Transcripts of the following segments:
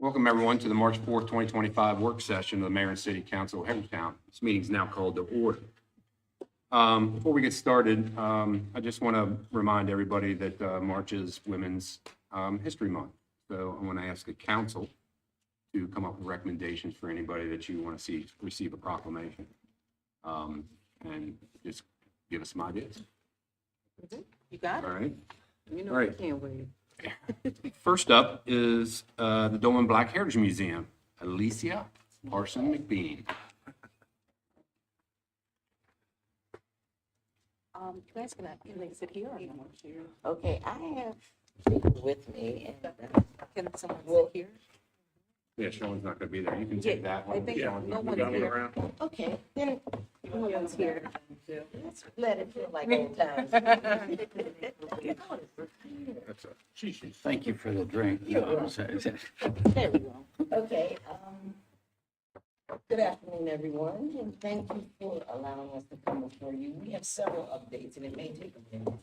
Welcome, everyone, to the March 4th, 2025 work session of the Mayor and City Council of Hagerstown. This meeting is now called to order. Before we get started, I just want to remind everybody that March is Women's History Month. So I want to ask the council to come up with recommendations for anybody that you want to see receive a proclamation. And just give us some ideas. You got All it. right. You know, All right. I can't wait. First up is the Doleman Black Heritage Museum, Alesia, Parson-McBean. You guys can they sit here or not? Okay, I have people with me, and Can someone sit here? Yeah, Sean's not going to be there. You can take that one. I think Sean's no not one gonna be there. here. okay, then No one's here. let's let it feel like old times. Thank you for the drink. There we go. Okay, good afternoon, everyone, and thank you for allowing us to come before you. We have several updates, and it may take a minute.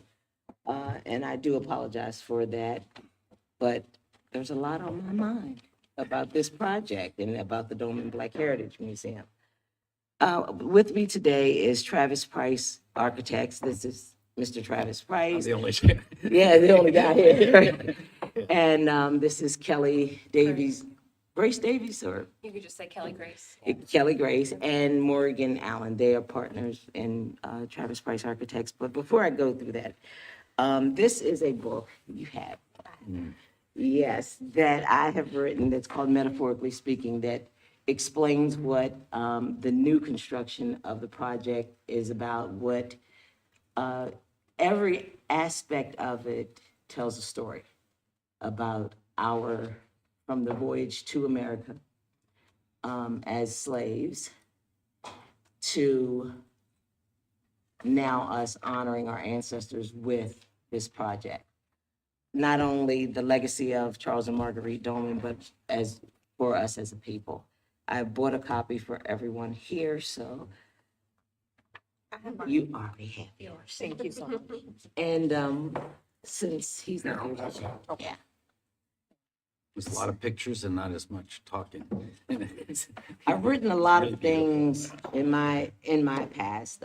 And I do apologize for that, but there's a lot on my mind about this project and about the Doleman Black Heritage Museum. With me today is Travis Price Architects. This is Mr. Travis Price. The only. Yeah, the only guy here. Right? And this is Kelly Davies, Grace Davies, or You could just say Kelly Grace. Kelly Grace, and Morgan Allen. They are partners in Travis Price Architects. But before I go through that, this is a book you have. Yes, that I have written that's called Metaphorically Speaking, that explains what the new construction of the project is about, what every aspect of it tells a story about from the voyage to America as slaves to now us honoring our ancestors with this project. Not only the legacy of Charles and Marguerite Doleman, but as for us as a people. I bought a copy for everyone here, so you already have yours. Thank you so much. And since he's not here, yeah. There's a lot of pictures and not as much talking. I've written a lot of things in my past,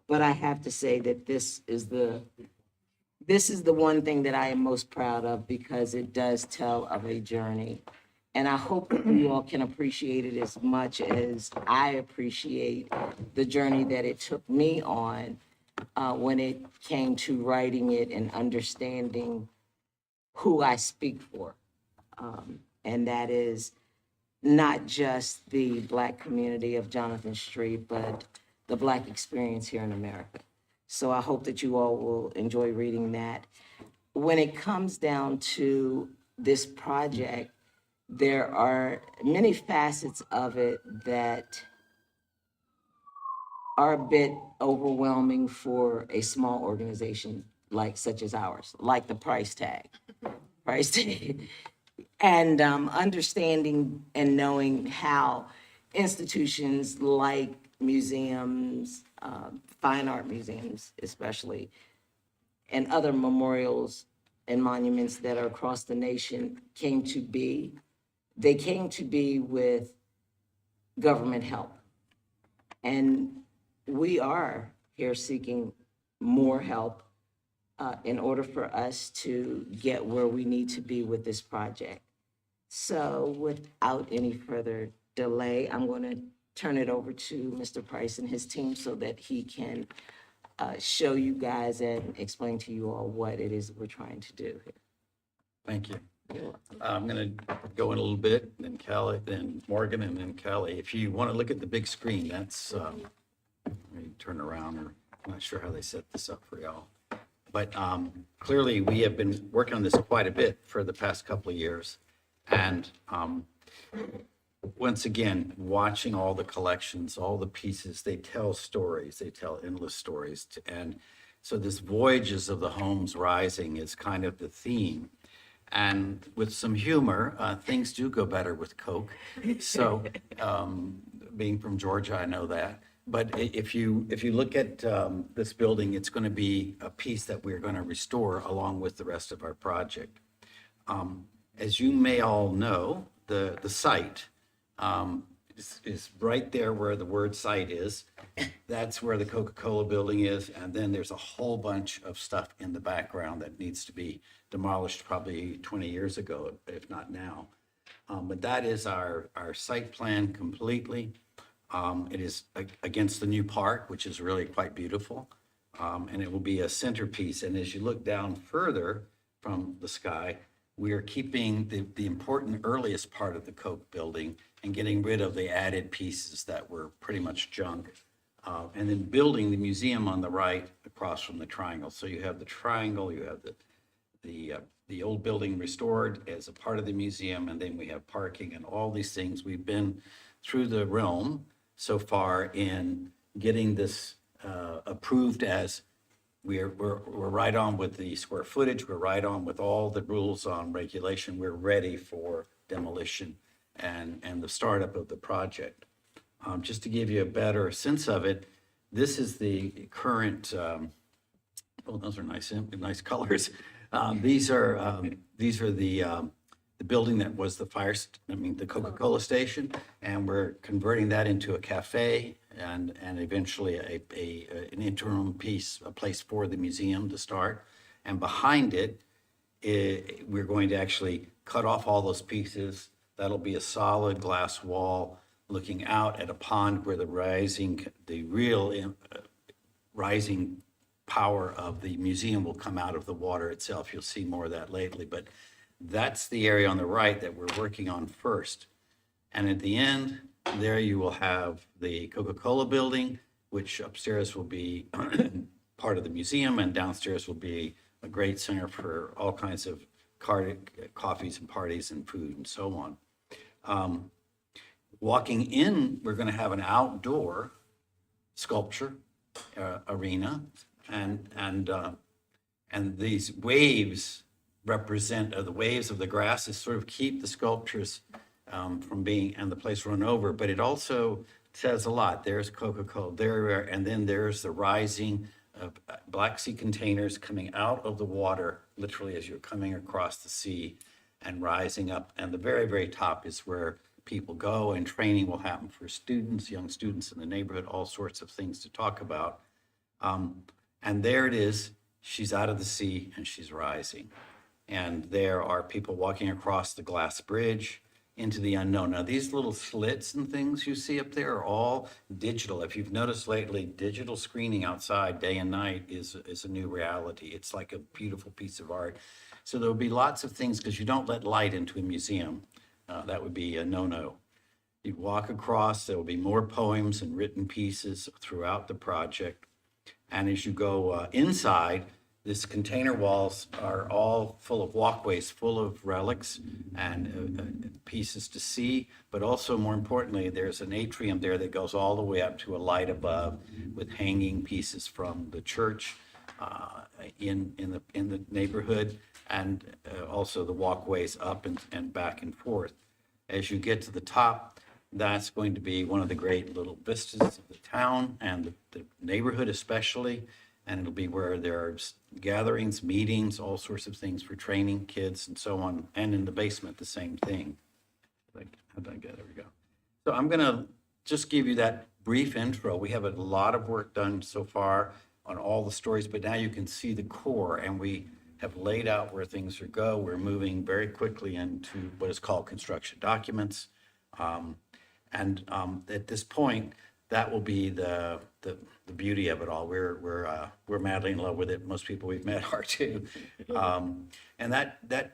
but I have to say that this is the one thing that I am most proud of, because it does tell of a journey. And I hope that you all can appreciate it as much as I appreciate the journey that it took me on when it came to writing it and understanding who I speak for. And that is not just the Black community of Jonathan Street, but the Black experience here in America. So I hope that you all will enjoy reading that. When it comes down to this project, there are many facets of it that are a bit overwhelming for a small organization such as ours, like the price tag. And understanding and knowing how institutions like museums, fine art museums especially, and other memorials and monuments that are across the nation came to be. They came to be with government help. And we are here seeking more help in order for us to get where we need to be with this project. So without any further delay, I'm going to turn it over to Mr. Price and his team so that he can show you guys and explain to you all what it is we're trying to do here. Thank you. I'm going to go in a little bit, then Kelly, then Morgan, and then Kelly. If you want to look at the big screen, that's, let me turn around, or I'm not sure how they set this up for y'all. But clearly, we have been working on this quite a bit for the past couple of years. And once again, watching all the collections, all the pieces, they tell stories, they tell endless stories. And so this Voyages of the Homes Rising is kind of the theme. And with some humor, things do go better with Coke. So being from Georgia, I know that. But if you look at this building, it's going to be a piece that we're going to restore along with the rest of our project. As you may all know, the site is right there where the word site is. That's where the Coca-Cola building is. And then there's a whole bunch of stuff in the background that needs to be demolished probably 20 years ago, if not now. But that is our site plan completely. It is against the new park, which is really quite beautiful. And it will be a centerpiece. And as you look down further from the sky, we are keeping the important earliest part of the Coke building and getting rid of the added pieces that were pretty much junk. And then building the museum on the right across from the triangle. So you have the triangle, you have the old building restored as a part of the museum, and then we have parking and all these things. We've been through the realm so far in getting this approved as we're right on with the square footage, we're right on with all the rules on regulation, we're ready for demolition and the startup of the project. Just to give you a better sense of it, this is the current, oh, those are nice colors. These are the building that was the the Coca-Cola station, and we're converting that into a cafe and eventually an interim piece, a place for the museum to start. And behind it, we're going to actually cut off all those pieces. That'll be a solid glass wall looking out at a pond where the real rising power of the museum will come out of the water itself. You'll see more of that lately, but that's the area on the right that we're working on first. And at the end, there you will have the Coca-Cola building, which upstairs will be part of the museum, and downstairs will be a great center for all kinds of coffees and parties and food and so on. Walking in, we're going to have an outdoor sculpture arena, and these waves represent the waves of the grasses, sort of keep the sculptures from being and the place run over. But it also says a lot. There's Coca-Cola there, and then there's the rising of Black Sea containers coming out of the water, literally as you're coming across the sea and rising up. And the very, very top is where people go, and training will happen for students, young students in the neighborhood, all sorts of things to talk about. And there it is. She's out of the sea and she's rising. And there are people walking across the glass bridge into the unknown. Now, these little slits and things you see up there are all digital. If you've noticed lately, digital screening outside day and night is a new reality. It's like a beautiful piece of art. So there'll be lots of things, because you don't let light into a museum. That would be a no-no. You walk across, there will be more poems and written pieces throughout the project. And as you go inside, these container walls are all full of walkways, full of relics and pieces to see. But also, more importantly, there's an atrium there that goes all the way up to a light above with hanging pieces from the church in the neighborhood, and also the walkways up and back and forth. As you get to the top, that's going to be one of the great little vistas of the town and the neighborhood especially. And it'll be where there are gatherings, meetings, all sorts of things for training kids and so on. And in the basement, the same thing. How did I get? There we go. So I'm going to just give you that brief intro. We have a lot of work done so far on all the stories, but now you can see the core, and we have laid out where things are go. We're moving very quickly into what is called construction documents. At this point, that will be the beauty of it all. We're madly in love with it. Most people we've met are too. And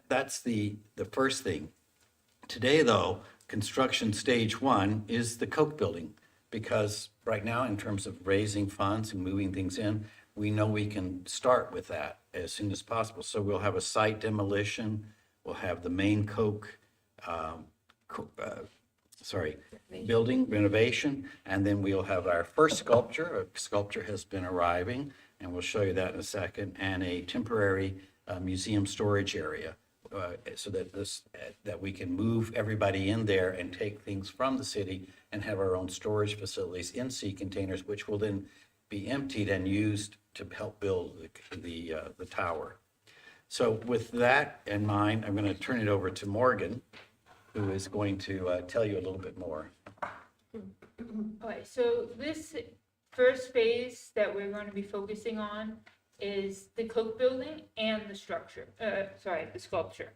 that's the first thing. Today, though, construction stage one is the Coke building, because right now, in terms of raising funds and moving things in, we know we can start with that as soon as possible. So we'll have a site demolition, we'll have the main Coke, building renovation, and then we'll have our first sculpture. A sculpture has been arriving, and we'll show you that in a second, and a temporary museum storage area, so that we can move everybody in there and take things from the city and have our own storage facilities in sea containers, which will then be emptied and used to help build the tower. So with that in mind, I'm going to turn it over to Morgan, who is going to tell you a little bit more. Okay, so this first phase that we're going to be focusing on is the Coke building and the structure, the sculpture.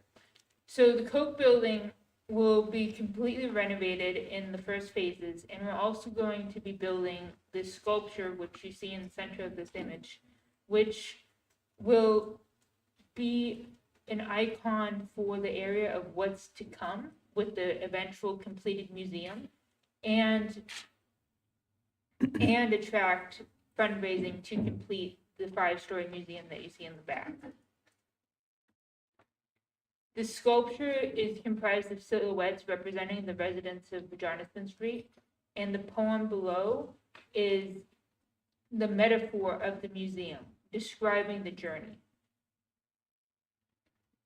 So the Coke building will be completely renovated in the first phases, and we're also going to be building this sculpture, which you see in the center of this image, which will be an icon for the area of what's to come with the eventual completed museum, and attract fundraising to complete the 5-story museum that you see in the back. The sculpture is comprised of silhouettes representing the residents of Jonathan Street, and the poem below is the metaphor of the museum, describing the journey.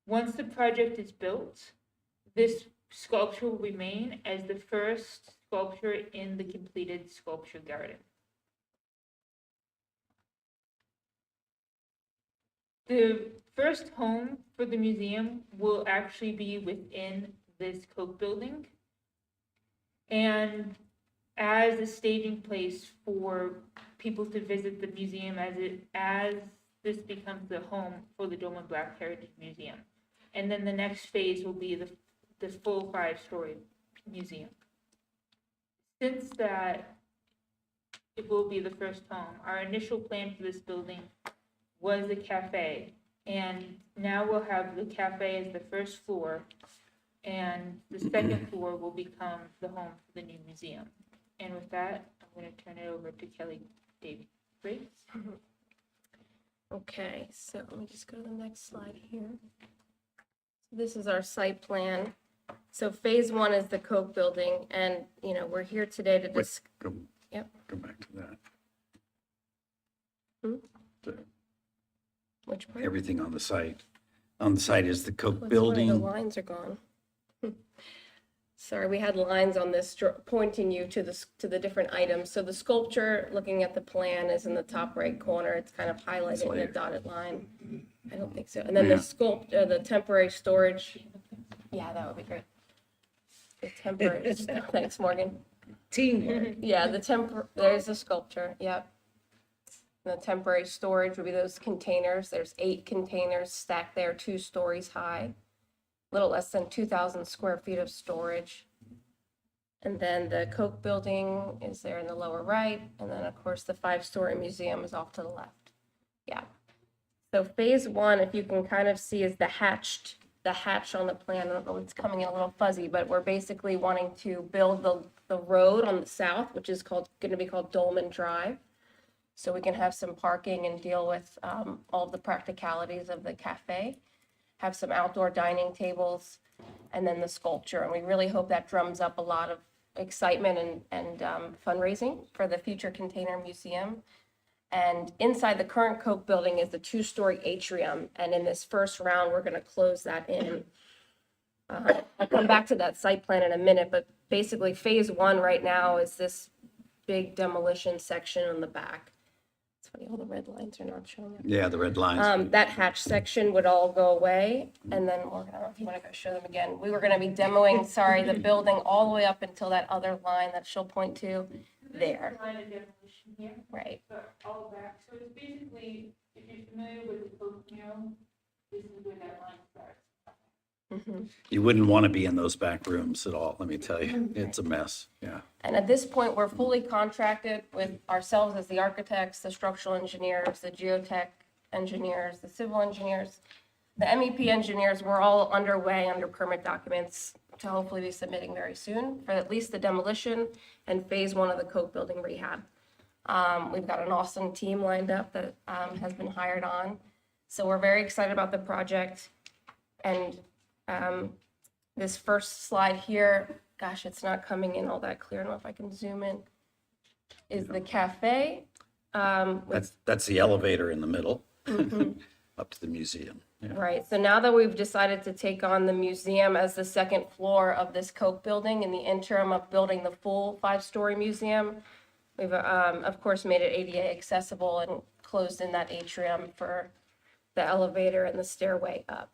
Once the project is built, this sculpture will remain as the first sculpture in the completed sculpture garden. The first home for the museum will actually be within this Coke building, and as a staging place for people to visit the museum as this becomes the home for the Doleman Black Heritage Museum. And then the next phase will be the full 5-story museum. Since that it will be the first home, our initial plan for this building was a cafe, and now we'll have the cafe as the first floor, and the second floor will become the home for the new museum. And with that, I'm going to turn it over to Kelly Davis. Okay, so let me just go to the next slide here. This is our site plan. So phase 1 is the Coke building, and, you know, we're here today to discuss. Go, Yep. go back to that. Hmm? The- Which part? Everything on the site. On the site is the Coke What's building. The lines are gone. Sorry, we had lines on this pointing you to the different items. So the sculpture, looking at the plan, is in the top right corner. It's kind of highlighted in a dotted line. I don't think so. And then Yeah. the temporary storage. Yeah, that would be great. The temporary. Thanks, Morgan. Teamwork. Yeah, there's the sculpture. Yep. The temporary storage would be those containers. There's 8 containers stacked there, 2 stories high. Little less than 2,000 square feet of storage. And then the Coke building is there in the lower right. And then, of course, the 5-story museum is off to the left. Yeah. So phase 1, if you can kind of see, is the hatch on the plan. I don't know, it's coming in a little fuzzy, but we're basically wanting to build the road on the south, which is going to be called Doleman Drive. So we can have some parking and deal with all the practicalities of the cafe. Have some outdoor dining tables, and then the sculpture. And we really hope that drums up a lot of excitement and fundraising for the future container museum. And inside the current Coke building is the 2-story atrium. And in this first round, we're going to close that in. I'll come back to that site plan in a minute, but basically phase 1 right now is this big demolition section on the back. It's funny, all the red lines are not showing up. Yeah, the red lines. That hatch section would all go away, and then Morgan, I don't know if you want to go show them again. We were going to be demoing, the building all the way up until that other line that she'll point to there. Line of demolition here, Right. but all back. So it's basically, if you're familiar with the Coke mural, this is where that line starts. Mhm. You wouldn't want to be in those back rooms at all, let me tell you. It's a mess, yeah. And at this point, we're fully contracted with ourselves as the architects, the structural engineers, the geotech engineers, the civil engineers, the MEP engineers. We're all underway under permit documents to hopefully be submitting very soon for at least the demolition and phase 1 of the Coke building rehab. We've got an awesome team lined up that has been hired on. So we're very excited about the project. And this first slide here, gosh, it's not coming in all that clear. I don't know if I can zoom in, is the cafe. That's the elevator in the middle, up to the museum. Yeah. Right, so now that we've decided to take on the museum as the second floor of this Coke building in the interim of building the full 5-story museum, we've, of course, made it ADA accessible and closed in that atrium for the elevator and the stairway up.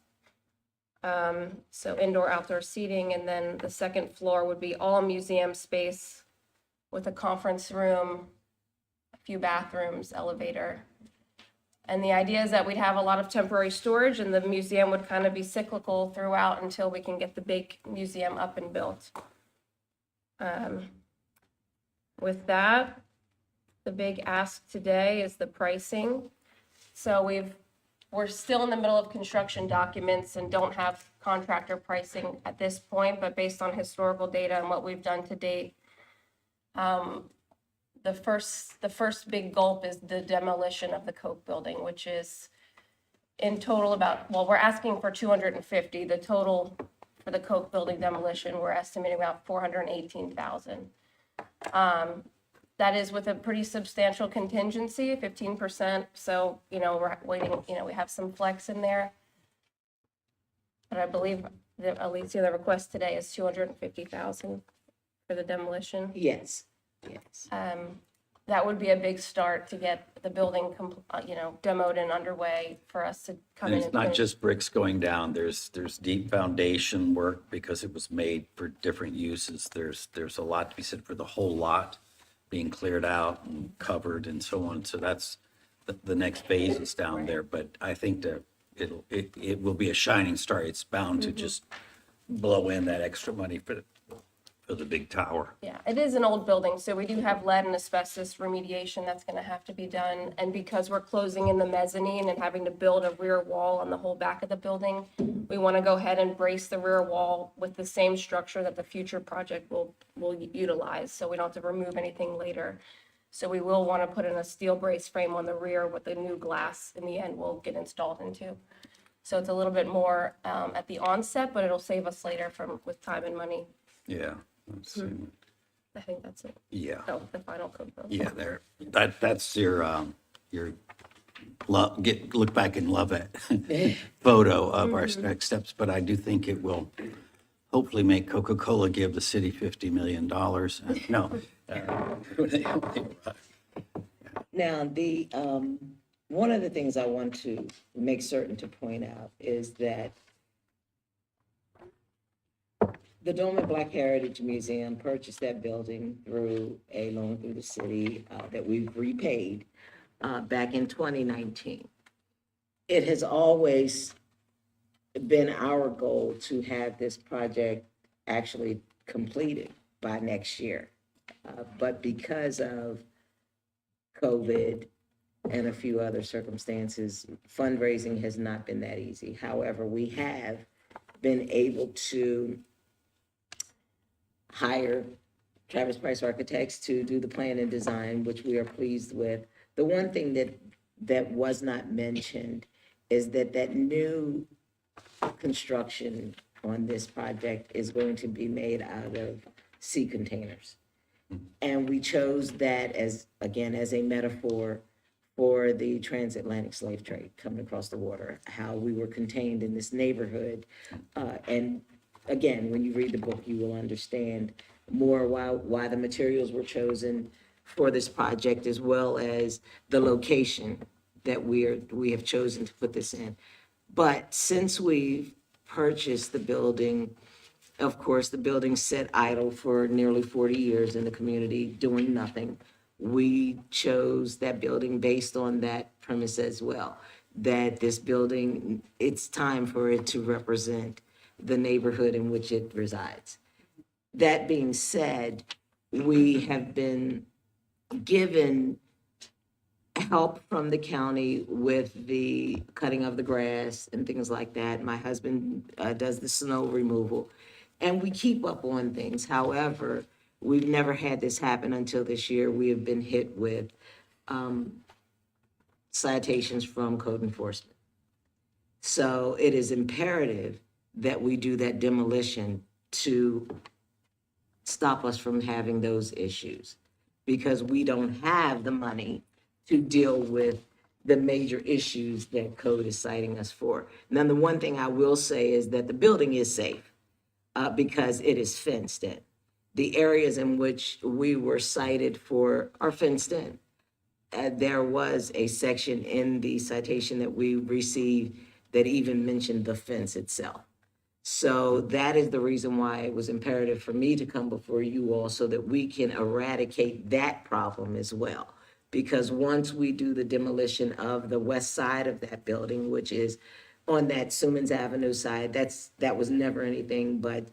So indoor, outdoor seating, and then the second floor would be all museum space with a conference room, a few bathrooms, elevator. And the idea is that we'd have a lot of temporary storage and the museum would kind of be cyclical throughout until we can get the big museum up and built. With that, the big ask today is the pricing. So we're still in the middle of construction documents and don't have contractor pricing at this point, but based on historical data and what we've done to date, the first big gulp is the demolition of the Coke building, which is in total we're asking for 250. The total for the Coke building demolition, we're estimating about 418,000. That is with a pretty substantial contingency, 15%. So, we're waiting, we have some flex in there. But I believe that Alesia, the request today is 250,000 for the demolition. Yes. That would be a big start to get the building, demoed and underway for us to come And in. it's and not finish. just bricks going down, there's deep foundation work because it was made for different uses. There's a lot to be said for the whole lot being cleared out and covered and so on. So that's the next phase is down there. But I think that it will be a shining star. It's bound to just blow in that extra money for the big tower. Yeah, it is an old building, so we do have lead and asbestos remediation that's gonna have to be done. And because we're closing in the mezzanine and having to build a rear wall on the whole back of the building, we wanna go ahead and brace the rear wall with the same structure that the future project will utilize, so we don't have to remove anything later. So we will wanna put in a steel brace frame on the rear with the new glass in the end will get installed into. So it's a little bit more at the onset, but it'll save us later with time and money. Yeah. Let's see. I think that's it. Yeah. Oh, the final code bill. Yeah, that's your look back and love it photo of our next steps, but I do think it will hopefully make Coca-Cola give the city $50 million. No. Now, one of the things I want to make certain to point out is that the Doleman Black Heritage Museum purchased that building through a loan through the city that we've repaid back in 2019. It has always been our goal to have this project actually completed by next year. But because of COVID and a few other circumstances, fundraising has not been that easy. However, we have been able to hire Travis Price Architects to do the plan and design, which we are pleased with. The one thing that was not mentioned is that new construction on this project is going to be made out of sea containers. And we chose that as a metaphor for the transatlantic slave trade coming across the water, how we were contained in this neighborhood. And again, when you read the book, you will understand more why the materials were chosen for this project, as well as the location that we have chosen to put this in. But since we've purchased the building, of course, the building sat idle for nearly 40 years in the community doing nothing. We chose that building based on that premise as well, that this building, it's time for it to represent the neighborhood in which it resides. That being said, we have been given help from the county with the cutting of the grass and things like that. My husband does the snow removal, and we keep up on things. However, we've never had this happen until this year. We have been hit with citations from code enforcement. So it is imperative that we do that demolition to stop us from having those issues, because we don't have the money to deal with the major issues that code is citing us for. Now, the one thing I will say is that the building is safe because it is fenced in. The areas in which we were cited for are fenced in. There was a section in the citation that we received that even mentioned the fence itself. So that is the reason why it was imperative for me to come before you all so that we can eradicate that problem as well. Because once we do the demolition of the west side of that building, which is on that Sumans Avenue side, that was never anything but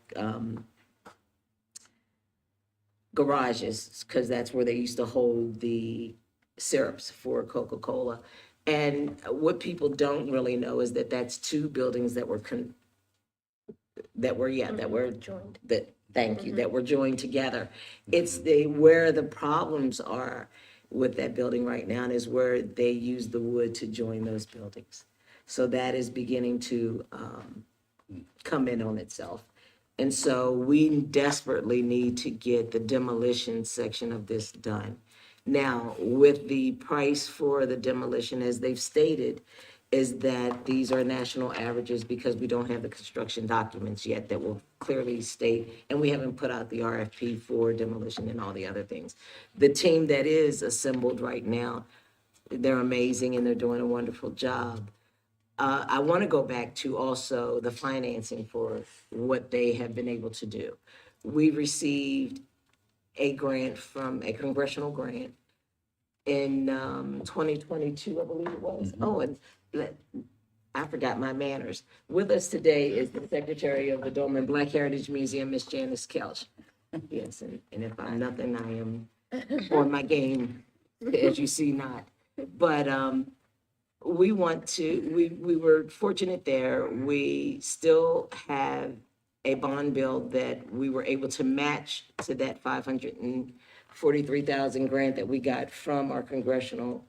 garages, because that's where they used to hold the syrups for Coca-Cola. And what people don't really know is that that's two buildings that were that were Joined. thank you, that were joined together. It's where the problems are with that building right now is where they use the wood to join those buildings. So that is beginning to come in on itself. And so we desperately need to get the demolition section of this done. Now, with the price for the demolition, as they've stated, is that these are national averages because we don't have the construction documents yet that will clearly state, and we haven't put out the RFP for demolition and all the other things. The team that is assembled right now, they're amazing and they're doing a wonderful job. I want to go back to also the financing for what they have been able to do. We received a grant from a congressional grant in 2022, I believe it was. Oh, and I forgot my manners. With us today is the Secretary of the Doleman Black Heritage Museum, Miss Janice Kelch. Yes, and if I'm nothing, I am on my game, as you see not. But we were fortunate there. We still have a bond bill that we were able to match to that 543,000 grant that we got from our congressional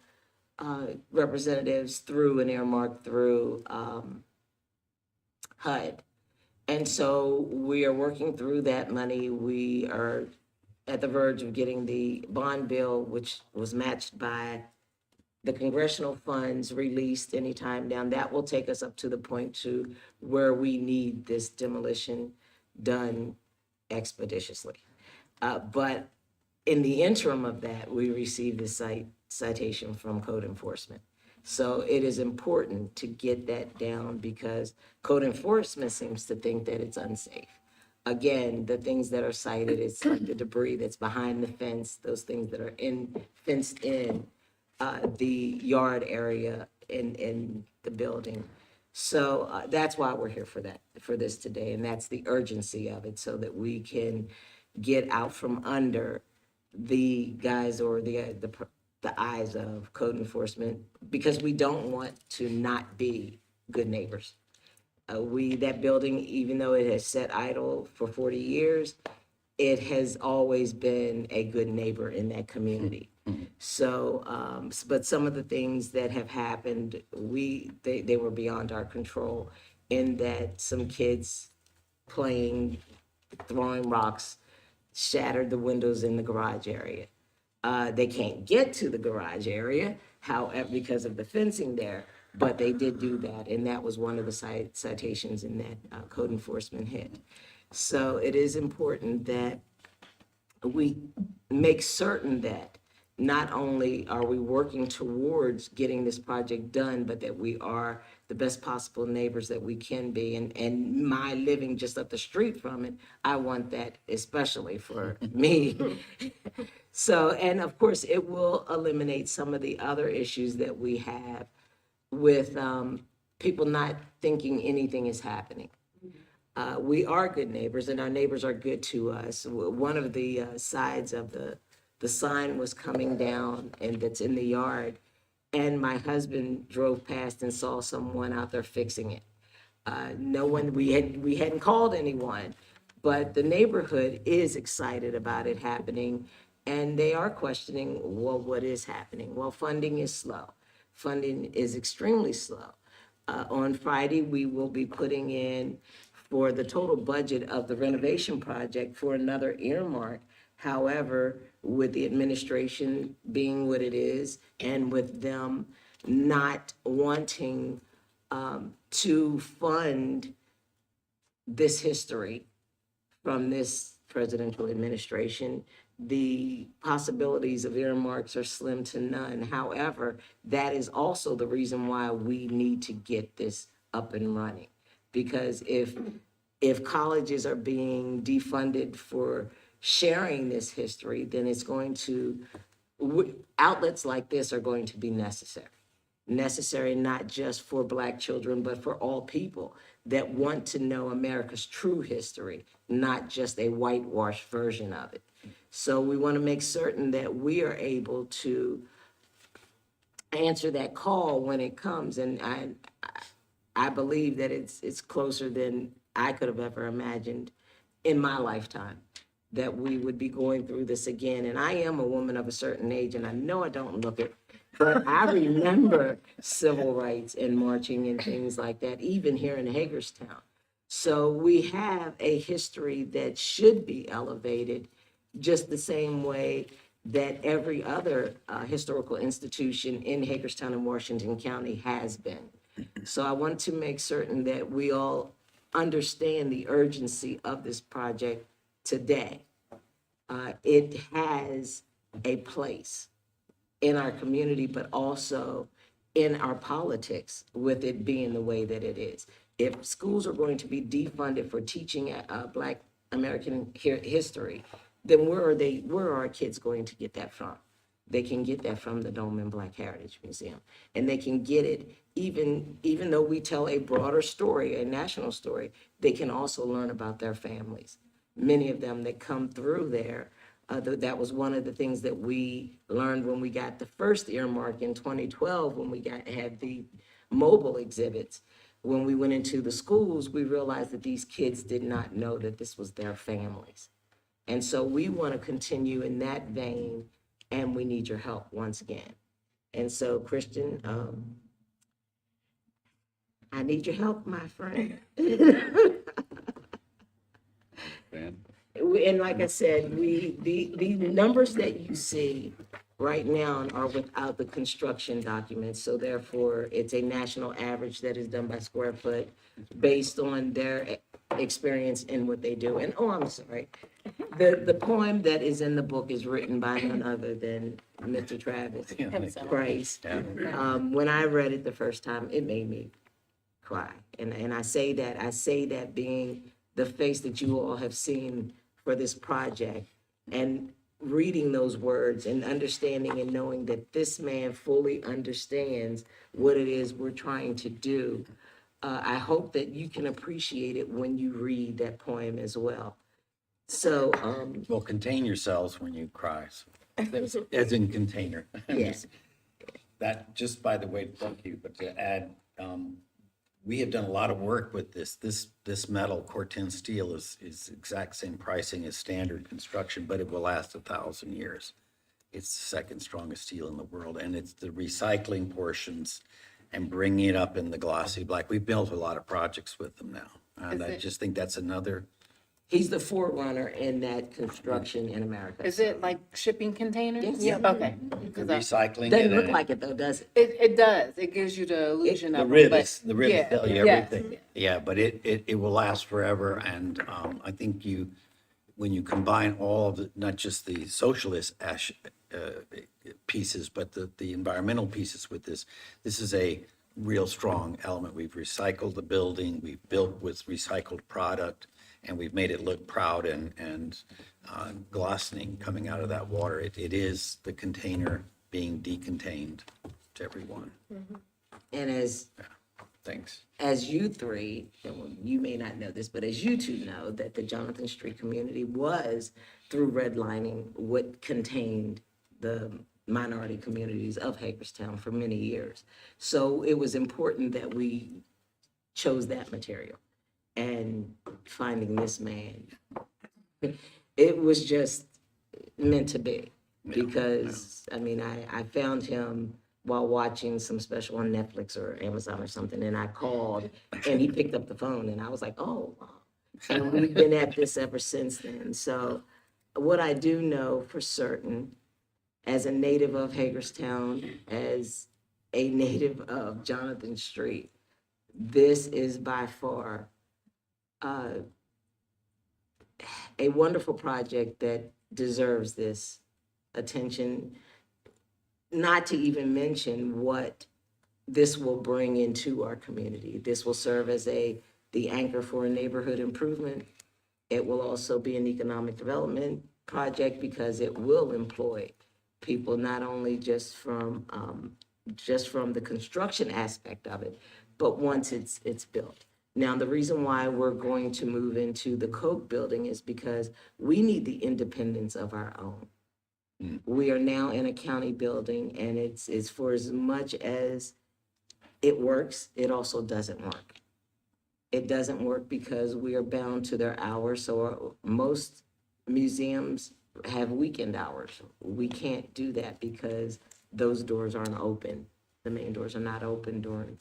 representatives through an earmark through HUD. And so we are working through that money. We are at the verge of getting the bond bill, which was matched by the congressional funds released anytime now. That will take us up to the point to where we need this demolition done expeditiously. But in the interim of that, we received the citation from code enforcement. So it is important to get that down because code enforcement seems to think that it's unsafe. Again, the things that are cited, it's like the debris that's behind the fence, those things that are fenced in the yard area in the building. So that's why we're here for this today, and that's the urgency of it, so that we can get out from under the guys or the eyes of code enforcement, because we don't want to not be good neighbors. That building, even though it has sat idle for 40 years, it has always been a good neighbor in that community. So, but some of the things that have happened, they were beyond our control, in that some kids throwing rocks, shattered the windows in the garage area. They can't get to the garage area, however, because of the fencing there, but they did do that, and that was one of the citations in that code enforcement hit. So it is important that we make certain that not only are we working towards getting this project done, but that we are the best possible neighbors that we can be. And my living just up the street from it, I want that especially for me. So, and of course, it will eliminate some of the other issues that we have with people not thinking anything is happening. We are good neighbors, and our neighbors are good to us. One of the sides of the sign was coming down, and that's in the yard, and my husband drove past and saw someone out there fixing it. No one, we hadn't called anyone, but the neighborhood is excited about it happening, and they are questioning, well, what is happening? Well, funding is slow. Funding is extremely slow. On Friday, we will be putting in for the total budget of the renovation project for another earmark. However, with the administration being what it is, and with them not wanting to fund this history from this presidential administration, the possibilities of earmarks are slim to none. However, that is also the reason why we need to get this up and running. Because if if colleges are being defunded for sharing this history, then it's going to, outlets like this are going to be necessary. Necessary not just for Black children, but for all people that want to know America's true history, not just a whitewashed version of it. So we want to make certain that we are able to answer that call when it comes. And I believe that it's closer than I could have ever imagined in my lifetime that we would be going through this again. And I am a woman of a certain age, and I know I don't look it, but I remember civil rights and marching and things like that, even here in Hagerstown. So we have a history that should be elevated just the same way that every other historical institution in Hagerstown and Washington County has been. So I want to make certain that we all understand the urgency of this project today. It has a place in our community, but also in our politics, with it being the way that it is. If schools are going to be defunded for teaching Black American history, then where are our kids going to get that from? They can get that from the Doleman Black Heritage Museum. And they can get it, even though we tell a broader story, a national story, they can also learn about their families. Many of them that come through there, that was one of the things that we learned when we got the first earmark in 2012, when we had the mobile exhibits. When we went into the schools, we realized that these kids did not know that this was their families. And so we want to continue in that vein, and we need your help once again. And so, Christian, I need your help, my friend. And like I said, the numbers that you see right now are without the construction documents. So therefore, it's a national average that is done by square foot based on their experience in what they do. And, oh, I'm sorry. The poem that is in the book is written by none other than Mr. Travis Price. When I read it the first time, it made me cry. And I say that being the face that you all have seen for this project, and reading those words and understanding and knowing that this man fully understands what it is we're trying to do. I hope that you can appreciate it when you read that poem as well. So, Well, contain yourselves when you cry, as in container. yes. That, just by the way, thank you, but to add, we have done a lot of work with this. This metal, Corten steel, is exact same pricing as standard construction, but it will last 1,000 years. It's the second strongest steel in the world, and it's the recycling portions and bringing it up in the glossy black. We've built a lot of projects with them now, and I just think that's another. He's the forerunner in that construction in America. Is it like shipping containers? Yes. Yeah. Okay. Recycling. Doesn't it look and like it though, does it? It does. It gives you the illusion The of rivets, them, the rivets yeah, tell you yes. everything. Yeah, but it will last forever, and I think when you combine all of the, not just the socialist pieces, but the environmental pieces with this is a real strong element. We've recycled the building, we've built with recycled product, and we've made it look proud and glistening coming out of that water. It is the container being decontained to everyone. And Thanks. as you three, and you may not know this, but as you two know, that the Jonathan Street community was, through redlining, what contained the minority communities of Hagerstown for many years. So it was important that we chose that material. And finding this man, it was just meant to be. Because, I mean, I found him while watching some special on Netflix or Amazon or something, and I called, and he picked up the phone, and I was like, oh, wow. And we've been at this ever since then. So what I do know for certain, as a native of Hagerstown, as a native of Jonathan Street, this is by far a wonderful project that deserves this attention, not to even mention what this will bring into our community. This will serve as a the anchor for a neighborhood improvement. It will also be an economic development project because it will employ people not only just from the construction aspect of it, but once it's built. Now, the reason why we're going to move into the Coke building is because we need the independence of our own. We are now in a county building, and it's for as much as it works, it also doesn't work. It doesn't work because we are bound to their hours, so most museums have weekend hours. We can't do that because those doors aren't open. The main doors are not open during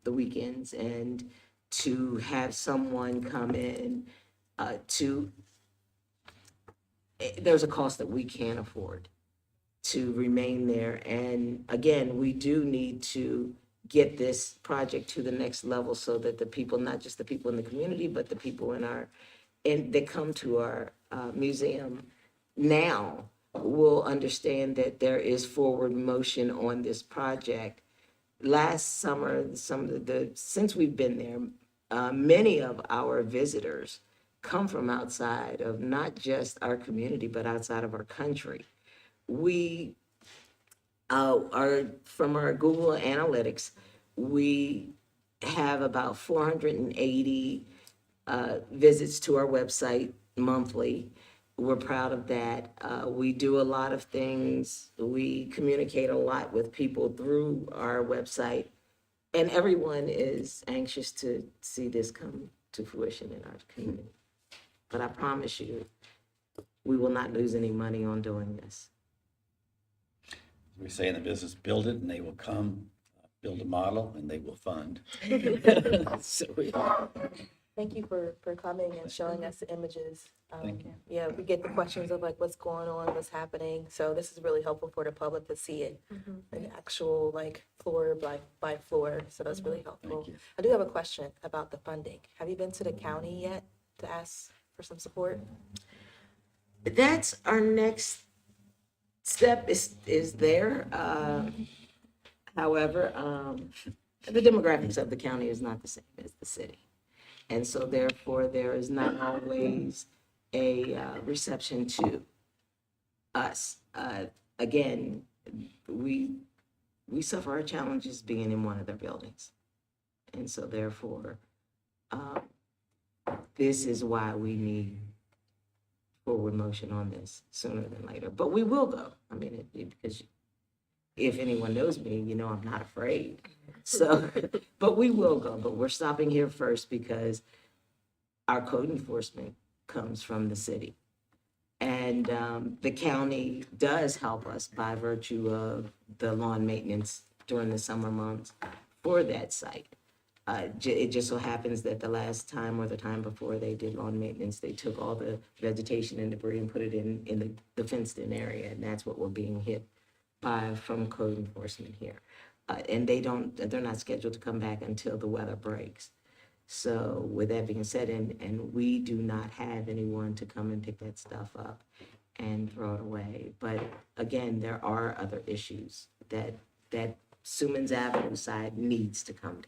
the weekends, and to have someone come in there's a cost that we can't afford to remain there. And again, we do need to get this project to the next level so that the people, not just the people in the community, but the people that come to our museum now will understand that there is forward motion on this project. Last summer, since we've been there, many of our visitors come from outside of not just our community, but outside of our country. We are, from our Google Analytics, we have about 480 visits to our website monthly. We're proud of that. We do a lot of things. We communicate a lot with people through our website, and everyone is anxious to see this come to fruition in our community. But I promise you, we will not lose any money on doing this. We say in the business, build it and they will come, build a model and they will fund. So Thank you for coming and showing us the images. Thank you. Yeah, we get the questions of like what's going on, what's happening. So this is really helpful for the public to see it, an actual like floor by floor. So that's really helpful. Thank you. I do have a question about the funding. Have you been to the county yet to ask for some support? That's our next step is there. However, the demographics of the county is not the same as the city. And so therefore, there is not always a reception to us. Again, we suffer our challenges being in one of their buildings. And so therefore, this is why we need forward motion on this sooner than later. But we will go. I mean, because if anyone knows me, you know I'm not afraid. So, but we will go. But we're stopping here first because our code enforcement comes from the city. And the county does help us by virtue of the lawn maintenance during the summer months for that site. It just so happens that the last time or the time before they did lawn maintenance, they took all the vegetation and debris and put it in the fenced-in area, and that's what we're being hit by from code enforcement here. And they're not scheduled to come back until the weather breaks. So with that being said, and we do not have anyone to come and pick that stuff up and throw it away. But again, there are other issues that Summons Avenue side needs to come down.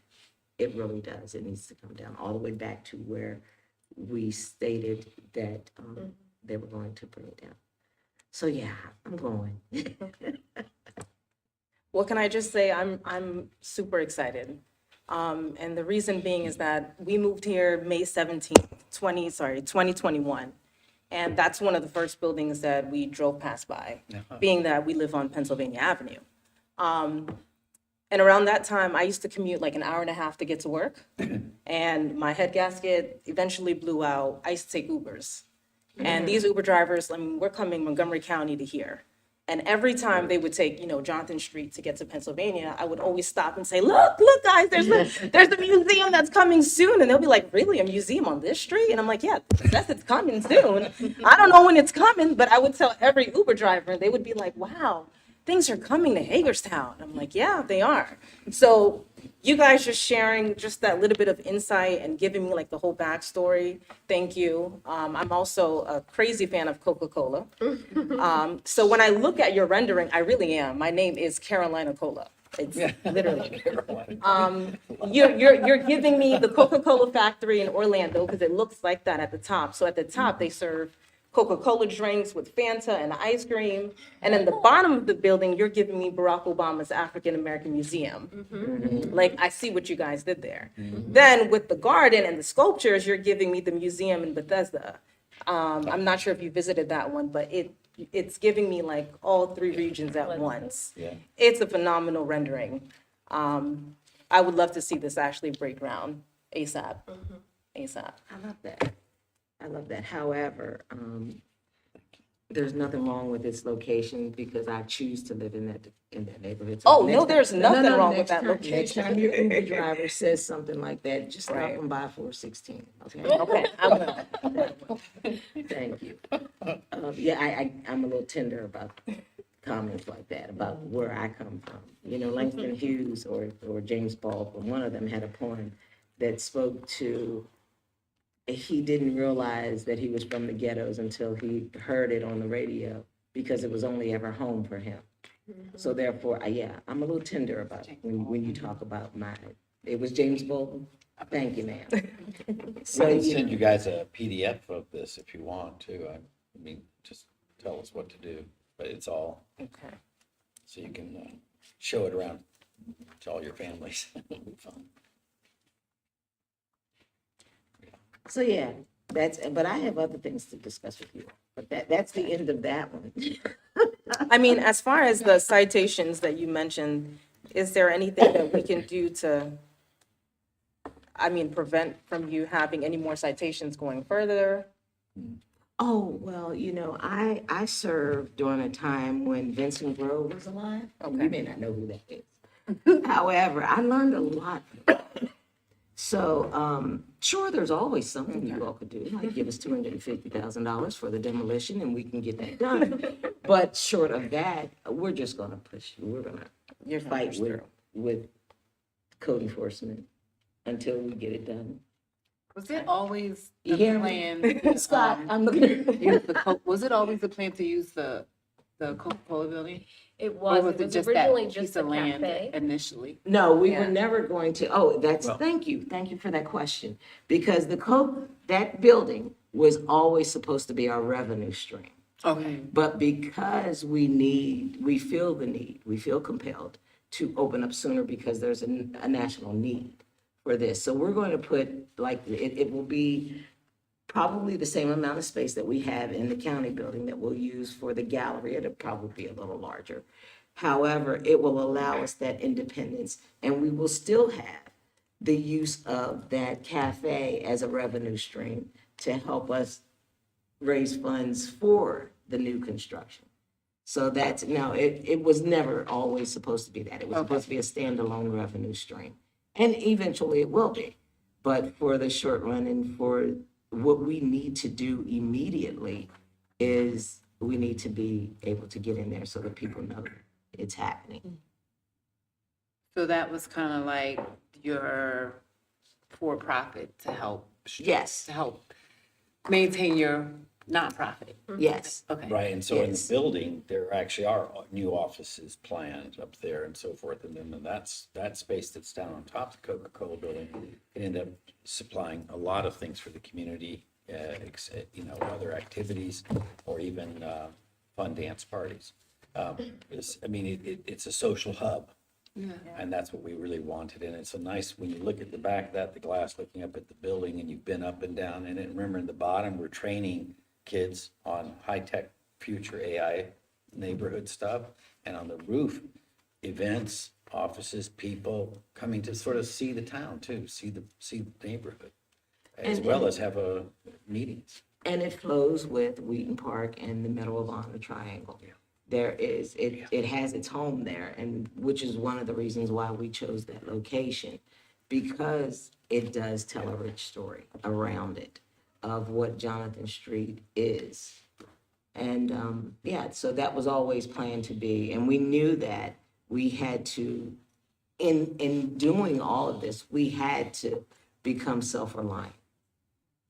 It really does. It needs to come down all the way back to where we stated that they were going to bring it down. So yeah, I'm going. Well, can I just say I'm super excited. And the reason being is that we moved here May 17th, 2021. And that's one of the first buildings that we drove past by, being that we live on Pennsylvania Avenue. And around that time, I used to commute like an hour and a half to get to work. And my head gasket eventually blew out. I used to take Ubers. And these Uber drivers, I mean, we're coming Montgomery County to here. And every time they would take, Jonathan Street to get to Pennsylvania, I would always stop and say, look, guys, there's a museum that's coming soon. And they'll be like, really, a museum on this street? And I'm like, yeah, it says it's coming soon. I don't know when it's coming, but I would tell every Uber driver, and they would be like, wow, things are coming to Hagerstown. I'm like, yeah, they are. So you guys just sharing just that little bit of insight and giving me like the whole backstory. Thank you. I'm also a crazy fan of Coca-Cola. So when I look at your rendering, I really am. My name is Carolina Cola. It's literally. You're giving me the Coca-Cola factory in Orlando because it looks like that at the top. So at the top, they serve Coca-Cola drinks with Fanta and ice cream. And in the bottom of the building, you're giving me Barack Obama's African American Museum. Like, I see what you guys did there. Then with the garden and the sculptures, you're giving me the museum in Bethesda. I'm not sure if you visited that one, but it's giving me like all three regions at once. Yeah. It's a phenomenal rendering. I would love to see this actually break ground ASAP. ASAP. I love that. I love that. However, there's nothing wrong with its location because I choose to live in that neighborhood. So Oh, next no, time- there's nothing wrong with next that time- Next time your location. Uber driver says something like that, just stop Right. them by 416, okay? Okay, I will. Thank you. Yeah, I'm a little tender about comments like that, about where I come from. You know, Langston Hughes or James Baldwin, one of them had a poem that spoke to, he didn't realize that he was from the ghettos until he heard it on the radio because it was only ever home for him. So therefore, I'm a little tender about it when you talk about it was James Baldwin. Thank you, ma'am. So I can send you guys a PDF of this if you want to. I mean, just tell us what to do, but it's all, Okay. so you can show it around to all your families. It'll be fun. So yeah, but I have other things to discuss with you. But that's the end of that one. I mean, as far as the citations that you mentioned, is there anything that we can do to, prevent from you having any more citations going further? Oh, well, I served during a time when Vincent Grove was alive. Okay. You may not know who that is. However, I learned a lot. So, sure, there's always something you all could do, like give us $250,000 for the demolition and we can get that done. But short of that, we're just gonna push, we're gonna fight with code enforcement until we get it done. Was it always You the hear me? plan? Scott, I'm looking at use was it always the plan to use the Coca-Cola building? It Or was, it was just originally that just piece a of land cafe. initially? No, we were Yeah. never going to, thank you for that question. Because that building was always supposed to be our revenue stream. Okay. But because we feel compelled to open up sooner because there's a national need for this. So we're going to put, it will be probably the same amount of space that we have in the county building that we'll use for the gallery. It'll probably be a little larger. However, it will allow us that independence, and we will still have the use of that cafe as a revenue stream to help us raise funds for the new construction. So it was never always supposed to be that. It was supposed to be a standalone revenue stream. And eventually it will be. But for the short run and for what we need to do immediately is we need to be able to get in there so that people know it's happening. So that was kind of like your for-profit to help Yes, maintain your nonprofit. yes. Okay. Right, and so in the Yes. building, there actually are new offices planned up there and so forth. And then that space that's down on top of the Coca-Cola building can end up supplying a lot of things for the community, other activities or even fun dance parties. It's a social hub. Yeah. And that's what we really wanted. And it's so nice when you look at the back of that, the glass looking up at the building and you've been up and down in it. Remember in the bottom, we're training kids on high-tech future AI neighborhood stuff. And on the roof, events, offices, people coming to sort of see the town too, see the neighborhood, as well as have meetings. And it flows with Wheaton Park and the Medal of Honor Triangle. It has its home there, and which is one of the reasons why we chose that location, because it does tell a rich story around it of what Jonathan Street is. And so that was always planned to be, and we knew that we had to, in doing all of this, we had to become self-reliant.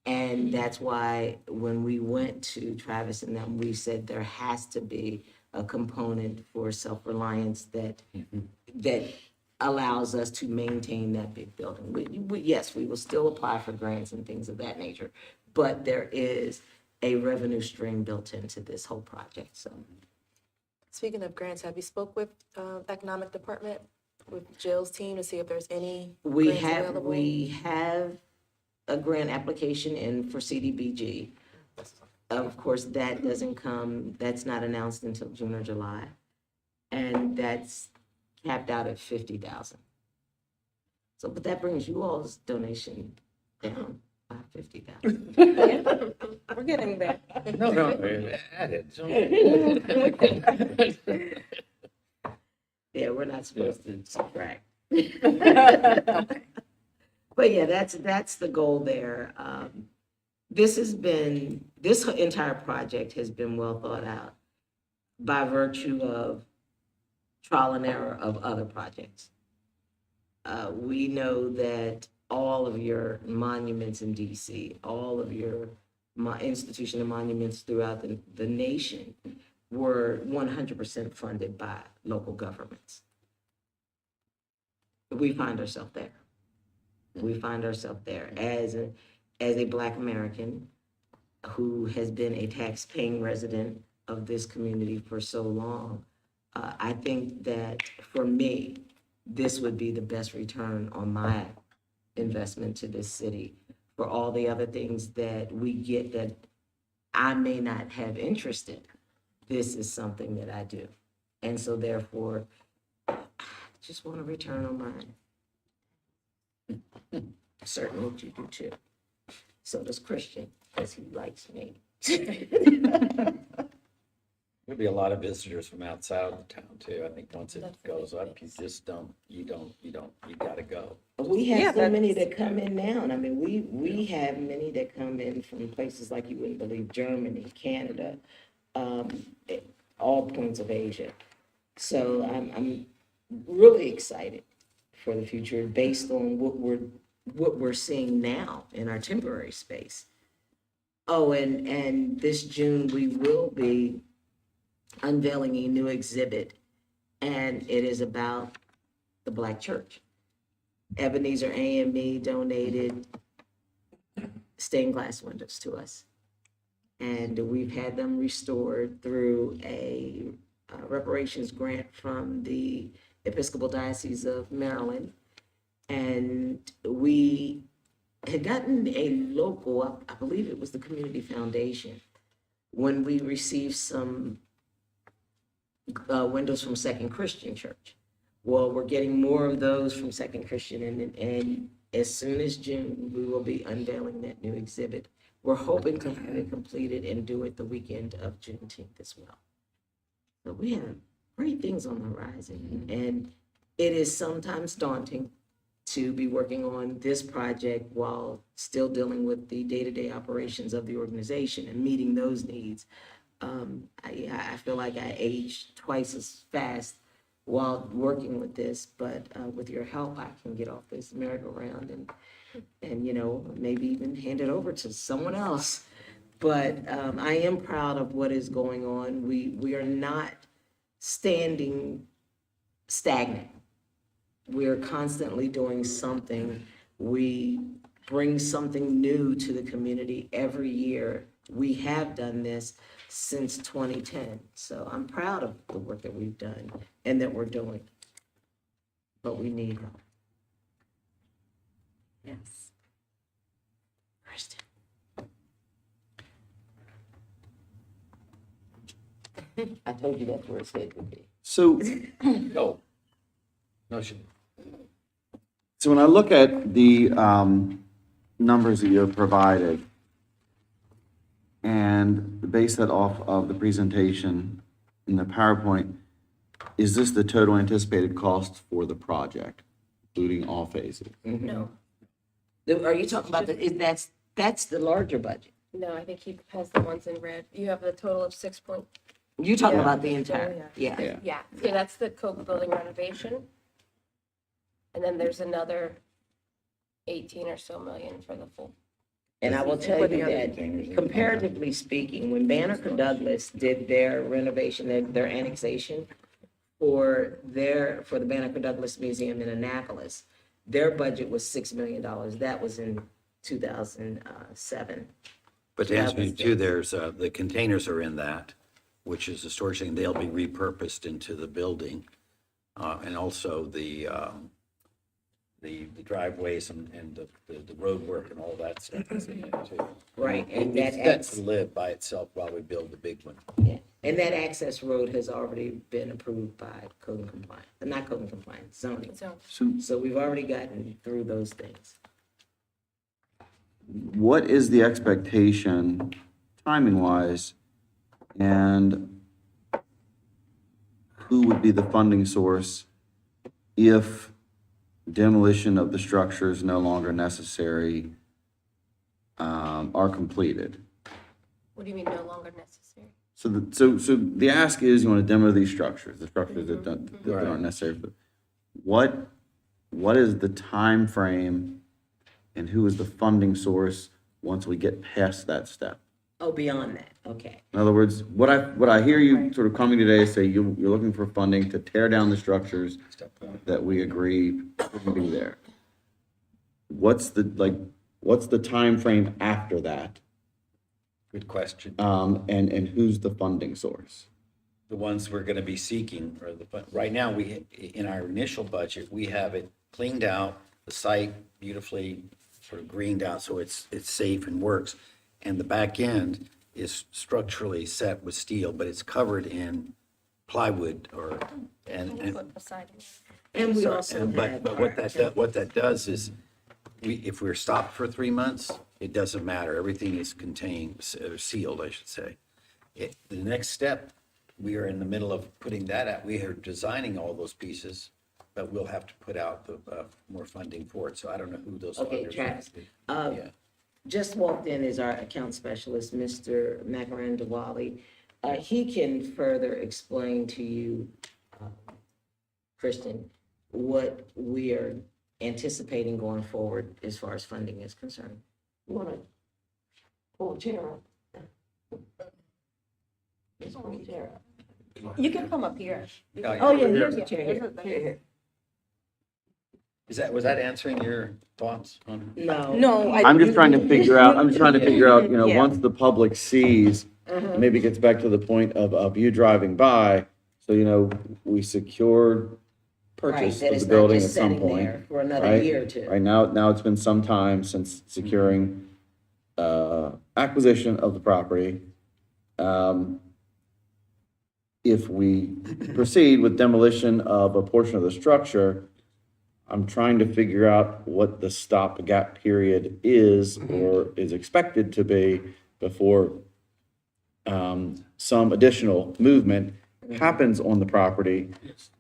And that's why when we went to Travis and them, we said there has to be a component for self-reliance that that allows us to maintain that big building. Yes, we will still apply for grants and things of that nature, but there is a revenue stream built into this whole project, so. Speaking of grants, have you spoke with economic department, with Jill's team to see if there's any grants available? We have a grant application in for CDBG. Of course, that doesn't come, that's not announced until June or July. And that's capped out at 50,000. So, but that brings you all's donation down by 50,000. We're getting there. No, add it. Yeah, we're not supposed to subtract. But yeah, that's the goal there. This entire project has been well thought out by virtue of trial and error of other projects. We know that all of your monuments in DC, all of your institutional monuments throughout the nation were 100% funded by local governments. We find ourselves there. We find ourselves there as a Black American who has been a tax-paying resident of this community for so long. I think that for me, this would be the best return on my investment to this city for all the other things that we get that I may not have interest in. This is something that I do. And so therefore, I just want a return on mine. Certainly you do too. So does Christian, because he likes me. There'll be a lot of visitors from outside of the town too. I think once it goes up, you gotta go. We have Yeah, so many that come in now. And I mean, we have many that come in from places like you wouldn't believe, Germany, Canada, all points of Asia. So I'm really excited for the future based on what we're seeing now in our temporary space. Oh, and this June we will be unveiling a new exhibit, and it is about the Black church. Ebenezer AME donated stained glass windows to us, and we've had them restored through a reparations grant from the Episcopal Diocese of Maryland. And we had gotten a local, I believe it was the Community Foundation, when we received some windows from Second Christian Church. Well, we're getting more of those from Second Christian, and as soon as June, we will be unveiling that new exhibit. We're hoping to have it completed and do it the weekend of Juneteenth as well. So we have great things on the horizon, and it is sometimes daunting to be working on this project while still dealing with the day-to-day operations of the organization and meeting those needs. I feel like I aged twice as fast while working with this, but with your help, I can get off this merry-go-round and maybe even hand it over to someone else. But I am proud of what is going on. We are not standing stagnant. We're constantly doing something. We bring something new to the community every year. We have done this since 2010. So I'm proud of the work that we've done and that we're doing. But we need help. Yes. Kristen. I told you that's where it's headed to be. So, No. No, so when I look at the numbers that you have provided and base that off of the presentation in the PowerPoint, is this the total anticipated cost for the project, including all phases? No, Are you talking about that's the larger budget? no, I think he has the ones in red. You have the total of 6 point, You talking Yeah. about the entire, yeah. Yeah. yeah, so that's the Coke building renovation. And then there's another 18 or so million for the full. And I will tell For you the other that containers. comparatively speaking, when Banneker Douglas did their renovation, their annexation, for the Banneker Douglas Museum in Annapolis, their budget was $6 million. That was in 2007. But to answer you That was too, there's, the containers are in that, which is the storage thing. They'll be repurposed into the building. And also the driveways and the road work and all that stuff is in there too. Right, and It's that meant to live by itself while we build the big one. Yeah, and that access road has already been approved by code and compliance, not code and compliance, zoning. So So we've already gotten through those things. What is the expectation, timing-wise, and who would be the funding source if demolition of the structures no longer necessary are completed? what do you mean no longer necessary? So the ask is, you want to demo these structures, the structures that aren't necessary. What is the time frame, and who is the funding source once we get past that step? Oh, beyond that, okay. In other words, what I hear you sort of coming today is say you're looking for funding to tear down the structures that we agree will be there. What's the time frame after that? Good question. And who's the funding source? The ones we're going to be seeking are right now, in our initial budget, we have it cleaned out, the site beautifully sort of greened out so it's safe and works. And the back end is structurally set with steel, but it's covered in plywood and Put beside it. And we also but have. what that does is, if we're stopped for 3 months, it doesn't matter. Everything is contained, or sealed, I should say. The next step, we are in the middle of putting that out. We are designing all those pieces, but we'll have to put out the more funding for it. So I don't know who those Okay, funders are. Travis, Yeah. just walked in is our account specialist, Mr. Macaran Diwali. He can further explain to you, Christian, what we are anticipating going forward as far as funding is concerned. You want to pull a chair up? Just pull a chair up. You can come up here. Oh, yeah, here's a chair here. Here. Was that answering your thoughts on? No. No, I'm just trying to figure out, Yeah. once the public sees, Uh-huh. maybe it gets back to the point of you driving by, so, we secured Right, purchase that of it's the not building at just some sitting point. there for another right? year or two. Right now it's been some time since securing acquisition of the property. If we proceed with demolition of a portion of the structure, I'm trying to figure out what the stopgap period is or is expected to be before some additional movement happens on the property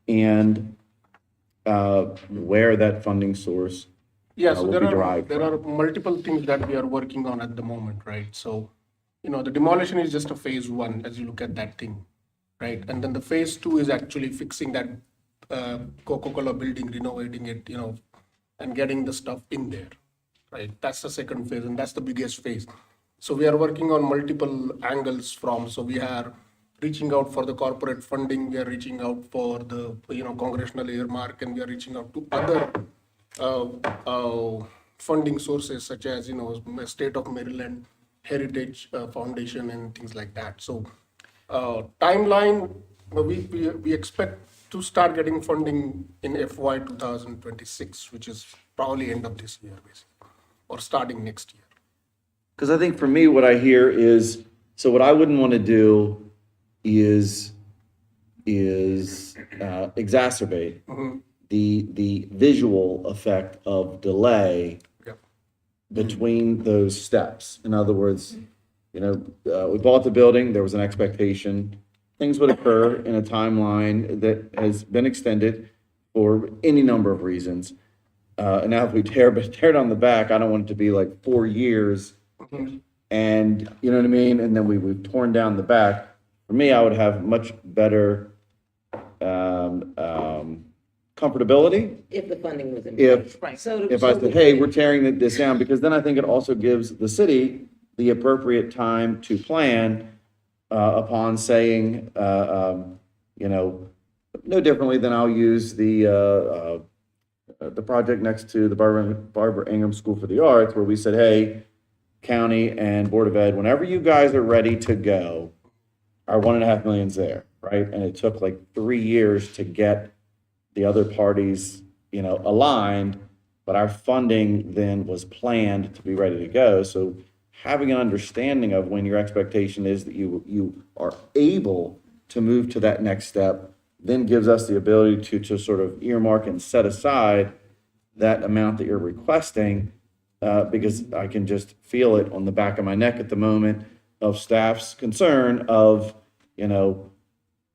and where that funding source Yeah, so will there be are, derived there are multiple things that we are working on at the moment, right? So, the demolition is just a phase one as you look at that thing, right? And then the phase two is actually fixing that Coca-Cola building, renovating it, and getting the stuff in there, right? That's the second phase, and that's the biggest phase. So we are working on multiple angles so we are reaching out for the corporate funding, we are reaching out for the, congressional earmark, and we are reaching out to other funding sources such as, State of Maryland Heritage Foundation and things like that. So timeline, we expect to start getting funding in FY 2026, which is probably end of this year, basically, or starting next year. Because I think for me, what I hear is, so what I wouldn't want to do is exacerbate the visual effect of delay Yep. between those steps. In other words, we bought the building, there was an expectation, things would occur in a timeline that has been extended for any number of reasons. And now if we tear down the back, I don't want it to be like 4 years. And you know what I mean? And then we've torn down the back. For me, I would have much better comfortability If the funding was in if place. So if I said, hey, we're tearing this down, because then I think it also gives the city the appropriate time to plan upon saying, no differently than I'll use the project next to the Barbara Ingram School for the Arts, where we said, hey, county and Board of Ed, whenever you guys are ready to go, our 1.5 million's there, right? And it took like 3 years to get the other parties, aligned, but our funding then was planned to be ready to go. So having an understanding of when your expectation is that you are able to move to that next step, then gives us the ability to sort of earmark and set aside that amount that you're requesting, because I can just feel it on the back of my neck at the moment of staff's concern of,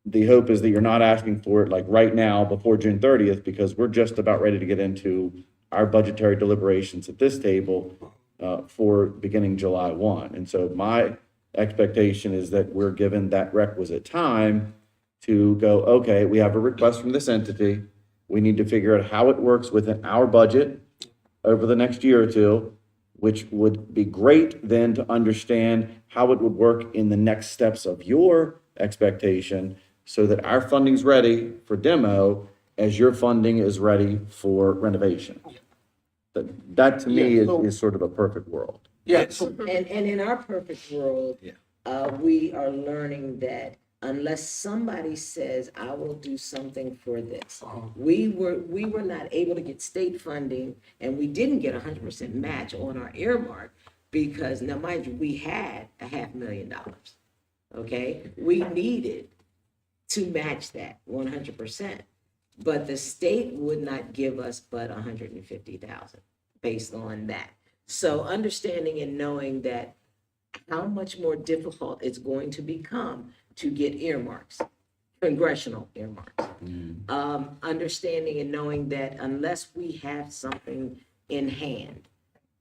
the hope is that you're not asking for it like right now before June 30th, because we're just about ready to get into our budgetary deliberations at this table for beginning July 1. And so my expectation is that we're given that requisite time to go, okay, we have a request from this entity. We need to figure out how it works within our budget over the next year or two, which would be great then to understand how it would work in the next steps of your expectation, so that our funding's ready for demo as your funding is ready for renovation. That to me Yeah, so- is sort of a perfect world. Yeah, so And in our perfect world, we are learning that unless somebody says, I will do something for this. We were not able to get state funding, and we didn't get 100% match on our earmark, because now mind you, we had $500,000, okay? We needed to match that 100%, but the state would not give us but 150,000 based on that. So understanding and knowing that how much more difficult it's going to become to get earmarks, congressional earmarks. Understanding and knowing that unless we have something in hand,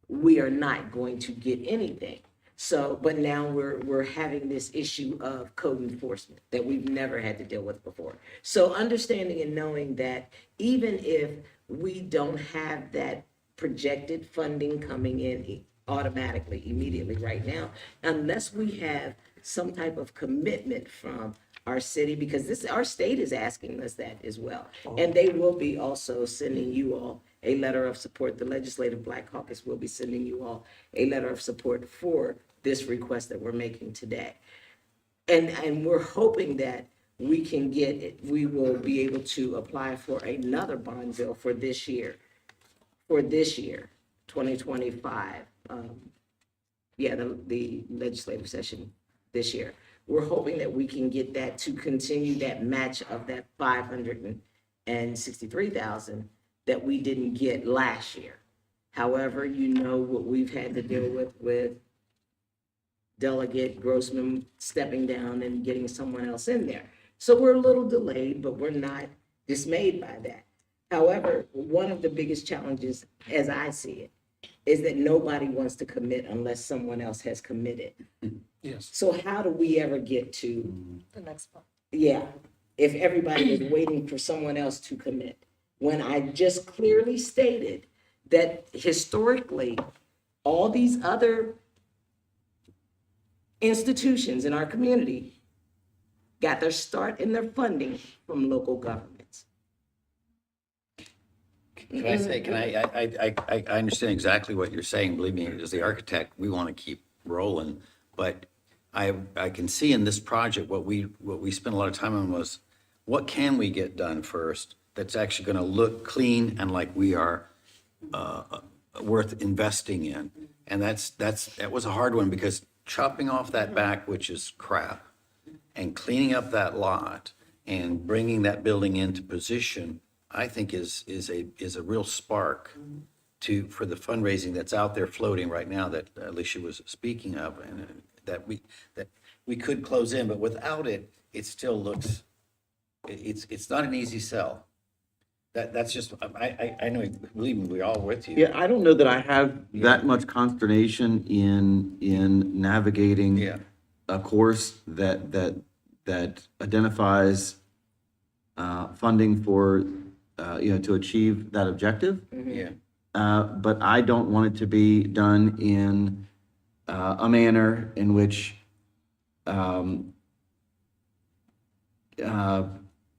we are not going to get anything. So, but now we're having this issue of code enforcement that we've never had to deal with before. So understanding and knowing that even if we don't have that projected funding coming in automatically, immediately right now, unless we have some type of commitment from our city, because our state is asking us that as well. And they will be also sending you all a letter of support. The Legislative Black Caucus will be sending you all a letter of support for this request that we're making today. And we're hoping that we can get it, we will be able to apply for another bond bill for this year, 2025. The legislative session this year. We're hoping that we can get that to continue that match of that 563,000 that we didn't get last year. However, what we've had to deal with Delegate Grossman stepping down and getting someone else in there. So we're a little delayed, but we're not dismayed by that. However, one of the biggest challenges, as I see it, is that nobody wants to commit unless someone else has committed. yes. So how do we ever get to, The next one. if everybody is waiting for someone else to commit? When I just clearly stated that historically, all these other institutions in our community got their start in their funding from local governments. Can I say, I understand exactly what you're saying. Believe me, as the architect, we want to keep rolling. But I can see in this project, what we spent a lot of time on was, what can we get done first that's actually going to look clean and like we are worth investing in? And that was a hard one, because chopping off that back, which is crap, and cleaning up that lot and bringing that building into position, I think is a real spark for the fundraising that's out there floating right now that Alesia was speaking of, and that we could close in, but without it, it still looks, it's not an easy sell. That's just, I know, believe me, we're all with you. Yeah, I don't know that I have that much consternation in navigating Yeah. a course that identifies funding for, to achieve that objective. Yeah. But I don't want it to be done in a manner in which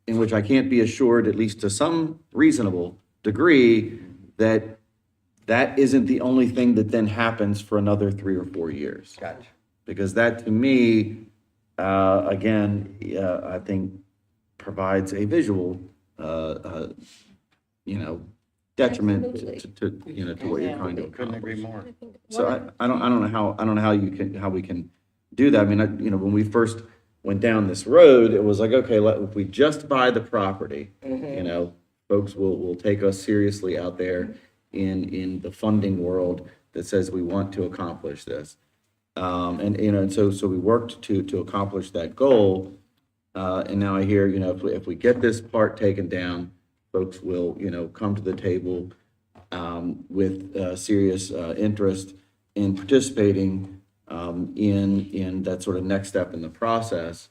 in which I can't be assured, at least to some reasonable degree, that that isn't the only thing that then happens for another 3 or 4 years. Gotcha. Because that, to me, again, I think provides a visual, detriment Absolutely. to what you're trying to Couldn't agree accomplish. more. So I don't know how we can do that. I mean, when we first went down this road, it was like, okay, if we just buy the property, folks will take us seriously out there in the funding world that says we want to accomplish this. And so we worked to accomplish that goal. And now I hear, if we get this part taken down, folks will, come to the table with serious interest in participating in that sort of next step in the process.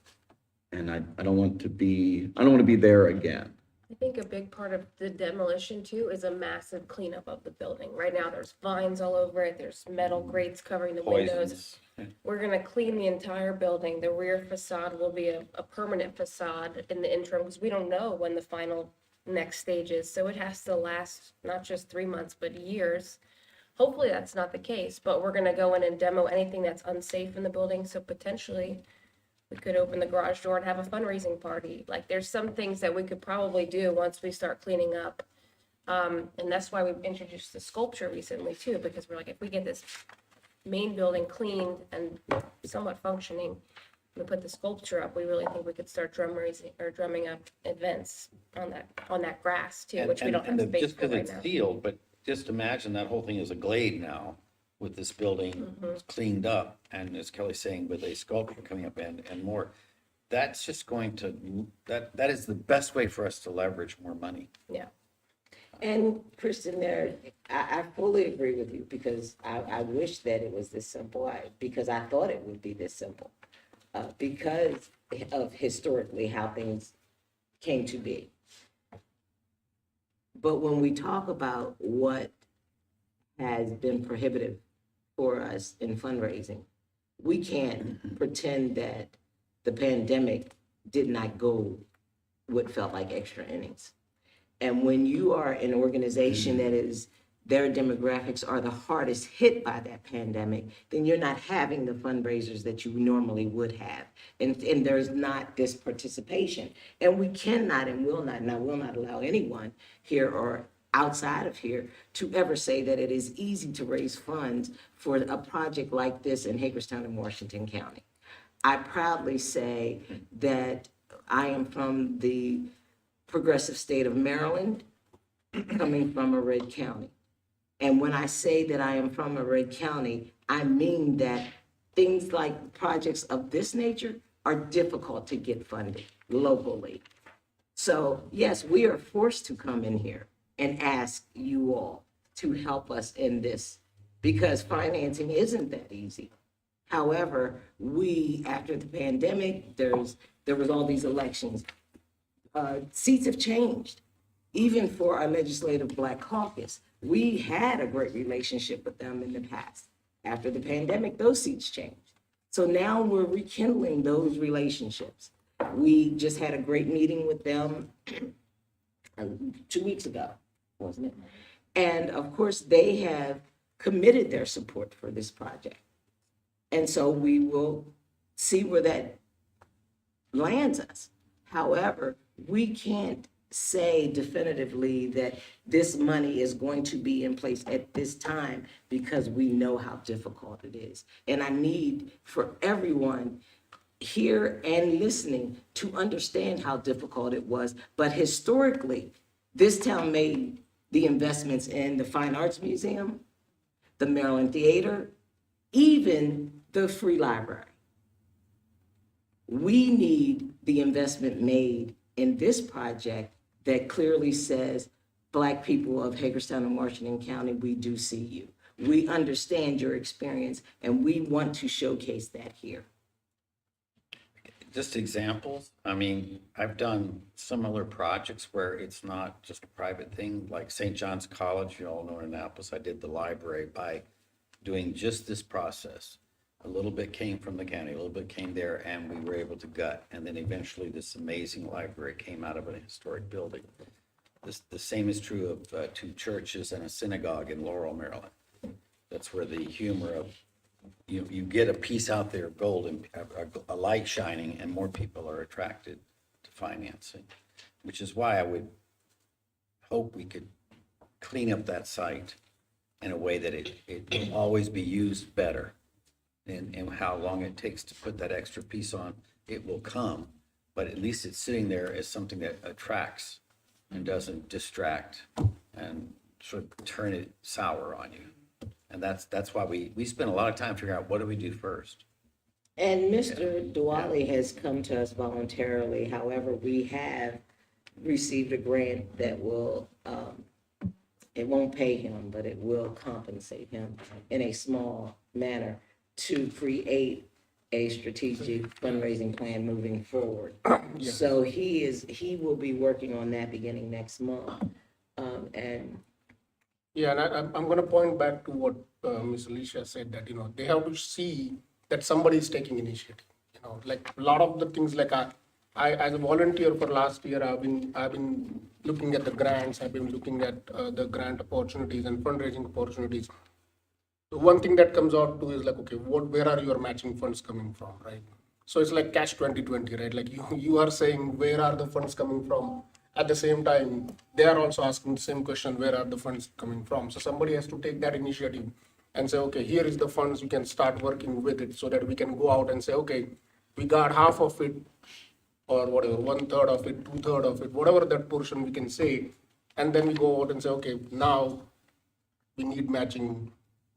And I don't want to be there again. I think a big part of the demolition too is a massive cleanup of the building. Right now, there's vines all over it, there's metal grates covering the windows. Poisons. We're gonna clean the entire building. The rear facade will be a permanent facade in the interim, because we don't know when the final next stage is. So it has to last not just 3 months, but years. Hopefully that's not the case, but we're gonna go in and demo anything that's unsafe in the building, so potentially we could open the garage door and have a fundraising party. Like, there's some things that we could probably do once we start cleaning up. And that's why we introduced the sculpture recently too, because we're like, if we get this main building cleaned and somewhat functioning, we put the sculpture up, we really think we could start drumming up events on that grass too, which we don't have space Just for because right it's now. sealed, but just imagine that whole thing is a glade now with this building cleaned up. And as Kelly's saying, with a sculpture coming up and more, that's just going to, that is the best way for us to leverage more money. Yeah. And Kristen, I fully agree with you, because I wish that it was this simple, because I thought it would be this simple, because of historically how things came to be. But when we talk about what has been prohibitive for us in fundraising, we can't pretend that the pandemic did not go what felt like extra innings. And when you are an organization that is, their demographics are the hardest hit by that pandemic, then you're not having the fundraisers that you normally would have. And there's not this participation. And we cannot and will not allow anyone here or outside of here to ever say that it is easy to raise funds for a project like this in Hagerstown and Washington County. I proudly say that I am from the progressive state of Maryland, coming from a red county. And when I say that I am from a red county, I mean that things like projects of this nature are difficult to get funded locally. So yes, we are forced to come in here and ask you all to help us in this, because financing isn't that easy. However, after the pandemic, there was all these elections. Seats have changed. Even for our legislative Black caucus, we had a great relationship with them in the past. After the pandemic, those seats changed. So now we're rekindling those relationships. We just had a great meeting with them 2 weeks ago, wasn't it? And of course, they have committed their support for this project. And so we will see where that lands us. However, we can't say definitively that this money is going to be in place at this time, because we know how difficult it is. And I need for everyone here and listening to understand how difficult it was. But historically, this town made the investments in the Fine Arts Museum, the Maryland Theater, even the Free Library. We need the investment made in this project that clearly says, Black people of Hagerstown and Washington County, we do see you. We understand your experience, and we want to showcase that here. Just examples. I mean, I've done similar projects where it's not just a private thing, like St. John's College, you all know in Annapolis, I did the library by doing just this process. A little bit came from the county, a little bit came there, and we were able to gut. And then eventually this amazing library came out of an historic building. The same is true of 2 churches and a synagogue in Laurel, Maryland. That's where the humor of, you get a piece out there of gold and a light shining, and more people are attracted to financing, which is why I would hope we could clean up that site in a way that it will always be used better. And how long it takes to put that extra piece on, it will come, but at least it's sitting there as something that attracts and doesn't distract and sort of turn it sour on you. And that's why we spend a lot of time figuring out what do we do first. And Mr. Diwali has come to us voluntarily. However, we have received a grant that will, it won't pay him, but it will compensate him in a small manner to create a strategic fundraising plan moving forward. So he will be working on that beginning next month. And Yeah, and I'm going to point back to what Ms. Alesia said, that, they have to see that somebody is taking initiative. Like a lot of the things, like I as a volunteer for last year, I've been looking at the grants, I've been looking at the grant opportunities and fundraising opportunities. The one thing that comes out to is like, okay, where are your matching funds coming from, right? So it's like catch 2020, right? Like you are saying, where are the funds coming from? At the same time, they are also asking the same question, where are the funds coming from? So somebody has to take that initiative and say, okay, here is the funds, we can start working with it, so that we can go out and say, okay, we got half of it, or whatever, 1/3 of it, 2/3 of it, whatever that portion we can say. And then we go out and say, okay, now we need matching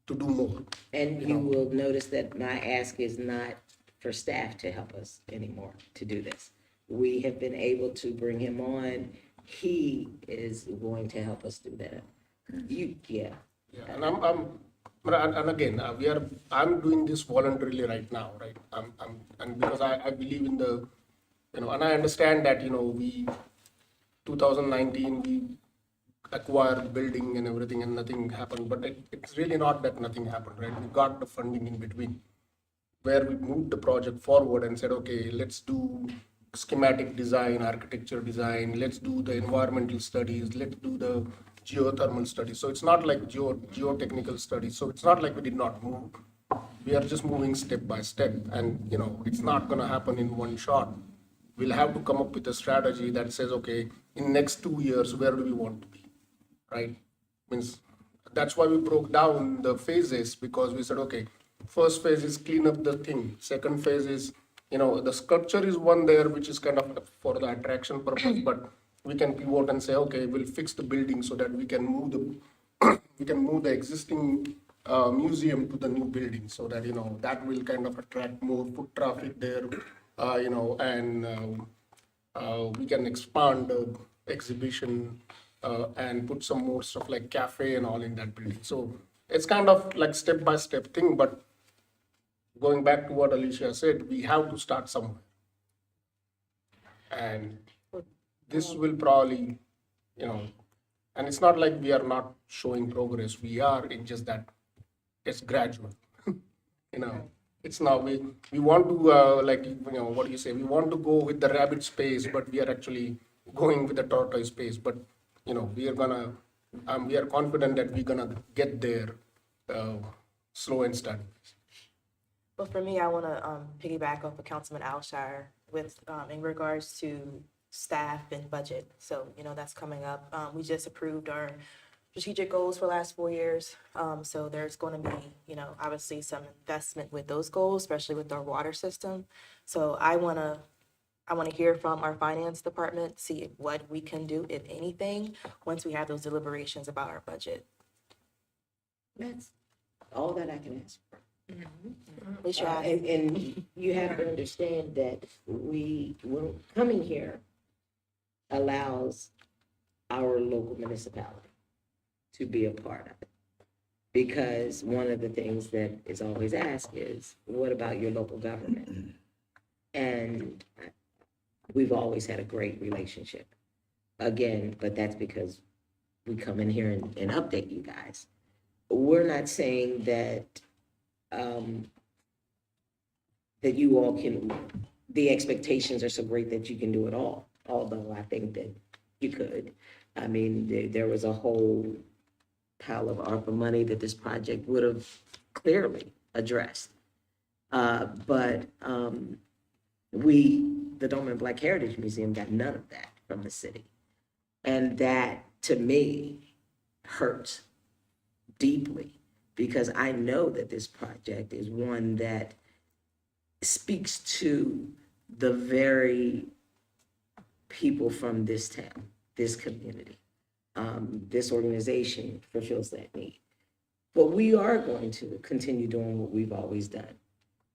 to do more. And you will notice that my ask is not for staff to help us anymore to do this. We have been able to bring him on. He is going to help us do that. Yeah. Yeah, and again, I'm doing this voluntarily right now, right? And because I believe in the, and I understand that, 2019, we acquired building and everything and nothing happened, but it's really not that nothing happened, right? We got the funding in between, where we moved the project forward and said, okay, let's do schematic design, architecture design, let's do the environmental studies, let's do the geothermal studies. So it's not like geotechnical studies. So it's not like we did not move. We are just moving step by step, and it's not going to happen in one shot. We'll have to come up with a strategy that says, okay, in next 2 years, where do we want to be, right? Means that's why we broke down the phases, because we said, okay, first phase is clean up the thing. Second phase is, the sculpture is one there, which is kind of for the attraction purpose, but we can pivot and say, okay, we'll fix the building so that we can move the existing museum to the new building, so that that will kind of attract more foot traffic there, and we can expand the exhibition and put some more stuff like cafe and all in that building. So it's kind of like step by step thing, but going back to what Alesia said, we have to start somewhere, and this will probably, and it's not like we are not showing progress. We are. It's just that it's gradual. It's now we want to what do you say? We want to go with the rabbit space, but we are actually going with the tortoise pace. But we are confident that we're gonna get there, slow and steady. Well, for me, I want to piggyback off of Councilman Alshire with in regards to staff and budget. So, that's coming up. We just approved our strategic goals for the last 4 years. So there's going to be, obviously some investment with those goals, especially with our water system. So I want to hear from our finance department, see what we can do, if anything, once we have those deliberations about our budget. That's all that I can ask for. At least you're asking. And you have to understand that coming here allows our local municipality to be a part of it. Because one of the things that is always asked is, what about your local government? And we've always had a great relationship. Again, but that's because we come in here and update you guys. We're not saying that that you all can, the expectations are so great that you can do it all, although I think that you could. I mean, there was a whole pile of ARPA money that this project would have clearly addressed. But the Doleman Black Heritage Museum got none of that from the city. And that, to me, hurts deeply, because I know that this project is one that speaks to the very people from this town, this community. This organization fulfills that need. But we are going to continue doing what we've always done.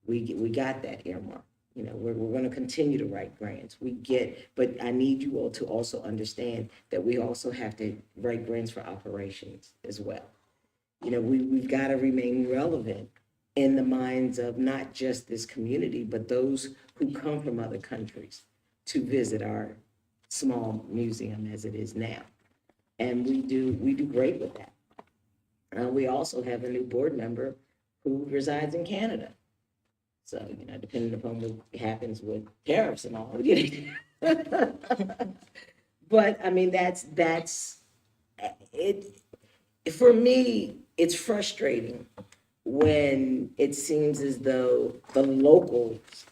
We got that earmark. You know, we're going to continue to write grants. But I need you all to also understand that we also have to write grants for operations as well. You know, we've got to remain relevant in the minds of not just this community, but those who come from other countries to visit our small museum as it is now. And we do great with that. We also have a new board member who resides in Canada. So, you know, depending upon what happens with tariffs and all, you know. But I mean, that's it. For me, it's frustrating when it seems as though the locals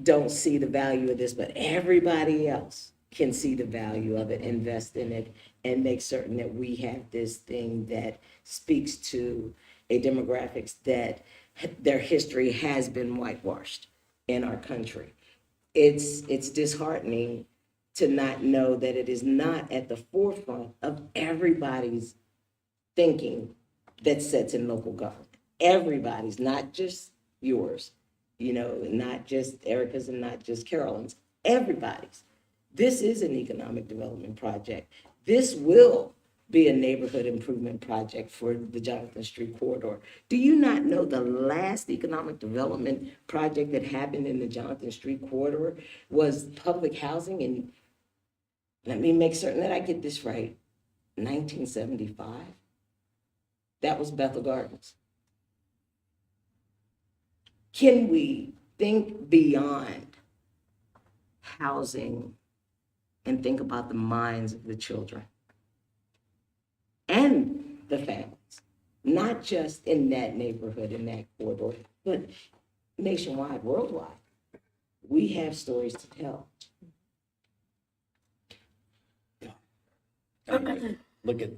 don't see the value of this, but everybody else can see the value of it, invest in it, and make certain that we have this thing that speaks to a demographics that their history has been whitewashed in our country. It's disheartening to not know that it is not at the forefront of everybody's thinking that sits in local government. Everybody's, not just yours, you know, not just Erica's and not just Carolyn's, everybody's. This is an economic development project. This will be a neighborhood improvement project for the Jonathan Street corridor. Do you not know the last economic development project that happened in the Jonathan Street corridor was public housing in, let me make certain that I get this right, 1975? That was Bethel Gardens. Can we think beyond housing and think about the minds of the children and the families, not just in that neighborhood, in that corridor, but nationwide, worldwide? We have stories to tell. I mean, look at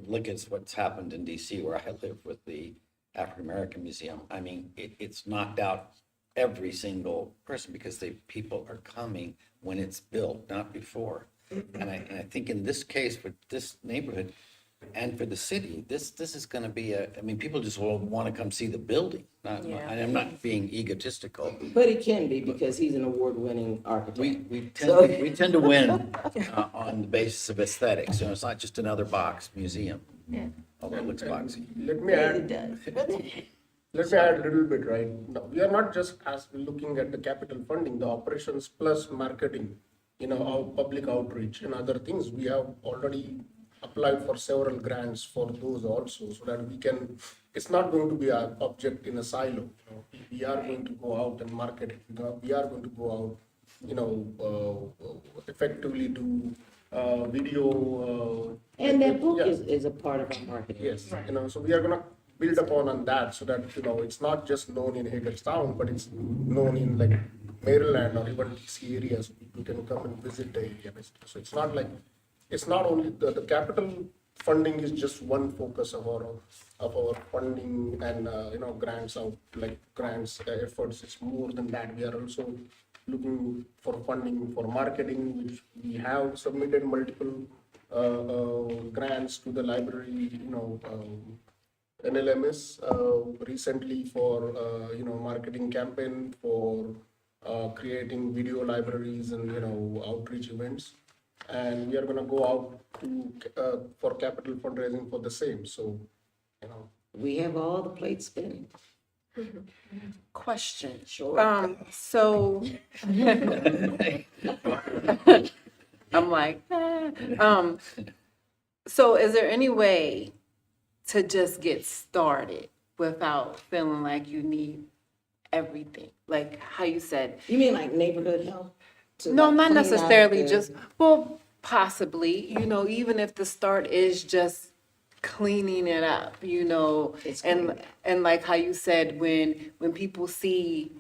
what's happened in DC, where I live with the African American Museum. I mean, it's knocked out every single person because people are coming when it's built, not before. And I think in this case, for this neighborhood and for the city, this is going to be I mean, people just will want to come see the building. And I'm not being egotistical. But it can be, because he's an award-winning architect. We tend to win on the basis of aesthetics. You know, it's not just another box museum, although it looks boxy. Let me It add, does. let me add a little bit, right? No, we are not just looking at the capital funding, the operations plus marketing, you know, our public outreach and other things. We have already applied for several grants for those also, so that we can, it's not going to be an object in a silo. You know, we are going to go out and market it. We are going to go out, you know, effectively do video. And that book Yeah. is a part of our marketing. Yes, you know, so we are gonna build upon on that, so that, you know, it's not just known in Hagerstown, but it's known in like Maryland or even DC areas. People can come and visit the area. So it's not like, it's not only the capital funding is just one focus of our funding and you know, grants out, like grants efforts. It's more than that. We are also looking for funding for marketing, which we have submitted multiple grants to the library, you know, NLMS recently for you know, marketing campaign for creating video libraries and, you know, outreach events. And we are going to go out to for capital fundraising for the same. So, you know, We have all the plates spinning. Question. Sure. So I'm like, so is there any way to just get started without feeling like you need everything, like how you said, You mean like neighborhood health? To, no, like, not clean out necessarily the- just, well, possibly, even if the start is just cleaning it up, It's and, cleaned up. and like how you said, when people see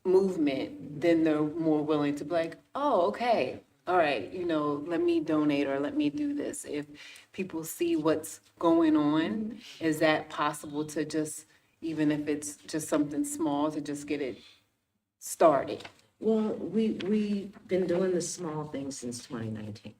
movement, then they're more willing to be like, oh, okay, all right, let me donate or let me do this. If people see what's going on, is that possible to just, even if it's just something small, to just get it started? Well, we've been doing the small things since 2019.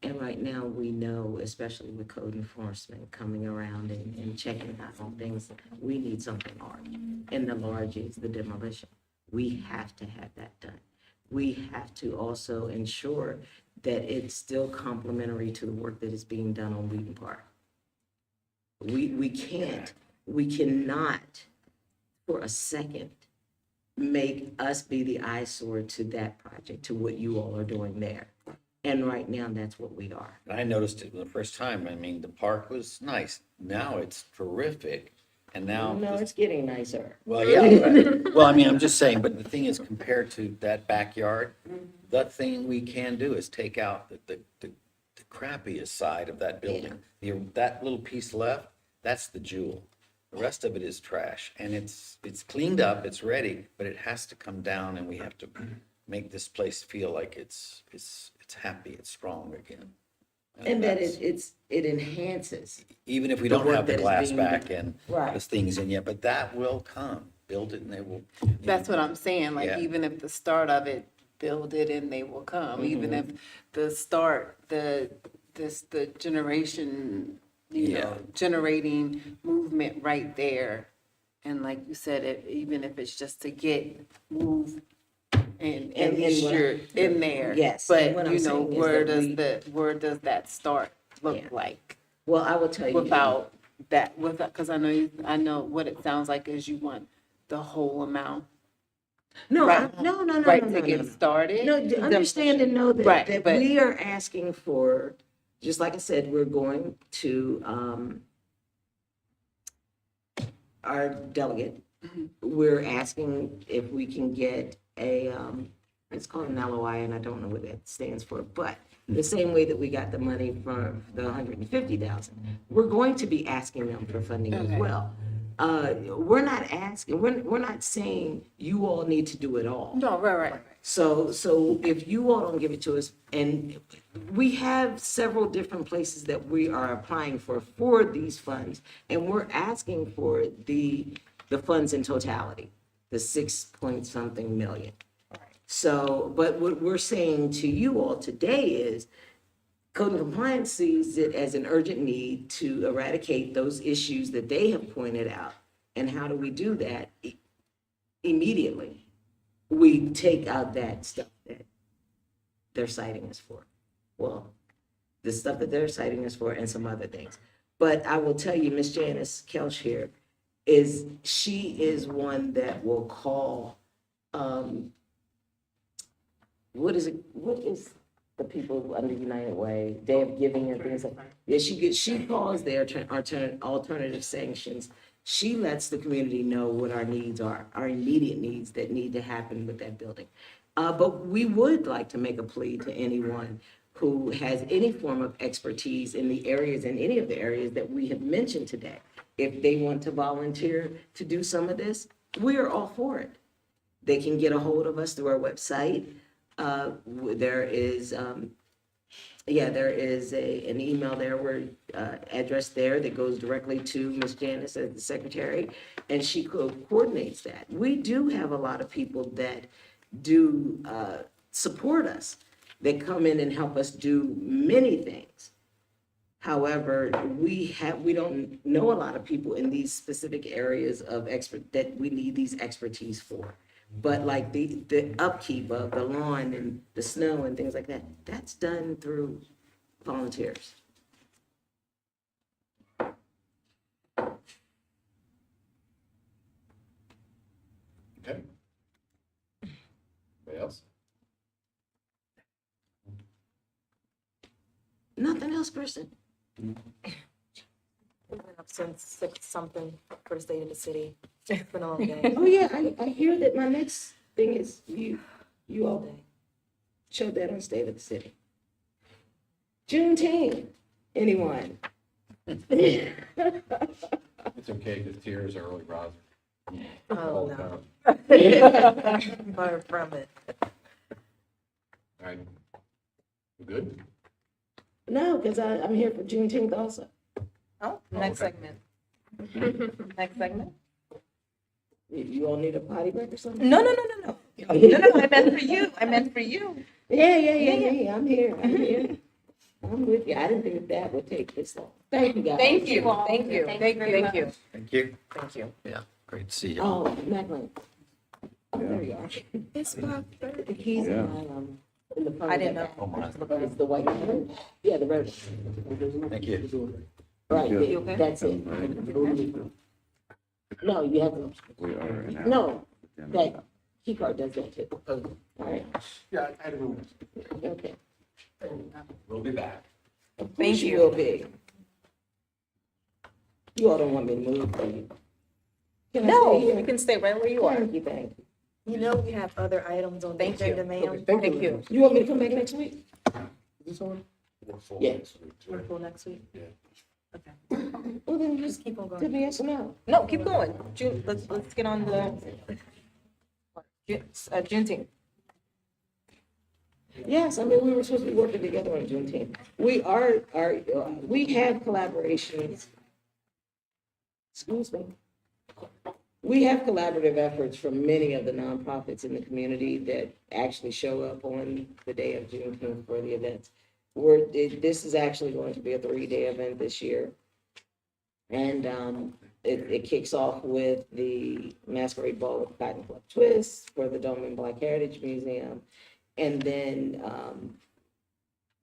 And right now, we know, especially with code enforcement coming around and checking out on things, we need something large. And the large is the demolition. We have to have that done. We have to also ensure that it's still complementary to the work that is being done on Wheaton Park. We cannot for a second make us be the eyesore to that project, to what you all are doing there. And right now, that's what we are. I noticed it the first time. I mean, the park was nice. Now it's terrific. And now. No, it's getting nicer. Well, yeah, but- well, I mean, I'm just saying, but the thing is, compared to that backyard, the thing we can do is take out the crappiest side of that building. That little piece left, that's the jewel. The rest of it is trash, and it's cleaned up, it's ready, but it has to come down, and we have to make this place feel like it's happy, it's strong again. And that that's- it enhances. Even if we the don't work have the that is glass being back done. and Right. those things in yet, but that will come. Build it and they will. That's what I'm saying, like, Yeah. even if the start of it, build it and they will come, even if the start, the generation, Yeah. generating movement right there. And like you said, even if it's just to move and And at least what- you're in there. Yes, and what But, I'm saying is where does that start look Yeah. like Well, I will tell you. without, because I know what it sounds like is you want the whole amount. No, Right. no, no, no, Right, no, to no, get no. started. No, understand and know Right, that but- we are asking for, just like I said, we're going to, our delegate, we're asking if we can get it's called an LOI, and I don't know what that stands for, but the same way that we got the money from the 150,000, we're going to be asking them for funding as Okay. well. We're not asking, we're not saying you all need to do it all. No, right. So if you all don't give it to us, and we have several different places that we are applying for these funds, and we're asking for the funds in totality, the 6 something million. So, but what we're saying to you all today is, Code and Compliance sees it as an urgent need to eradicate those issues that they have pointed out. And how do we do that? Immediately. We take out that stuff that they're citing us for. Well, the stuff that they're citing us for and some other things. But I will tell you, Miss Janice Kelch here she is one that will call, what is the people under United Way, Day of Giving and things like that. Yeah, she calls their alternative sanctions. She lets the community know what our needs are, our immediate needs that need to happen with that building. But we would like to make a plea to anyone who has any form of expertise in any of the areas that we have mentioned today. If they want to volunteer to do some of this, we are all for it. They can get a hold of us through our website. There is an email there address there that goes directly to Ms. Janice as the secretary, and she coordinates that. We do have a lot of people that do support us, that come in and help us do many things. However, we don't know a lot of people in these specific areas that we need these expertise for. But like the upkeep of the lawn and the snow and things like that, that's done through volunteers. Okay. Anybody else? Nothing else, Kristen. since something for the state of the city. It's been a long day. Oh, yeah, I hear that my next thing is you all showed that on State of the City. Juneteenth, anyone? It's okay, because tears are early risers. Oh, no. Far from it. All right. We good? No, because I'm here for Juneteenth also. Oh, next segment. Next segment? You all need a potty break or something? No, I meant for you. Yeah, I'm here. I'm with you. I didn't think that would take this long. Thank you, guys. Thank you. Thank you. Thank you. Thank you. Yeah, great to see you. Oh, Macklin. Oh, there you are. It's 5:30. The keys Yeah. in the front. I of didn't that Oh, my. bag. It's the white one? Yeah, the red. Thank you. Right, You okay? that's it. No, you have to, We are in our- no, that key card does that too. All right, Yeah, I remember. okay. We'll be back. Of course you will be. You all don't want me to move, do you? Can I No, stay here? you can stay right where you are. Thank you. You know, we have other items on the Thank you. agenda, ma'am. Thank you. You want me to come back next week? Is this on? Yeah. We're full next week. Yeah. Okay. Well, then just Keep on tell going. me yes or no. No, keep going. Let's get on the Juneteenth. Yes, I mean, we were supposed to be working together on Juneteenth. We have collaborations. Excuse me. We have collaborative efforts from many of the nonprofits in the community that actually show up on the day of Juneteenth for the events. This is actually going to be a 3-day event this year. And it kicks off with the Masquerade Ball with Cotton Club Twist for the Doleman Black Heritage Museum. And then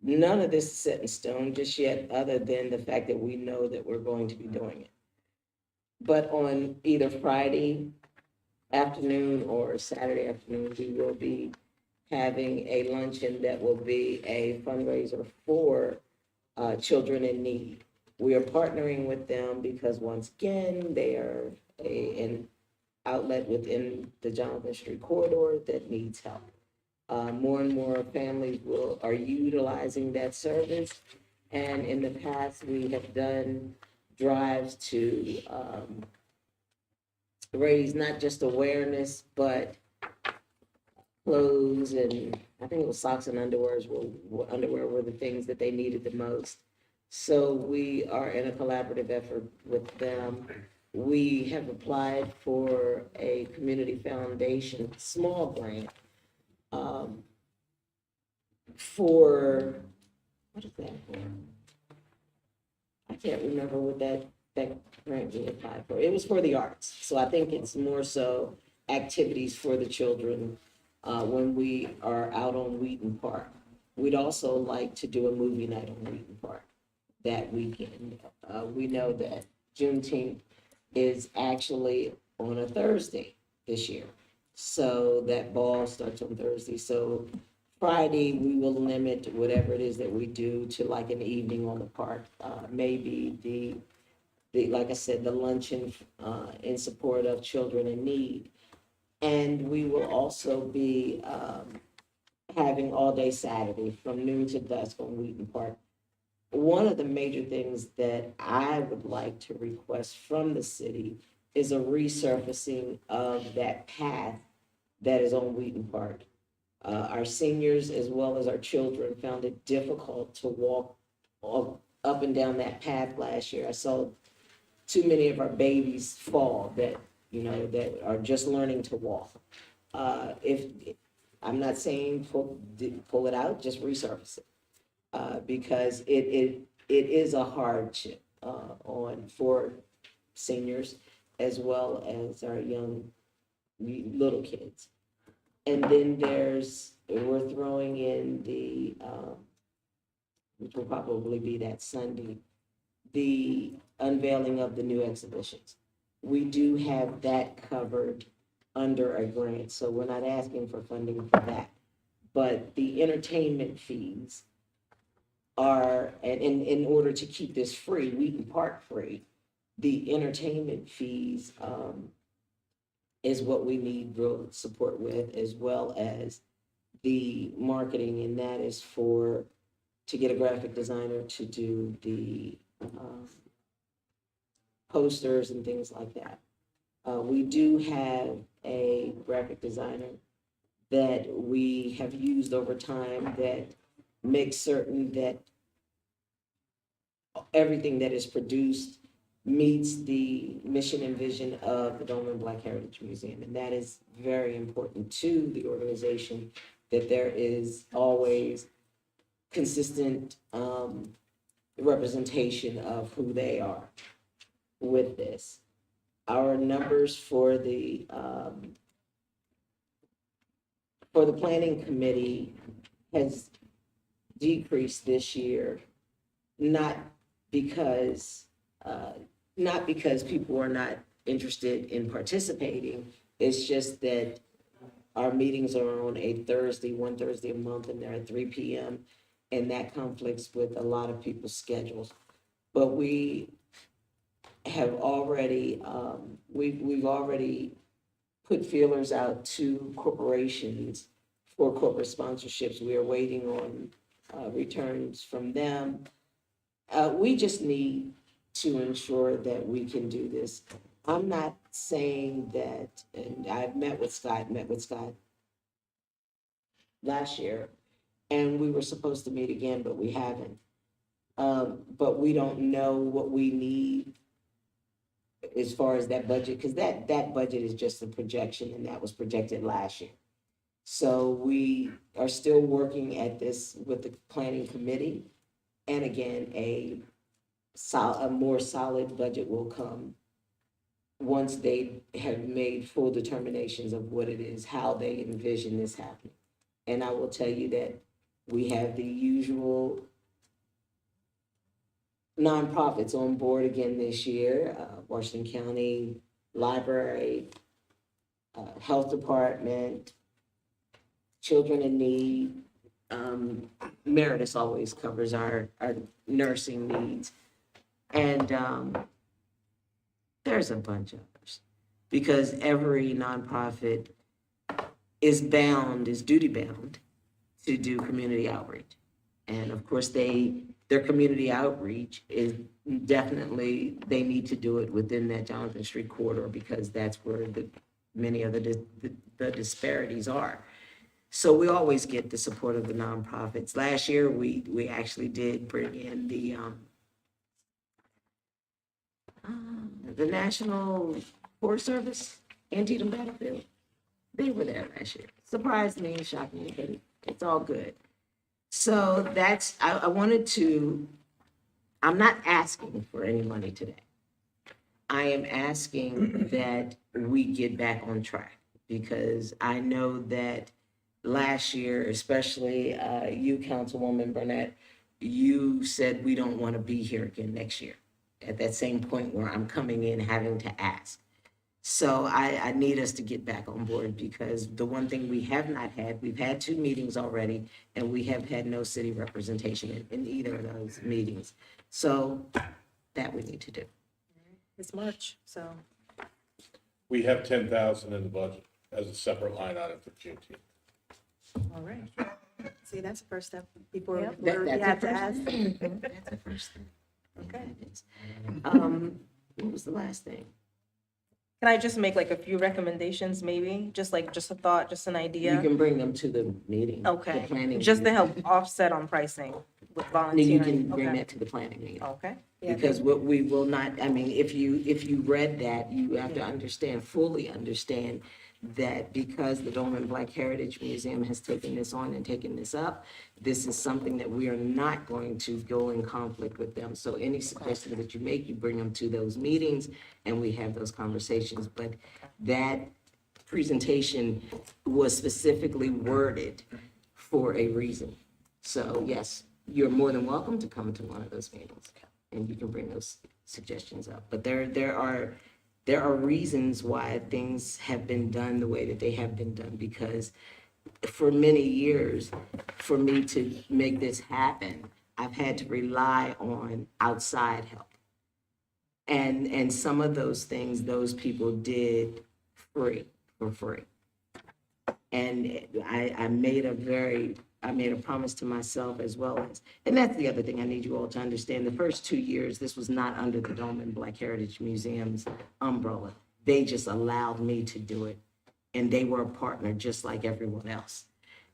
none of this is set in stone just yet, other than the fact that we know that we're going to be doing it. But on either Friday afternoon or Saturday afternoon, we will be having a luncheon that will be a fundraiser for children in need. We are partnering with them because once again, they are an outlet within the Jonathan Street corridor that needs help. More and more families are utilizing that service. And in the past, we have done drives to raise not just awareness, but clothes and I think it was socks and underwear were the things that they needed the most. So we are in a collaborative effort with them. We have applied for a community foundation, small grant, for, what is that for? I can't remember what that grant we applied for. It was for the arts. So I think it's more so activities for the children when we are out on Wheaton Park. We'd also like to do a movie night on Wheaton Park that weekend. We know that Juneteenth is actually on a Thursday this year. So that ball starts on Thursday. So Friday, we will limit whatever it is that we do to like an evening on the park. Maybe the like I said, the luncheon in support of children in need. And we will also be having all day Saturday from noon to dusk on Wheaton Park. One of the major things that I would like to request from the city is a resurfacing of that path that is on Wheaton Park. Our seniors as well as our children found it difficult to walk up and down that path last year. I saw too many of our babies fall that are just learning to walk. If I'm not saying pull it out, just resurface it. Because it is a hardship for seniors as well as our young little kids. And then we're throwing in which will probably be that Sunday, the unveiling of the new exhibitions. We do have that covered under a grant, so we're not asking for funding for that. But the entertainment fees are, and in order to keep this free, Wheaton Park free, the entertainment fees, is what we need real support with, as well as the marketing, and that is to get a graphic designer to do the, posters and things like that. We do have a graphic designer that we have used over time that makes certain that everything that is produced meets the mission and vision of the Doleman Black Heritage Museum. And that is very important to the organization, that there is always consistent representation of who they are with this. Our numbers for the planning committee has decreased this year, not because people are not interested in participating. It's just that our meetings are on a Thursday, one Thursday a month, and they're at 3 p.m. And that conflicts with a lot of people's schedules. But we have already, we've already put feelers out to corporations for corporate sponsorships. We are waiting on returns from them. We just need to ensure that we can do this. I'm not saying that, and I've met with Scott last year, and we were supposed to meet again, but we haven't. But we don't know what we need as far as that budget, because that budget is just a projection, and that was projected last year. So we are still working at this with the planning committee. And again, a more solid budget will come once they have made full determinations of what it is, how they envision this happening. And I will tell you that we have the usual nonprofits on board again this year, Washington County Library, Health Department, Children in Need. Meritus always covers our nursing needs. And there's a bunch of others, because every nonprofit is duty bound to do community outreach. And of course, their community outreach is definitely, they need to do it within that Jonathan Street corridor, because that's where many of the disparities are. So we always get the support of the nonprofits. Last year, we actually did bring in the National Forest Service, Antietam Battlefield. They were there last year. Surprised me and shocked me, but it's all good. So that's, I wanted to, I'm not asking for any money today. I am asking that we get back on track, because I know that last year, especially you, Councilwoman Burnett, you said we don't want to be here again next year, at that same point where I'm coming in having to ask. So I need us to get back on board, because the one thing we have not had, we've had 2 meetings already, and we have had no city representation in either of those meetings. So that we need to do. It's March, so. We have 10,000 in the budget as a separate line item for Juneteenth. All right. See, that's the first step before Yep. we have to That's ask. the first thing. That's the first thing. Okay. That is. What was the last thing? Can I just make like a few recommendations, maybe? Just a thought, just an You idea? can bring them to the meeting. Okay, the planning just to meeting. help offset on pricing with You volunteering. can bring Okay. that to the planning meeting. Okay, Because what we will not, I mean, if you read that, you have to fully understand that because the Doleman Black Heritage Museum has taken this on and taken this up, this is something that we are not going to go in conflict with them. So any suggestions that you make, you bring them to those meetings and we have those conversations. But that presentation was specifically worded for a reason. So yes, you're more than welcome to come to one of those meetings and you can bring those suggestions up. But there are reasons why things have been done the way that they have been done, because for many years, for me to make this happen, I've had to rely on outside help. And some of those things, those people did for free. And I made a promise to myself as well as, and that's the other thing I need you all to understand. The first 2 years, this was not under the Doleman Black Heritage Museum's umbrella. They just allowed me to do it. And they were a partner just like everyone else.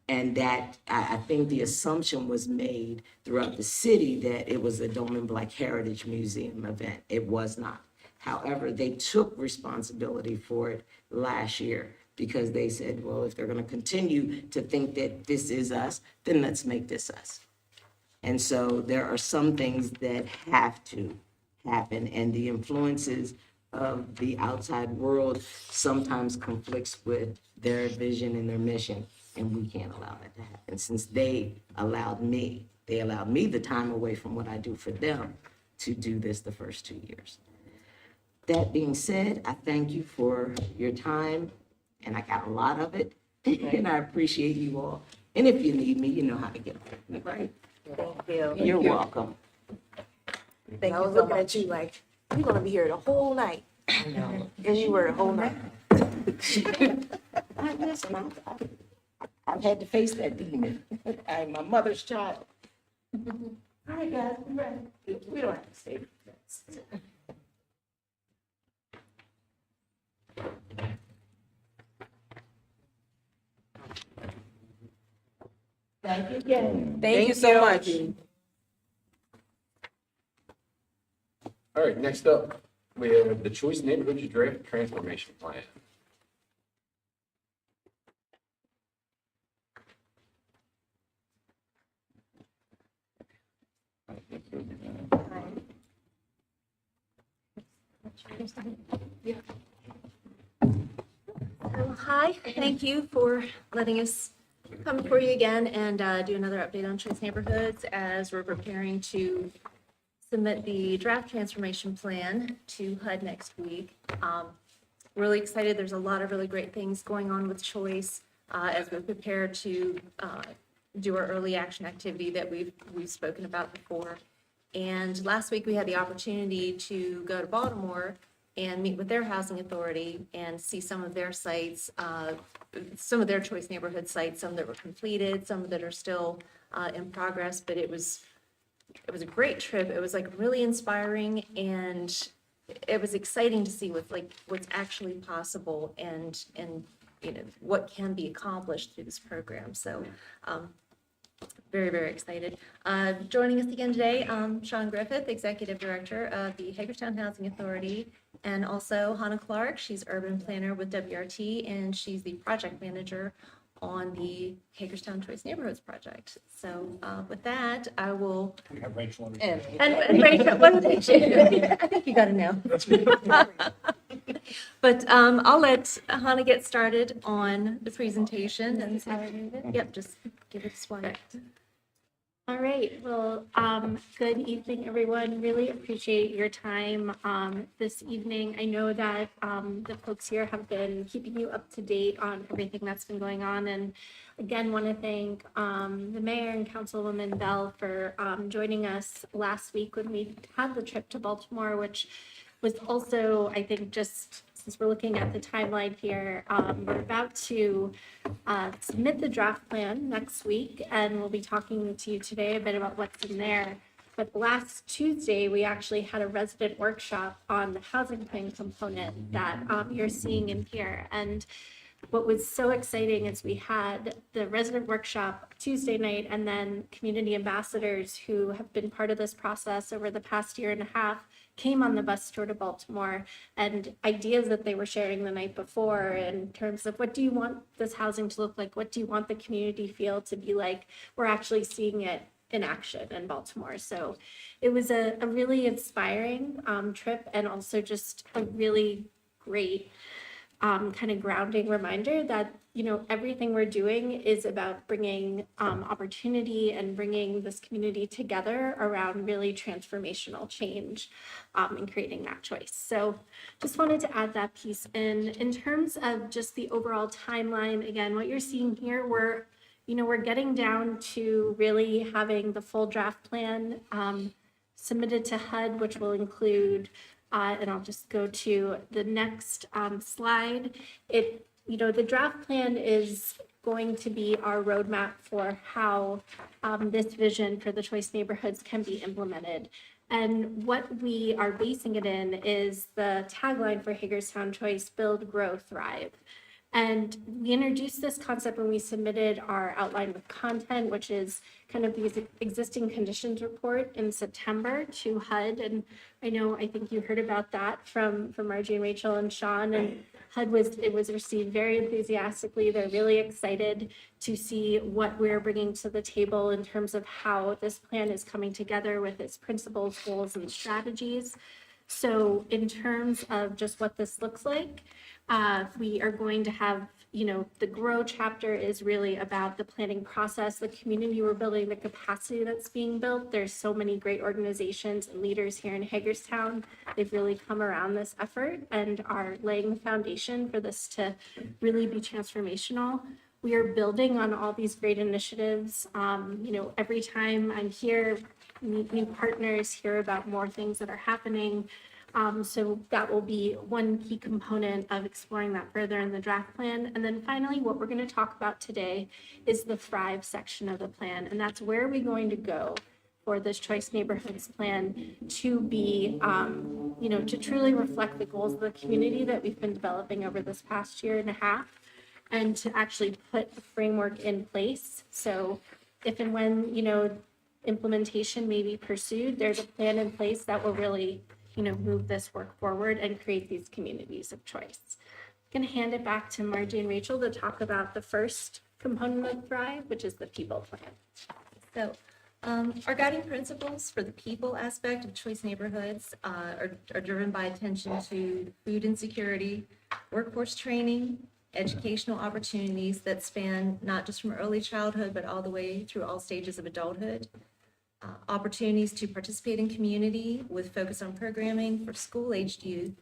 And that, I think the assumption was made throughout the city that it was a Doleman Black Heritage Museum event. It was not. However, they took responsibility for it last year because they said, well, if they're going to continue to think that this is us, then let's make this us. And so there are some things that have to happen, and the influences of the outside world sometimes conflicts with their vision and their mission, and we can't allow that to happen. Since they allowed me the time away from what I do for them to do this the first 2 years. That being said, I thank you for your time, and I got a lot of it, and I appreciate you all. And if you need me, you know how to get hold of me, right? Thank you. You're welcome. I was looking at you like, you're gonna be here the whole night. And you were the whole night. Listen, I've had to face that demon. I'm my mother's child. All right, guys, we're ready. We don't have to stay. Thank you again. Thank you so much. All right, next up, we have the Choice Neighborhood Draft Transformation Plan. Hi, thank you for letting us come before you again and do another update on Choice Neighborhoods as we're preparing to submit the draft transformation plan to HUD next week. Really excited. There's a lot of really great things going on with Choice as we prepare to do our early action activity that we've spoken about before. And last week we had the opportunity to go to Baltimore and meet with their housing authority and see some of their sites, some of their Choice neighborhood sites, some that were completed, some that are still in progress, but it was a great trip. It was like really inspiring, and it was exciting to see what's actually possible and you know what can be accomplished through this program. So very, very excited. Joining us again today, Sean Griffith, Executive Director of the Hagerstown Housing Authority, and also Hannah Clark. She's Urban Planner with WRT, and she's the Project Manager on the Hagerstown Choice Neighborhoods Project. So with that, I will. We have Rachel on. And Rachel, what did she? I think you got to know. But I'll let Hannah get started on the presentation. And yep, just give it a swipe. All right, well, good evening, everyone. Really appreciate your time this evening. I know that the folks here have been keeping you up to date on everything that's been going on. And again, want to thank the mayor and Councilwoman Bell for joining us last week when we had the trip to Baltimore, which was also, I think, just since we're looking at the timeline here, we're about to submit the draft plan next week, and we'll be talking to you today a bit about what's in there. But last Tuesday, we actually had a resident workshop on the housing plan component that you're seeing in here. And what was so exciting is we had the resident workshop Tuesday night, and then community ambassadors who have been part of this process over the past year and a half came on the bus tour to Baltimore, and ideas that they were sharing the night before in terms of what do you want this housing to look like? What do you want the community feel to be like? We're actually seeing it in action in Baltimore. So it was a really inspiring trip, and also just a really great kind of grounding reminder that, you know, everything we're doing is about bringing opportunity and bringing this community together around really transformational change and creating that choice. So just wanted to add that piece in terms of just the overall timeline. Again, what you're seeing here, we're getting down to really having the full draft plan submitted to HUD, which will include And I'll just go to the next slide. The draft plan is going to be our roadmap for how this vision for the choice neighborhoods can be implemented. And what we are basing it in is the tagline for Hagerstown Choice: Build, Grow, Thrive. And we introduced this concept when we submitted our outline with content, which is kind of the existing conditions report in September to HUD. And I think you heard about that from Margie and Rachel and Sean, and HUD was received very enthusiastically. They're really excited to see what we're bringing to the table in terms of how this plan is coming together with its principles, goals, and strategies. So in terms of just what this looks like, we are going to have, the Grow chapter is really about the planning process, the community we're building, the capacity that's being built. There's so many great organizations and leaders here in Hagerstown. They've really come around this effort and are laying the foundation for this to really be transformational. We are building on all these great initiatives. Every time I'm here, meet new partners, hear about more things that are happening. So that will be one key component of exploring that further in the draft plan. And then finally, what we're going to talk about today is the Thrive section of the plan. And that's where we're going to go for this Choice Neighborhoods plan to be, to truly reflect the goals of the community that we've been developing over this past year and a half, and to actually put a framework in place. So if and when, implementation may be pursued, there's a plan in place that will really move this work forward and create these communities of choice. I'm going to hand it back to Margie and Rachel to talk about the first component of Thrive, which is the people plan. So our guiding principles for the people aspect of choice neighborhoods are driven by attention to food insecurity, workforce training, educational opportunities that span not just from early childhood, but all the way through all stages of adulthood. Opportunities to participate in community with focus on programming for school-aged youth,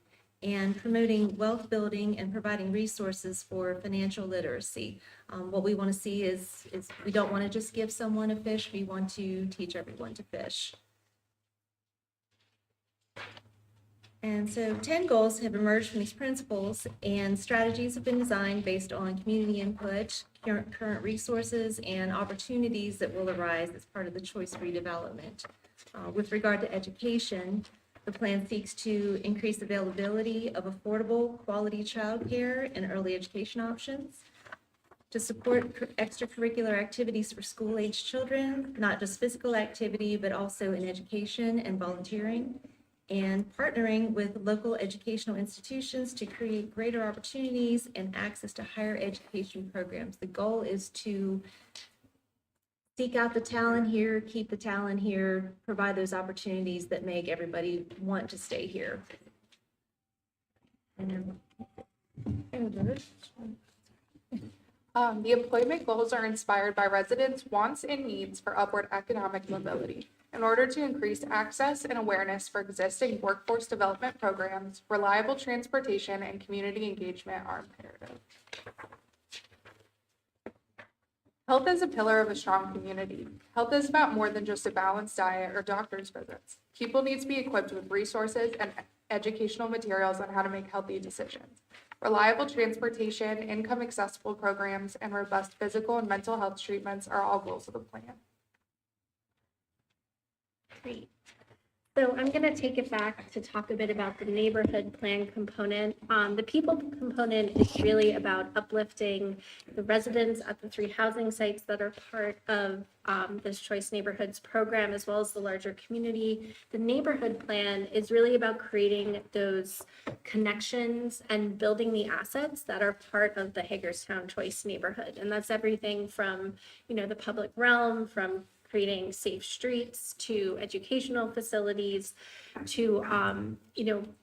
and promoting wealth building and providing resources for financial literacy. What we want to see is we don't want to just give someone a fish, we want to teach everyone to fish. And so 10 goals have emerged from these principles, and strategies have been designed based on community input, current resources, and opportunities that will arise as part of the choice redevelopment. With regard to education, the plan seeks to increase availability of affordable, quality childcare and early education options, to support extracurricular activities for school-aged children, not just physical activity, but also in education and volunteering, and partnering with local educational institutions to create greater opportunities and access to higher education programs. The goal is to seek out the talent here, keep the talent here, provide those opportunities that make everybody want to stay here. The employment goals are inspired by residents' wants and needs for upward economic mobility. In order to increase access and awareness for existing workforce development programs, reliable transportation and community engagement are imperative. Health is a pillar of a strong community. Health is about more than just a balanced diet or doctor's visits. People need to be equipped with resources and educational materials on how to make healthy decisions. Reliable transportation, income-accessible programs, and robust physical and mental health treatments are all goals of the plan. Great. So I'm going to take it back to talk a bit about the neighborhood plan component. The people component is really about uplifting the residents at the 3 housing sites that are part of this Choice Neighborhoods program, as well as the larger community. The neighborhood plan is really about creating those connections and building the assets that are part of the Hagerstown Choice neighborhood. And that's everything from, the public realm, from creating safe streets to educational facilities to,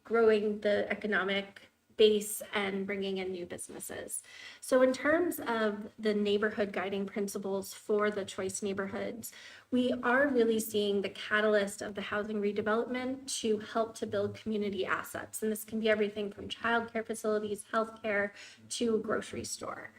growing the economic base and bringing in new businesses. So in terms of the neighborhood guiding principles for the choice neighborhoods, we are really seeing the catalyst of the housing redevelopment to help to build community assets. And this can be everything from childcare facilities, healthcare, to a grocery store.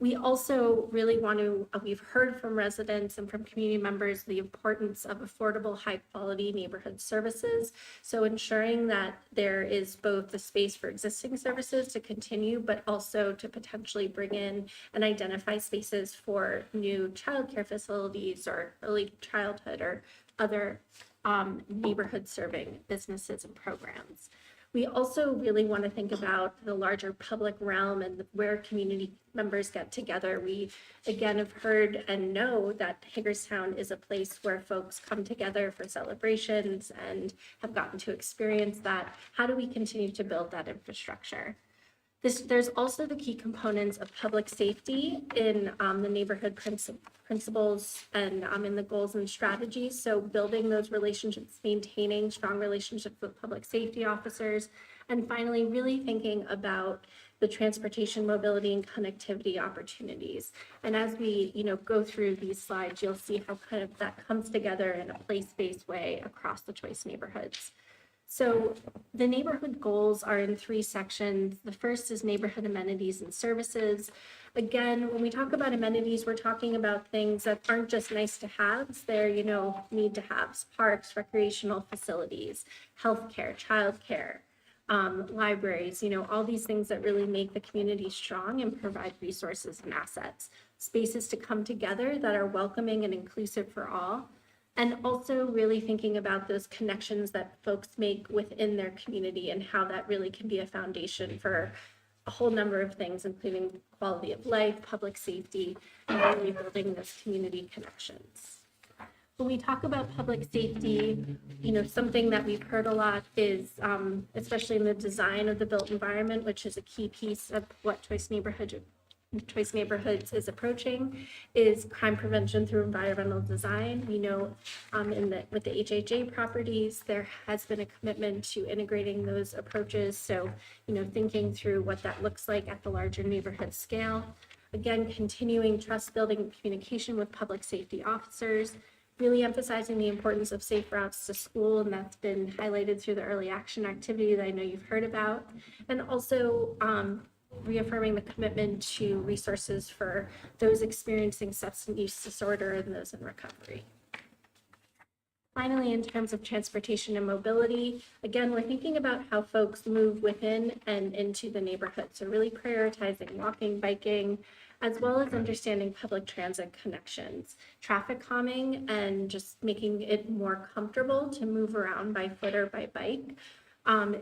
We also really want to, we've heard from residents and from community members the importance of affordable, high-quality neighborhood services. So ensuring that there is both the space for existing services to continue, but also to potentially bring in and identify spaces for new childcare facilities or early childhood or other neighborhood serving businesses and programs. We also really want to think about the larger public realm and where community members get together. We, again, have heard and know that Hagerstown is a place where folks come together for celebrations and have gotten to experience that. How do we continue to build that infrastructure? There's also the key components of public safety in the neighborhood principles and in the goals and strategies. So building those relationships, maintaining strong relationships with public safety officers, and finally really thinking about the transportation, mobility, and connectivity opportunities. And as we go through these slides, you'll see how kind of that comes together in a place-based way across the choice neighborhoods. So the neighborhood goals are in 3 sections. The first is neighborhood amenities and services. Again, when we talk about amenities, we're talking about things that aren't just nice to haves. They're, need to haves, parks, recreational facilities, healthcare, childcare, libraries, all these things that really make the community strong and provide resources and assets. Spaces to come together that are welcoming and inclusive for all. And also really thinking about those connections that folks make within their community and how that really can be a foundation for a whole number of things, including quality of life, public safety, and really building those community connections. When we talk about public safety, something that we've heard a lot is, especially in the design of the built environment, which is a key piece of what Choice Neighborhoods is approaching, is crime prevention through environmental design. We know with the HHA properties, there has been a commitment to integrating those approaches. So, thinking through what that looks like at the larger neighborhood scale. Again, continuing trust building and communication with public safety officers, really emphasizing the importance of safe routes to school, and that's been highlighted through the early action activity that I know you've heard about. And also, reaffirming the commitment to resources for those experiencing substance use disorder and those in recovery. Finally, in terms of transportation and mobility, again, we're thinking about how folks move within and into the neighborhood. So really prioritizing walking, biking, as well as understanding public transit connections, traffic calming, and just making it more comfortable to move around by foot or by bike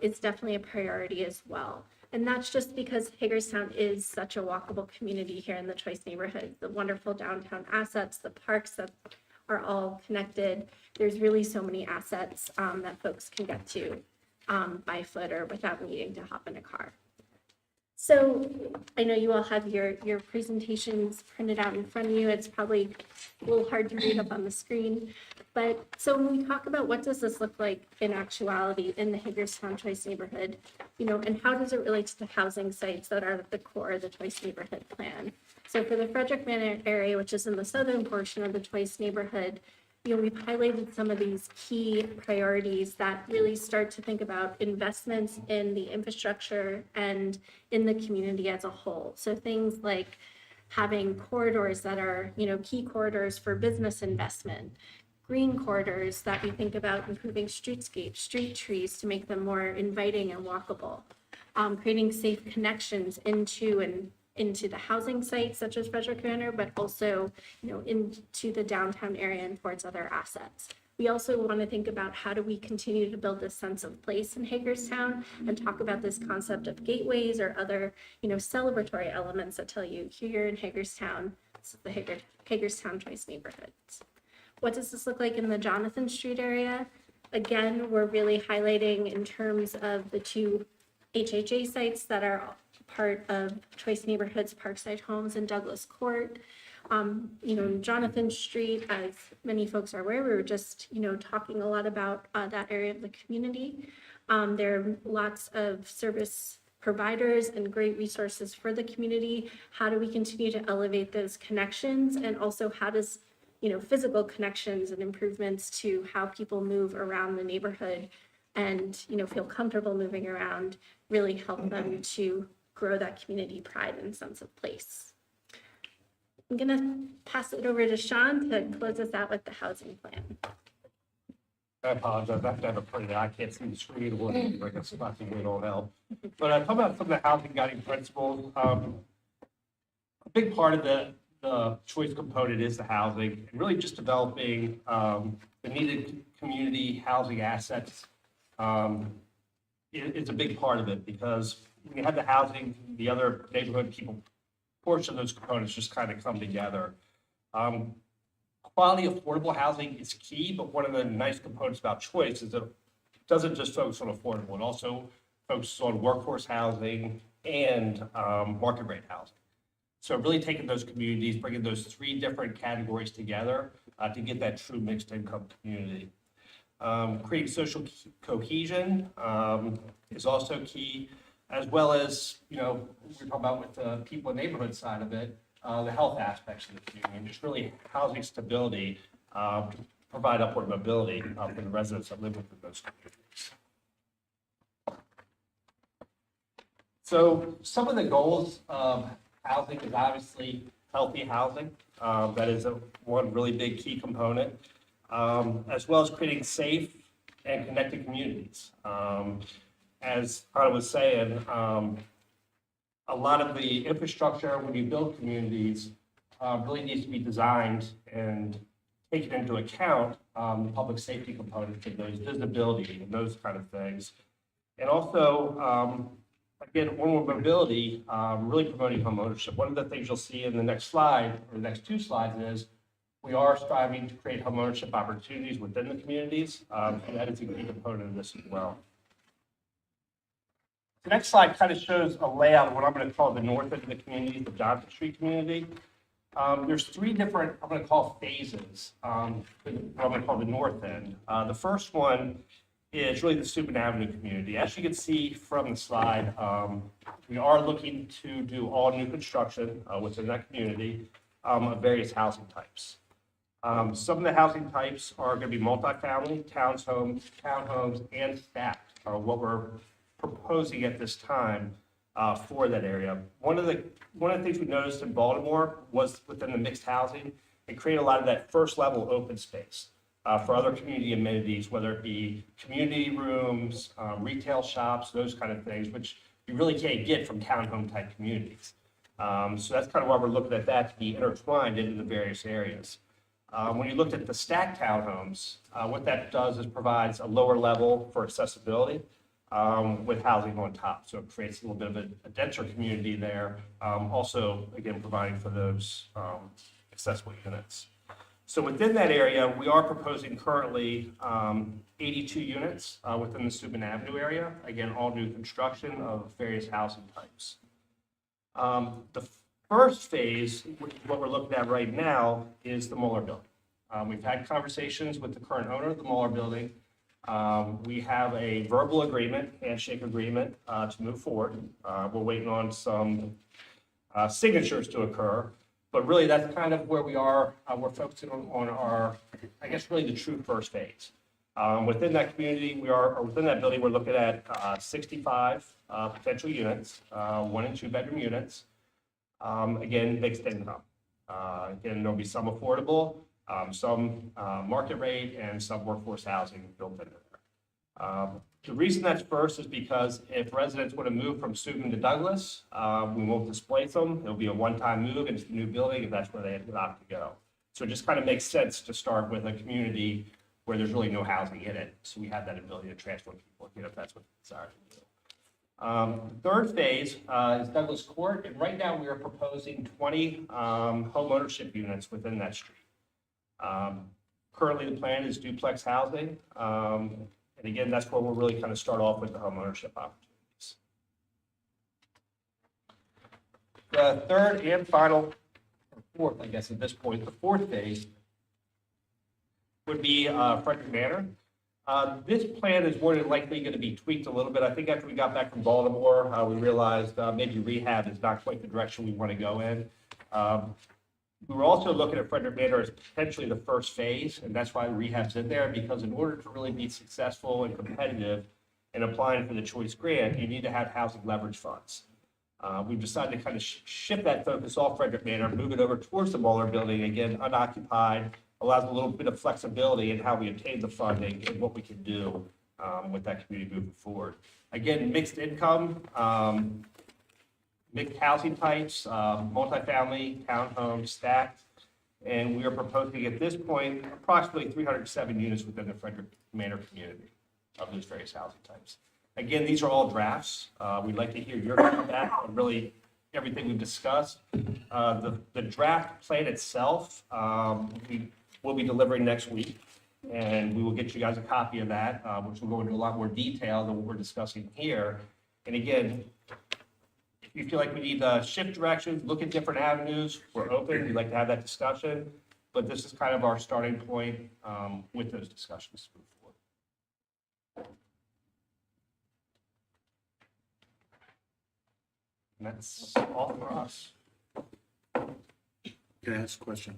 is definitely a priority as well. And that's just because Hagerstown is such a walkable community here in the Choice neighborhood. The wonderful downtown assets, the parks that are all connected. There's really so many assets that folks can get to by foot or without needing to hop in a car. So I know you all have your presentations printed out in front of you. It's probably a little hard to read up on the screen. But so when we talk about what does this look like in actuality in the Hagerstown Choice neighborhood, and how does it relate to the housing sites that are at the core of the Choice neighborhood plan? So for the Frederick Manor area, which is in the southern portion of the Choice neighborhood, we've highlighted some of these key priorities that really start to think about investments in the infrastructure and in the community as a whole. So things like having corridors that are, key corridors for business investment, green corridors that we think about improving streetscapes, street trees to make them more inviting and walkable, creating safe connections into the housing sites such as Frederick Manor, but also, into the downtown area and towards other assets. We also want to think about how do we continue to build this sense of place in Hagerstown and talk about this concept of gateways or other, celebratory elements that tell you here in Hagerstown, this is the Hagerstown Choice neighborhoods. What does this look like in the Jonathan Street area? Again, we're really highlighting in terms of the 2 HHA sites that are part of Choice Neighborhoods, Parkside Homes and Douglas Court. Jonathan Street, as many folks are aware, we were just, talking a lot about that area of the community. There are lots of service providers and great resources for the community. How do we continue to elevate those connections? And also how does, physical connections and improvements to how people move around the neighborhood and, feel comfortable moving around really help them to grow that community pride and sense of place. I'm gonna pass it over to Sean to close us out with the housing plan. I apologize, I have to have it printed, I can't see the screen, or like a spot to it all help. But talk about some of the housing guiding principles. A big part of the choice component is the housing, and really just developing the needed community housing assets is a big part of it, because when you have the housing, the other neighborhood people, portion of those components just kind of come together. Quality affordable housing is key, but one of the nice components about choice is that it doesn't just focus on affordable, it also focuses on workforce housing and market rate housing. So really taking those communities, bringing those three different categories together to get that true mixed income community. Creating social cohesion is also key, as well as, you know, we're talking about with the people in the neighborhood side of it, the health aspects of the community, and just really housing stability to provide upward mobility for the residents that live within those communities. So some of the goals of housing is obviously healthy housing. That is one really big key component, as well as creating safe and connected communities. As I was saying, a lot of the infrastructure when you build communities really needs to be designed and taken into account the public safety components of those, visibility and those kind of things. And also, again, on mobility, really promoting home ownership. One of the things you'll see in the next slide, or the next two slides, is we are striving to create home ownership opportunities within the communities, and that is a key component of this as well. The next slide kind of shows a layout of what I'm going to call the north end of the community, the Johnson Street community. There's three different, I'm going to call phases, what I'm going to call the north end. The first one is really the Subin Avenue community. As you can see from the slide, we are looking to do all new construction within that community of various housing types. Some of the housing types are going to be multifamily, townhomes, and stacked, are what we're proposing at this time for that area. One of the things we noticed in Baltimore was within the mixed housing, it created a lot of that first level open space for other community amenities, whether it be community rooms, retail shops, those kind of things, which you really can't get from townhome type communities. So that's kind of why we're looking at that to be intertwined into the various areas. When you looked at the stacked townhomes, what that does is provides a lower level for accessibility with housing on top. So it creates a little bit of a denser community there. Also, again, providing for those accessible units. So within that area, we are proposing currently 82 units within the Subin Avenue area. Again, all new construction of various housing types. The first phase, which is what we're looking at right now, is the Muller building. We've had conversations with the current owner of the Muller building. We have a verbal agreement, handshake agreement to move forward. We're waiting on some signatures to occur, but really that's kind of where we are. We're focusing on our, I guess, really the true first phase. Within that community, or within that building, we're looking at 65 potential units, 1 and 2 bedroom units. Again, mixed income. Again, there'll be some affordable, some market rate, and some workforce housing built into there. The reason that's first is because if residents want to move from Subin to Douglas, we won't displace them. It'll be a one-time move into the new building if that's where they opt to go. So it just kind of makes sense to start with a community where there's really no housing in it. So we have that ability to transfer people, if that's what they desire to do. The third phase is Douglas Court, and right now we are proposing 20 home ownership units within that street. Currently, the plan is duplex housing, and again, that's where we'll really kind of start off with the home ownership opportunities. The third and final, or fourth, I guess at this point, the fourth phase would be Frederick Manor. This plan is more than likely going to be tweaked a little bit. I think after we got back from Baltimore, we realized maybe rehab is not quite the direction we want to go in. We were also looking at Frederick Manor as potentially the first phase, and that's why rehab's in there, because in order to really be successful and competitive in applying for the choice grant, you need to have housing leverage funds. We've decided to kind of shift that focus off Frederick Manor, move it over towards the Muller building, again, unoccupied, allows a little bit of flexibility in how we obtain the funding and what we can do with that community moving forward. Again, mixed income, mixed housing types, multifamily, townhomes, stacked, and we are proposing at this point approximately 307 units within the Frederick Manor community of those various housing types. Again, these are all drafts. We'd like to hear your feedback on really everything we've discussed. The draft plan itself, we will be delivering next week, and we will get you guys a copy of that, which will go into a lot more detail than what we're discussing here. And again, if you feel like we need to shift directions, look at different avenues, we're open. We'd like to have that discussion, but this is kind of our starting point with those discussions to move forward. And that's all for us. Can I ask a question?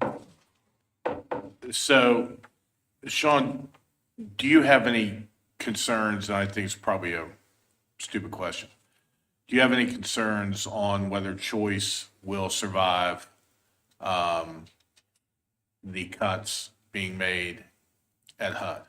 So, Sean, do you have any concerns? And I think it's probably a stupid question. Do you have any concerns on whether Choice will survive the cuts being made at HUD?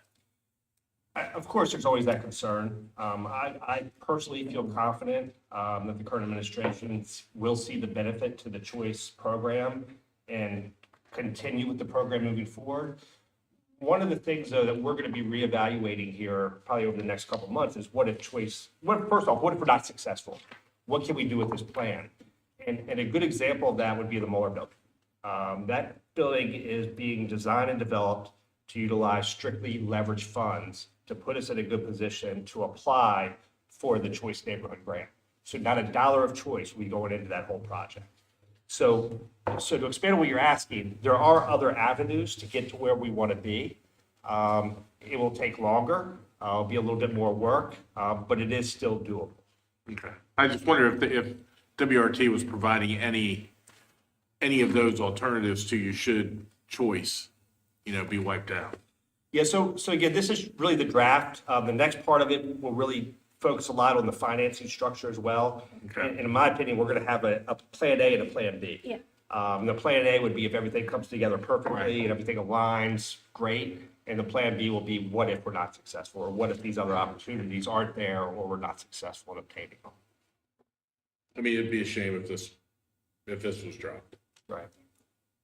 Of course, there's always that concern. I personally feel confident that the current administration will see the benefit to the Choice program and continue with the program moving forward. One of the things, though, that we're going to be reevaluating here probably over the next couple of months is what if Choice, first off, what if we're not successful? What can we do with this plan? And a good example of that would be the Muller building. That building is being designed and developed to utilize strictly leveraged funds to put us in a good position to apply for the Choice Neighborhood Grant. So not a dollar of choice will be going into that whole project. So to expand on what you're asking, there are other avenues to get to where we want to be. It will take longer, it'll be a little bit more work, but it is still doable. Okay. I just wonder if WRT was providing any of those alternatives to you should Choice, be wiped out. Yeah, so again, this is really the draft. The next part of it will really focus a lot on the financing structure as well. Okay. And in my opinion, we're gonna have a plan A and a plan B. Yeah. The plan A would be if everything comes together perfectly and everything aligns, great. And the plan B will be what if we're not successful, or what if these other opportunities aren't there, or we're not successful in obtaining them. I mean, it'd be a shame if this was dropped. Right.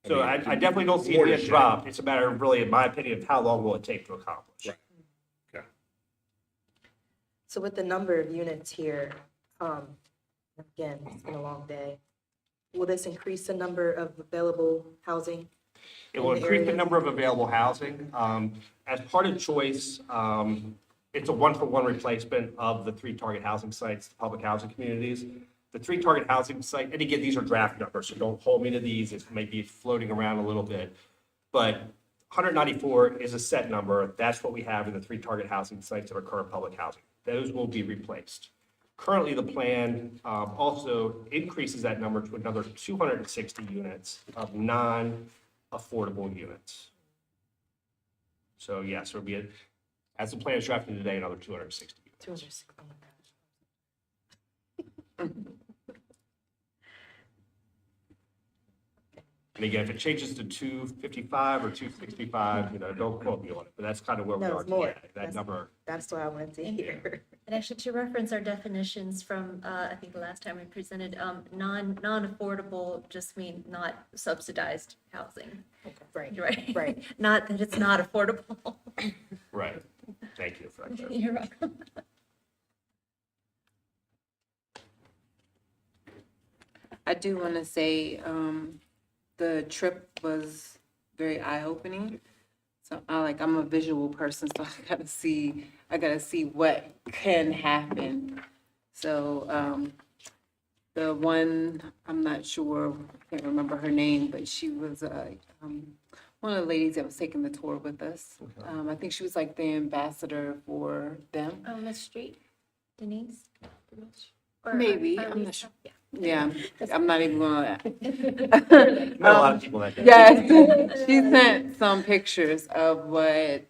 So I definitely don't see it more being to shame. dropped. It's a matter of really, in my opinion, of how long will it take to accomplish. Right. Okay. So with the number of units here, again, it's been a long day. Will this increase the number of available housing? It will in the increase the area? number of available housing. As part of Choice, it's a one-for-one replacement of the 3 target housing sites, the public housing communities. The 3 target housing site, and again, these are draft numbers, so don't hold me to these. It may be floating around a little bit. But 194 is a set number. That's what we have in the 3 target housing sites that are current public housing. Those will be replaced. Currently, the plan also increases that number to another 260 units of non-affordable units. So yes, it'll be, as the plan is drafted today, another 260 units. 260. Oh my gosh. And again, if it changes to 255 or 265, don't quote me on it, but that's kind of where we No, are it's more. today. That That's- number, That's what I wanted to hear. And actually, to reference our definitions from, I think the last time we presented, non-affordable just mean not subsidized housing. Right, Right? right. Not that it's not affordable. right. Thank you for that. clarification. You're welcome. I do want to say, the trip was very eye-opening. So I'm a visual person, so I gotta see what can happen. So, the one, I'm not sure, I can't remember her name, but she was, one of the ladies that was taking the tour with us. I think she was like the ambassador for them. On the street, Denise? Maybe, I'm not sure. Yeah, I'm not even gonna. Met a lot of people that day. Yes, she sent some pictures of what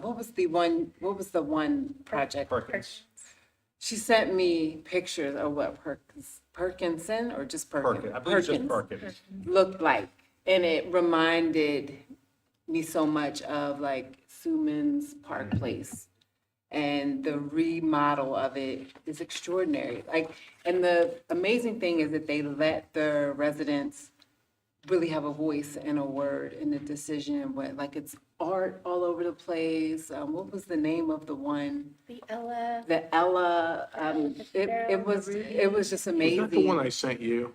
was the one project? Perkins. she sent me pictures of what Perkinson or just Perkins? I believe it's just Perkins. Looked like, and it reminded me so much of like Suman's Park Place. And the remodel of it is extraordinary. Like, and the amazing thing is that they let the residents really have a voice and a word in the decision. What, like, it's art all over the place. What was the name of the one? The Ella. The Ella. It was just amazing. Was that the one I sent you?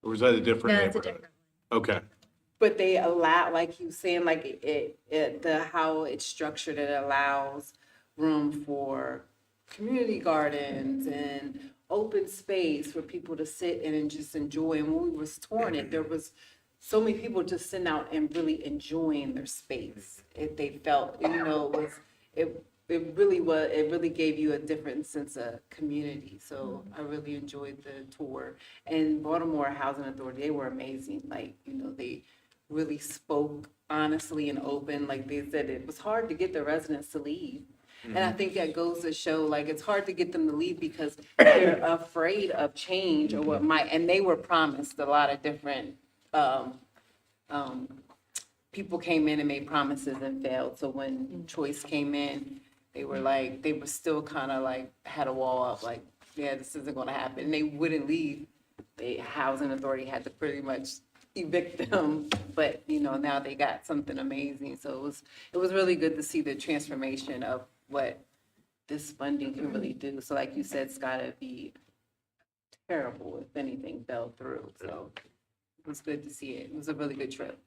Or was that a different No, it's a neighborhood? different. Okay. But they allow, like you saying, like how it's structured, it allows room for community gardens and open space for people to sit in and just enjoy. And when we was touring it, there was so many people just sitting out and really enjoying their space. They felt, it really gave you a different sense of community. So I really enjoyed the tour. And Baltimore Housing Authority, they were amazing. Like, they really spoke honestly and open. Like they said, it was hard to get the residents to leave. And I think that goes to show, like, it's hard to get them to leave because they're afraid of change or what might, and they were promised a lot of different, people came in and made promises and failed. So when Choice came in, they were still kind of like, had a wall up, like, yeah, this isn't gonna happen. And they wouldn't leave. The housing authority had to pretty much evict them, but, now they got something amazing. So it was really good to see the transformation of what this funding can really do. So like you said, it's gotta be terrible if anything fell through. So it was good to see it. It was a really good trip.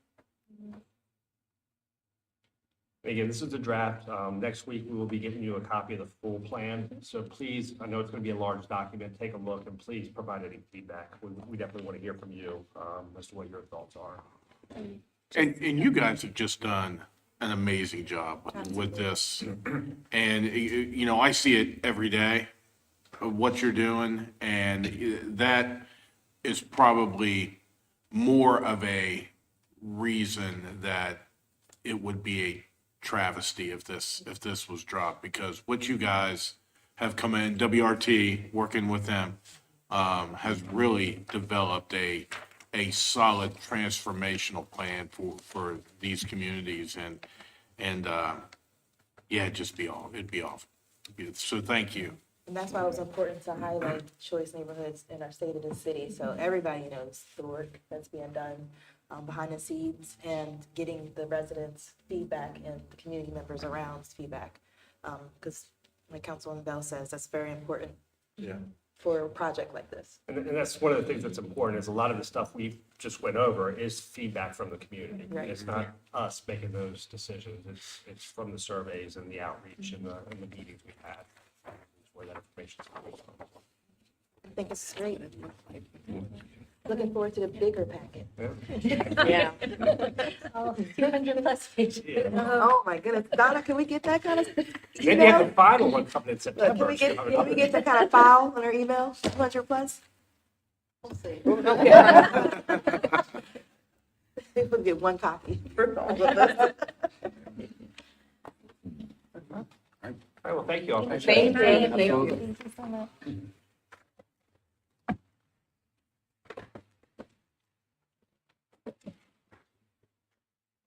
Again, this is a draft. Next week, we will be giving you a copy of the full plan. So please, I know it's going to be a large document, take a look and please provide any feedback. We definitely want to hear from you as to what your thoughts are. And you guys have just done an amazing job with this. And, I see it every day, of what you're doing. And that is probably more of a reason that it would be a travesty if this was dropped, because what you guys have come in, WRT, working with them, has really developed a solid transformational plan for these communities, and yeah, it'd be awful. So thank you. And that's why it was important to highlight choice neighborhoods in our state and the city, so everybody knows the work that's being done behind the scenes and getting the residents' feedback and the community members around's feedback. Because like Councilwoman Bell says, that's very important for a project like this. And that's one of the things that's important is a lot of the stuff we just went over is feedback from the community. Right. It's not us making those decisions. It's from the surveys and the outreach and the meetings we've had. That's where that information is coming from. I think it's great. Looking forward to the bigger packet. Yeah. 200 plus pages. Oh, my goodness. Donna, can we get that kind of? Then you have the final one coming in Look, September. can we get that kind of file on our email, 200 plus? We'll see. We'll get one copy for all of us. All right, well, thank you all. Thank you. Thank you so much.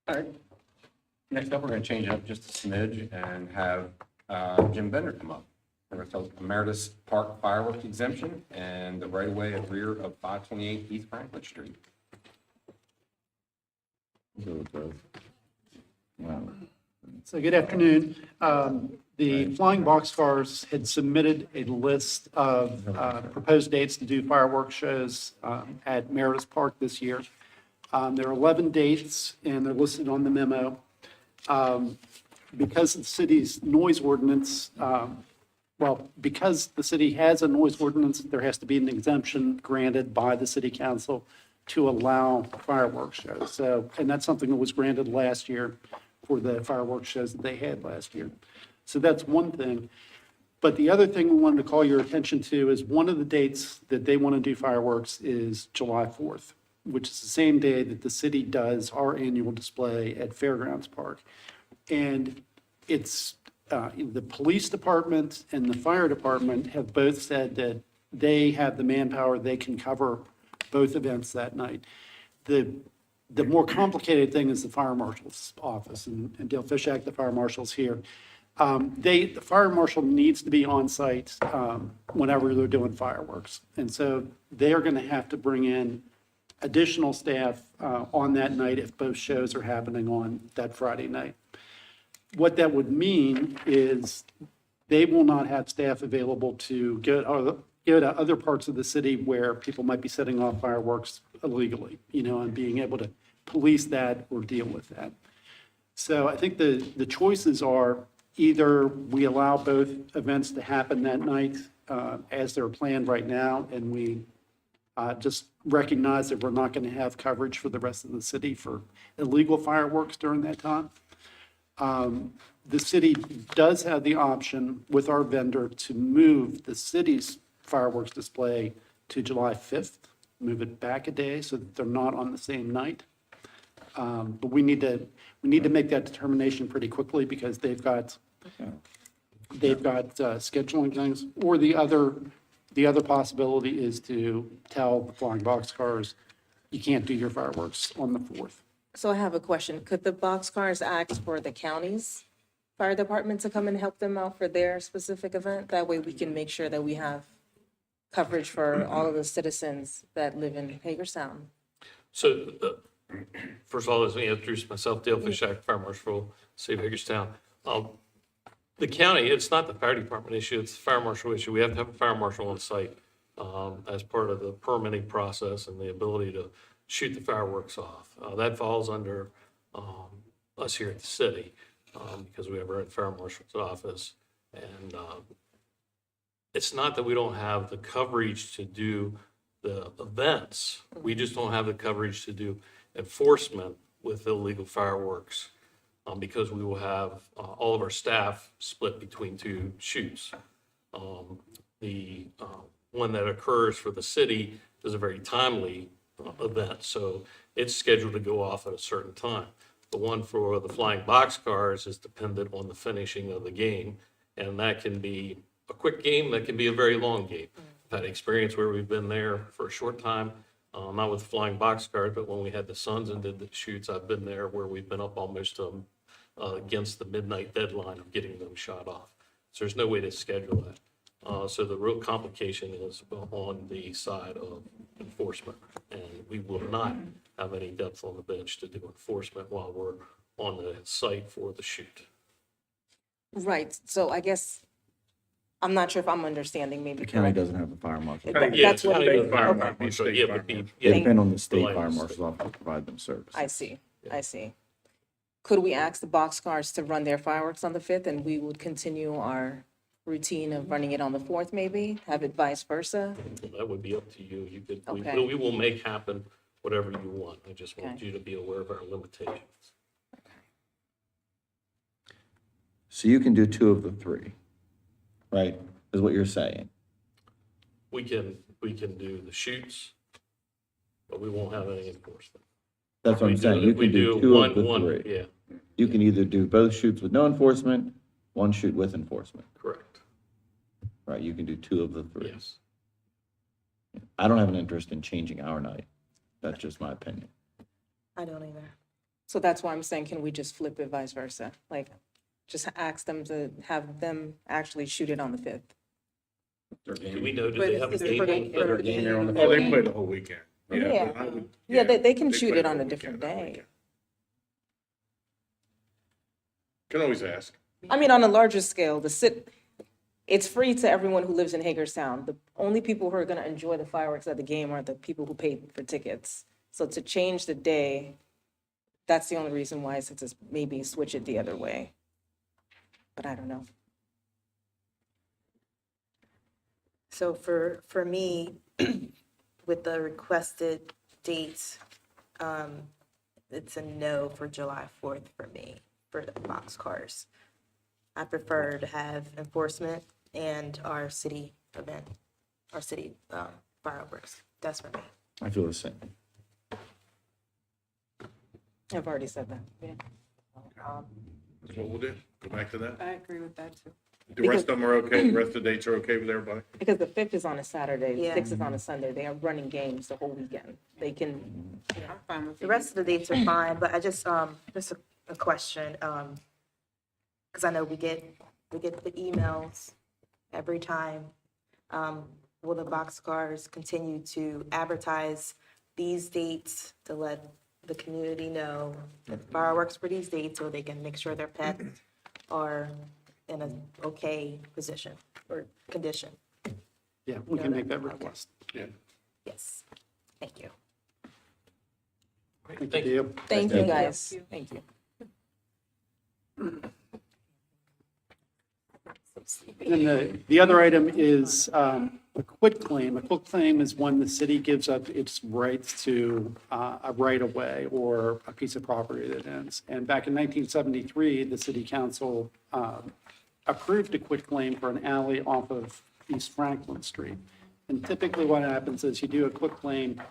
All right. Next up, we're going to change it up just a smidge and have Jim Bender come up. We're going to talk Meritus Park fireworks exemption and the right-of-way at rear of 528 East Franklin Street. So good afternoon. The Flying Boxcars had submitted a list of proposed dates to do fireworks shows at Meritus Park this year. There are 11 dates, and they're listed on the memo. Because of the city's noise ordinance, because the city has a noise ordinance, there has to be an exemption granted by the city council to allow fireworks shows. So, and that's something that was granted last year for the fireworks shows that they had last year. So that's one thing. But the other thing we wanted to call your attention to is one of the dates that they want to do fireworks is July 4th, which is the same day that the city does our annual display at Fairgrounds Park. And it's the police department and the fire department have both said that they have the manpower, they can cover both events that night. The more complicated thing is the fire marshal's office, and Dale Fishak, the fire marshal's here. The fire marshal needs to be on site whenever they're doing fireworks. And so they are going to have to bring in additional staff on that night if both shows are happening on that Friday night. What that would mean is they will not have staff available to go to other parts of the city where people might be setting off fireworks illegally, and being able to police that or deal with that. So I think the choices are either we allow both events to happen that night as they're planned right now, and we just recognize that we're not going to have coverage for the rest of the city for illegal fireworks during that time. The city does have the option with our vendor to move the city's fireworks display to July 5th, move it back a day so that they're not on the same night. But we need to make that determination pretty quickly because they've got scheduling things. Or the other possibility is to tell the flying boxcars, you can't do your fireworks on the 4th. So I have a question. Could the boxcars ask for the county's fire department to come and help them out for their specific event? That way we can make sure that we have coverage for all of the citizens that live in Hagerstown. So, first of all, let me introduce myself, Dale Fishak, Fire Marshal, City of Hagerstown. The county, it's not the fire department issue, it's the fire marshal issue. We have to have a fire marshal on site as part of the permitting process and the ability to shoot the fireworks off. That falls under us here at the city because we have our own fire marshal's office. And it's not that we don't have the coverage to do the events. We just don't have the coverage to do enforcement with illegal fireworks because we will have all of our staff split between two shoots. The one that occurs for the city is a very timely event, so it's scheduled to go off at a certain time. The one for the flying boxcars is dependent on the finishing of the game, and that can be a quick game, that can be a very long game. I've had experience where we've been there for a short time, not with flying boxcars, but when we had the Suns and did the shoots, I've been there where we've been up almost against the midnight deadline of getting them shot off. So there's no way to schedule that. So the real complication is on the side of enforcement, and we will not have any depth on the bench to do enforcement while we're on the site for the shoot. Right, so I guess, I'm not sure if I'm understanding maybe. The county doesn't have a fire marshal. Yeah, That's what it's it is. fire Okay. marshal, so yeah, it would be. They yeah, depend on the state rely fire on the marshal's office to provide them service. I see, I see. Could we ask the boxcars to run their fireworks on the 5th and we would continue our routine of running it on the 4th maybe? Have it vice versa? That would be up to you. You could, Okay. we will make happen whatever you want. I just want Okay. you to be aware of our limitations. So you can do 2 of the 3, right, is what you're saying? We can do the shoots, but we won't have any enforcement. That's what I'm We saying. You we can do 2 of the one, 3. yeah, You can either do both shoots with no enforcement, 1 shoot with enforcement, correct, right? You can do 2 of the 3. yes. I don't have an interest in changing our night. That's just my opinion. I don't either. So that's why I'm saying, can we just flip it vice versa? Like, just ask them to have them actually shoot it on the 5th? Do we know, do But they it's have a just game? for the- on for the the- game there on the Oh, they play the whole weekend. Yeah. but I would- Yeah, they can they shoot play it the on a whole different weekend, not day. weekend. Can always ask. I mean, on a larger scale, it's free to everyone who lives in Hagerstown. The only people who are gonna enjoy the fireworks at the game are the people who paid for tickets. So to change the day, that's the only reason why, since it's maybe switch it the other way. But I don't know. So for me, with the requested dates, it's a no for July 4th for me, for the boxcars. I prefer to have enforcement and our city event, our city fireworks. That's for me. I feel the same. I've already said that, yeah. That's what we'll do. Go back to that. I agree with that too. The rest of them are okay, the rest of the dates are okay with everybody? Because the 5th is on a Saturday, the Yeah. 6th is on a Sunday. They are running games the whole weekend. They can, I'm fine with The rest of the dates are fine, but I just a question, because I know we get the emails every time. Will the boxcars continue to advertise these dates to let the community know that fireworks for these dates, so they can make sure their pets are in a okay position or condition? Yeah, we can make that request. Yes, thank you. Thank you. thank you, guys. Thank you. And the other item is a quitclaim. A quitclaim is when the city gives up its rights to a right-of-way or a piece of property that ends. And back in 1973, the city council approved a quitclaim for an alley off of East Franklin Street. And typically what happens is you do a quitclaim,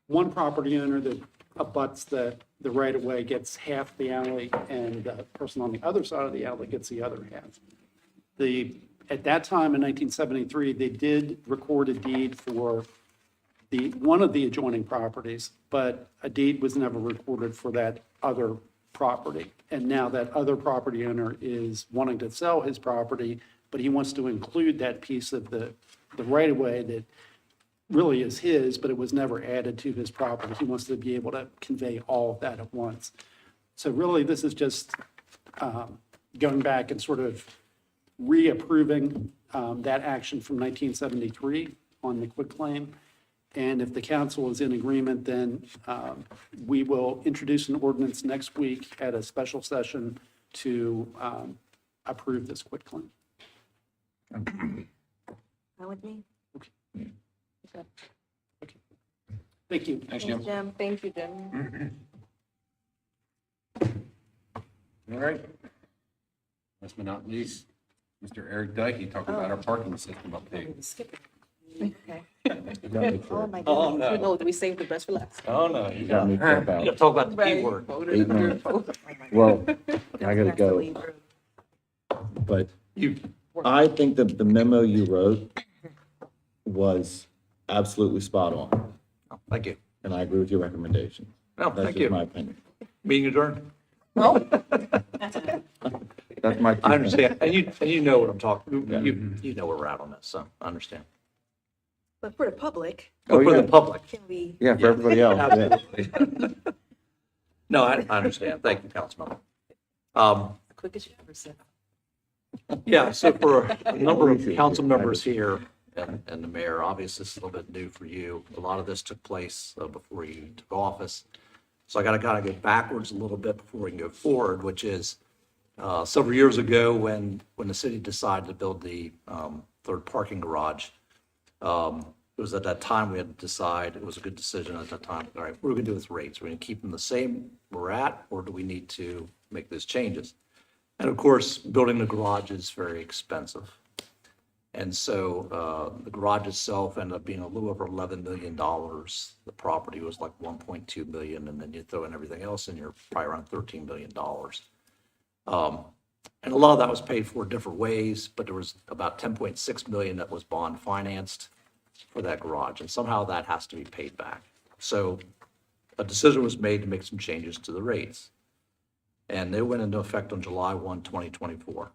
one property owner that abuts the right-of-way gets half the alley, and the person on the other side of the alley gets the other half. At that time in 1973, they did record a deed for one of the adjoining properties, but a deed was never recorded for that other property. And now that other property owner is wanting to sell his property, but he wants to include that piece of the right-of-way that really is his, but it was never added to his property. He wants to be able to convey all of that at once. So really, this is just going back and sort of reapproving that action from 1973 on the quitclaim. And if the council is in agreement, then we will introduce an ordinance next week at a special session to approve this quitclaim. Fine with me? Thank you. Thanks, Jim. Jim? Thank you, Jim. All right. Last but not least, Mr. Eric Dyke, talked about our parking system update. Okay. You Oh, my Oh, goodness. no. No, we saved the best for last. Oh, no. You got me crap out. gotta talk about the P Right. word. 8 minutes. Oh, my goodness. Well, I gotta That's go, the lead room. but You, I think that the memo you wrote was absolutely spot on, oh, thank you. and I agree with your recommendation. No, That's thank just my you. opinion. Meeting adjourned. That's my. I understand. And you know what I'm talking, you know where we're at on this, so I understand. But for the public, Oh, For the yeah. public. can we, Yeah, for everybody else. yeah. Absolutely. No, I understand. Thank you, Councilmember. quick as you ever said. Yeah, so for a number of council members here and the mayor, obviously this is a little bit new for you. A lot of this took place before you took office. So I got to kind of go backwards a little bit before we can go forward, which is several years ago when the city decided to build the third parking garage. It was at that time we had to decide, it was a good decision at that time, all right, what are we going to do with rates? We're going to keep them the same we're at, or do we need to make those changes? And of course, building the garage is very expensive. And so the garage itself ended up being a little over $11 million. The property was like 1.2 million, and then you throw in everything else and you're probably around $13 million. And a lot of that was paid for different ways, but there was about 10.6 million that was bond financed for that garage, and somehow that has to be paid back. So a decision was made to make some changes to the rates. And they went into effect on July 1, 2024,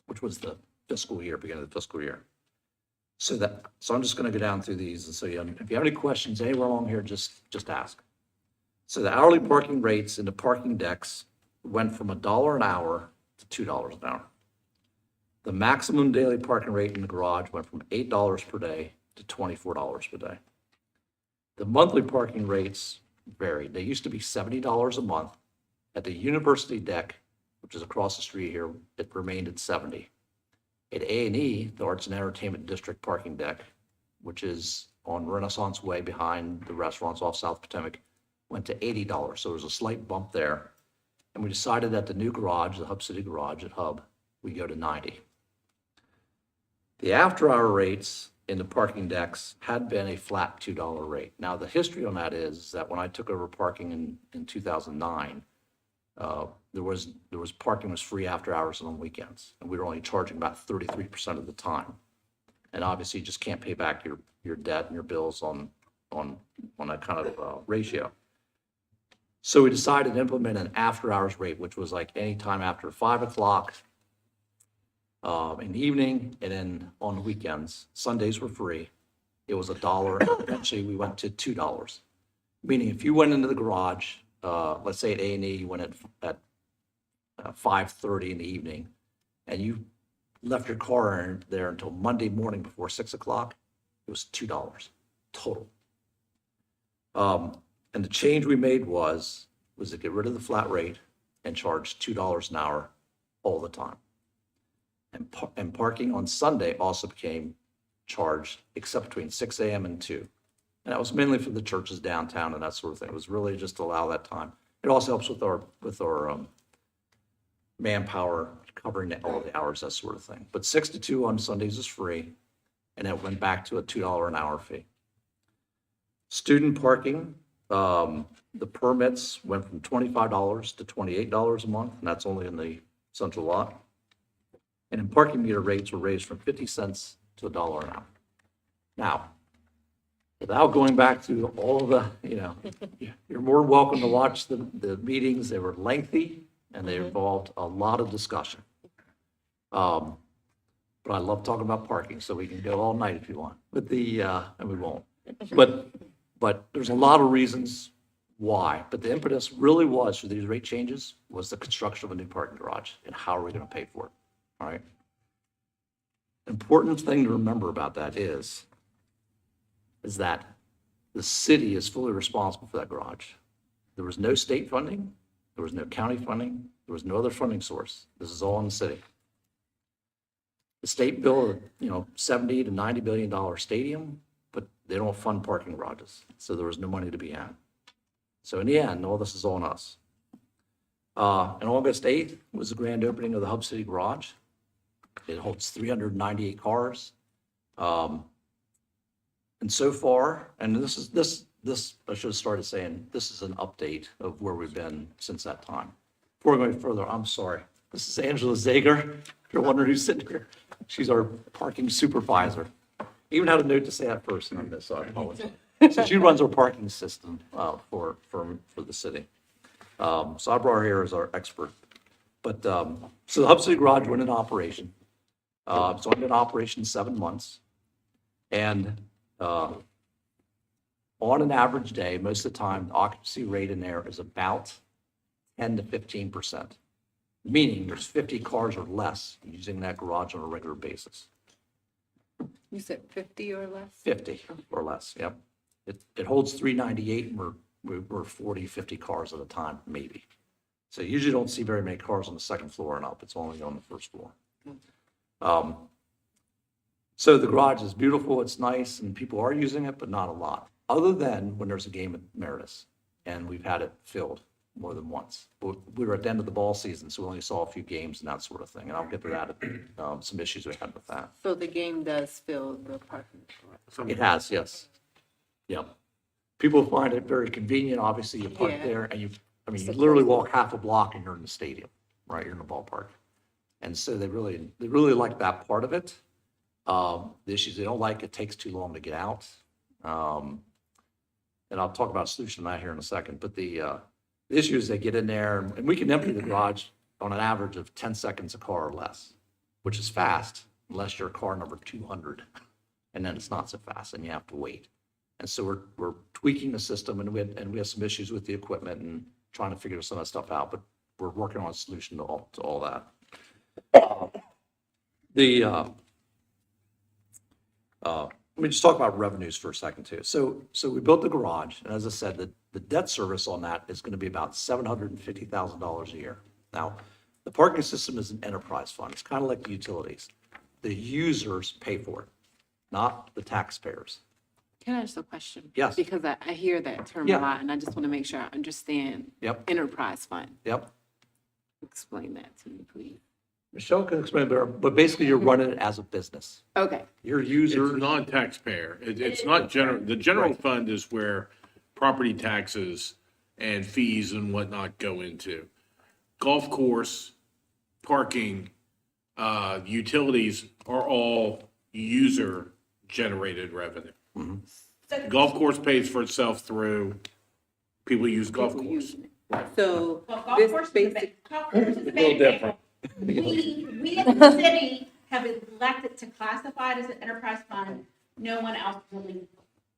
which was the fiscal year, beginning of the fiscal year. So I'm just going to go down through these, and so if you have any questions anywhere along here, just ask. So the hourly parking rates in the parking decks went from $1 an hour to $2 an hour. The maximum daily parking rate in the garage went from $8 per day to $24 per day. The monthly parking rates varied. They used to be $70 a month. At the university deck, which is across the street here, it remained at $70. At A&E, the Arts and Entertainment District parking deck, which is on Renaissance Way behind the restaurants off South Potomac, went to $80. So there was a slight bump there. And we decided that the new garage, the Hub City Garage at Hub, we go to $90. The after-hour rates in the parking decks had been a flat $2 rate. Now, the history on that is that when I took over parking in 2009, there was parking was free after hours and on weekends, and we were only charging about 33% of the time. And obviously, you just can't pay back your debt and your bills on that kind of ratio. So we decided to implement an after-hours rate, which was like any time after 5 o'clock in the evening, and then on the weekends. Sundays were free. It was $1. Eventually, we went to $2. Meaning, if you went into the garage, let's say at A&E, you went at 5:30 in the evening, and you left your car in there until Monday morning before 6 o'clock, it was $2 total. And the change we made was to get rid of the flat rate and charge $2 an hour all the time. And parking on Sunday also became charged, except between 6 a.m. and 2. And that was mainly for the churches downtown and that sort of thing. It was really just to allow that time. It also helps with our manpower, covering all the hours, that sort of thing. But 6 to 2 on Sundays is free, and it went back to a $2 an hour fee. Student parking, the permits went from $25 to $28 a month, and that's only in the central lot. And then parking meter rates were raised from 50 cents to $1 an hour. Now, without going back to all of the, you're more than welcome to watch the meetings. They were lengthy, and they involved a lot of discussion. But I love talking about parking, so we can go all night if you want, but and we won't. But there's a lot of reasons why, but the impetus really was for these rate changes was the construction of a new parking garage, and how are we going to pay for it, all right? Important thing to remember about that is that the city is fully responsible for that garage. There was no state funding, there was no county funding, there was no other funding source. This is all in the city. The state built a, $70 to $90 billion stadium, but they don't fund parking garages, so there was no money to be had. So in the end, all this is on us. On August 8th was the grand opening of the Hub City Garage. It holds 398 cars. And so far, and this I should have started saying, this is an update of where we've been since that time. Before we go any further, I'm sorry. This is Angela Zager. If you're wondering who's sitting here, she's our parking supervisor. Even had a note to say that first on this, so I apologize. So she runs our parking system for the city. So I brought her here as our expert. But so the Hub City Garage went into operation. It's only been in operation 7 months. And on an average day, most of the time, the occupancy rate in there is about 10 to 15%, meaning there's 50 cars or less using that garage on a regular basis. You said 50 or less? 50 or less, yep. It holds 398, and we're 40, 50 cars at a time, maybe. So you usually don't see very many cars on the second floor and up. It's only on the first floor. So the garage is beautiful, it's nice, and people are using it, but not a lot, other than when there's a game at Meritus, and we've had it filled more than once. But we were at the end of the ball season, so we only saw a few games and that sort of thing, and I'll get to that, some issues we had with that. So the game does fill the parking lot? It has, yes. Yep. People find it very convenient, obviously, you park Yeah. there, and you literally walk half a block and you're in the stadium, right, you're in the ballpark. And so they really like that part of it. The issues they don't like, it takes too long to get out. And I'll talk about a solution to that here in a second, but the issue is they get in there, and we can empty the garage on an average of 10 seconds a car or less, which is fast, unless you're car number 200, and then it's not so fast, and you have to wait. And so we're tweaking the system, and we have some issues with the equipment and trying to figure some of that stuff out, but we're working on a solution to all that. Let me just talk about revenues for a second too. So we built the garage, and as I said, the debt service on that is going to be about $750,000 a year. Now, the parking system is an enterprise fund. It's kind of like the utilities. The users pay for it, not the taxpayers. Can I ask a question? Yes. Because I hear that term Yeah. a lot, and I just want to make sure I understand. Yep. Enterprise fund. Yep. Explain that to me, please. Michelle can explain better, but basically you're running it as a business. Okay. Your users. It's non-taxpayer. It's not general, the general fund is where property taxes and fees and whatnot go into. golf course, parking, utilities are all user-generated revenue. Golf course pays for itself through people use golf People course. using it. So Well, golf this course is basic, golf course is a A little big different. We as a city have elected to classify it as an enterprise fund. No one else really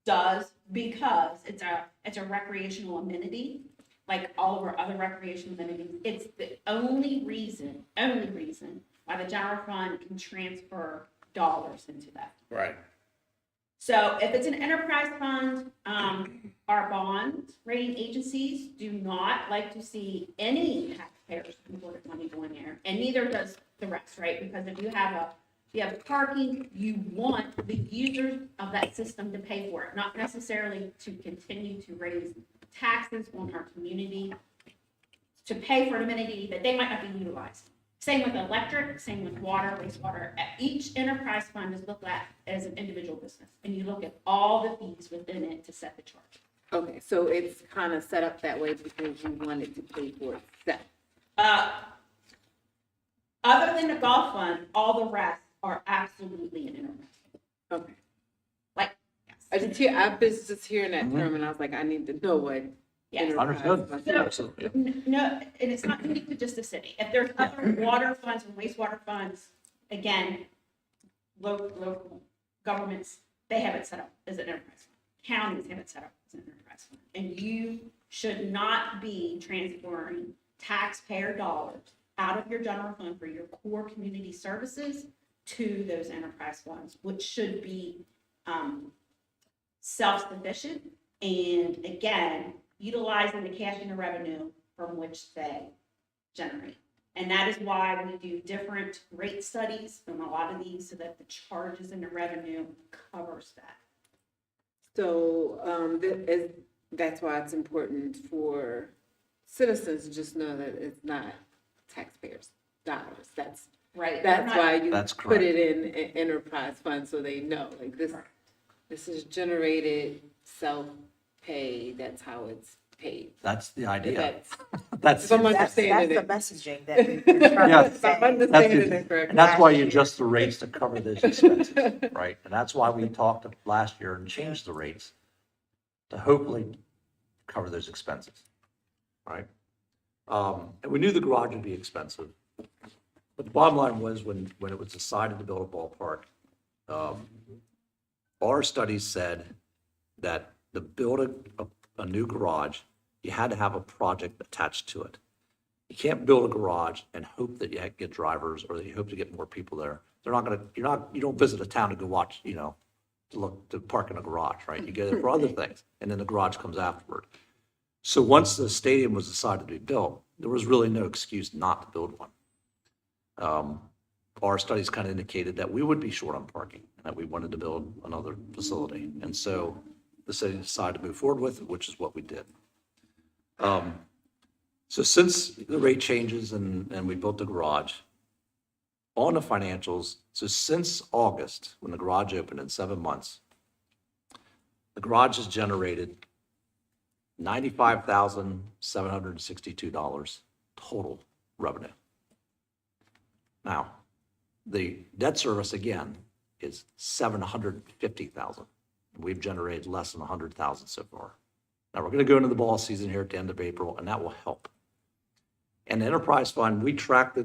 does because it's a recreational amenity, like all of our other recreational amenities. It's the only reason why the general fund can transfer dollars into that. Right. So if it's an enterprise fund, our bond rating agencies do not like to see any taxpayers' reported money going there, and neither does the rest, right? Because if you have parking, you want the users of that system to pay for it, not necessarily to continue to raise taxes on our community to pay for an amenity that they might not be utilizing. Same with electric, same with water, wastewater. Each enterprise fund is looked at as an individual business, and you look at all the fees within it to set the charge. okay, so it's kind of set up that way because you wanted to pay for itself. Other than the golf fund, all the rest are absolutely an enterprise. Okay. Like, I've been just hearing that term and I was like, I need to know what. Yes. enterprise fund is. No, and it's not unique to just the city. If there's other water funds and wastewater funds, again, local governments, they have it set up as an enterprise fund. Counties have it set up as an enterprise fund. And you should not be transferring taxpayer dollars out of your general fund for your core community services to those enterprise funds, which should be self-sufficient and, again, utilizing the cash and the revenue from which they generate. And that is why we do different rate studies from a lot of these so that the charges and the revenue covers that. So, that's why it's important for citizens to just know that it's not taxpayers' dollars. That's Right. That's why you That's put correct. it in enterprise fund, so they know, like this is generated self-pay, that's how it's paid. That's the idea. That's, That's, if I'm That's the understanding it. messaging that we're trying Yeah. to If I'm say. understanding it correctly. and that's why you adjust the rates to cover those expenses, right? And that's why we talked last year and changed the rates to hopefully cover those expenses, right? And we knew the garage would be expensive. But the bottom line was when it was decided to build a ballpark, our studies said that to build a new garage, you had to have a project attached to it. You can't build a garage and hope that you get drivers or that you hope to get more people there. They're not gonna, you don't visit a town to go watch, to park in a garage, right? You go there for other things, and then the garage comes afterward. So once the stadium was decided to be built, there was really no excuse not to build one. Our studies kind of indicated that we would be short on parking and that we wanted to build another facility. And so the city decided to move forward with it, which is what we did. So since the rate changes and we built the garage, on the financials, so since August, when the garage opened in 7 months, the garage has generated $95,762 total revenue. Now, the debt service, again, is $750,000. We've generated less than $100,000 so far. Now, we're going to go into the ball season here at the end of April, and that will help. And the enterprise fund, we track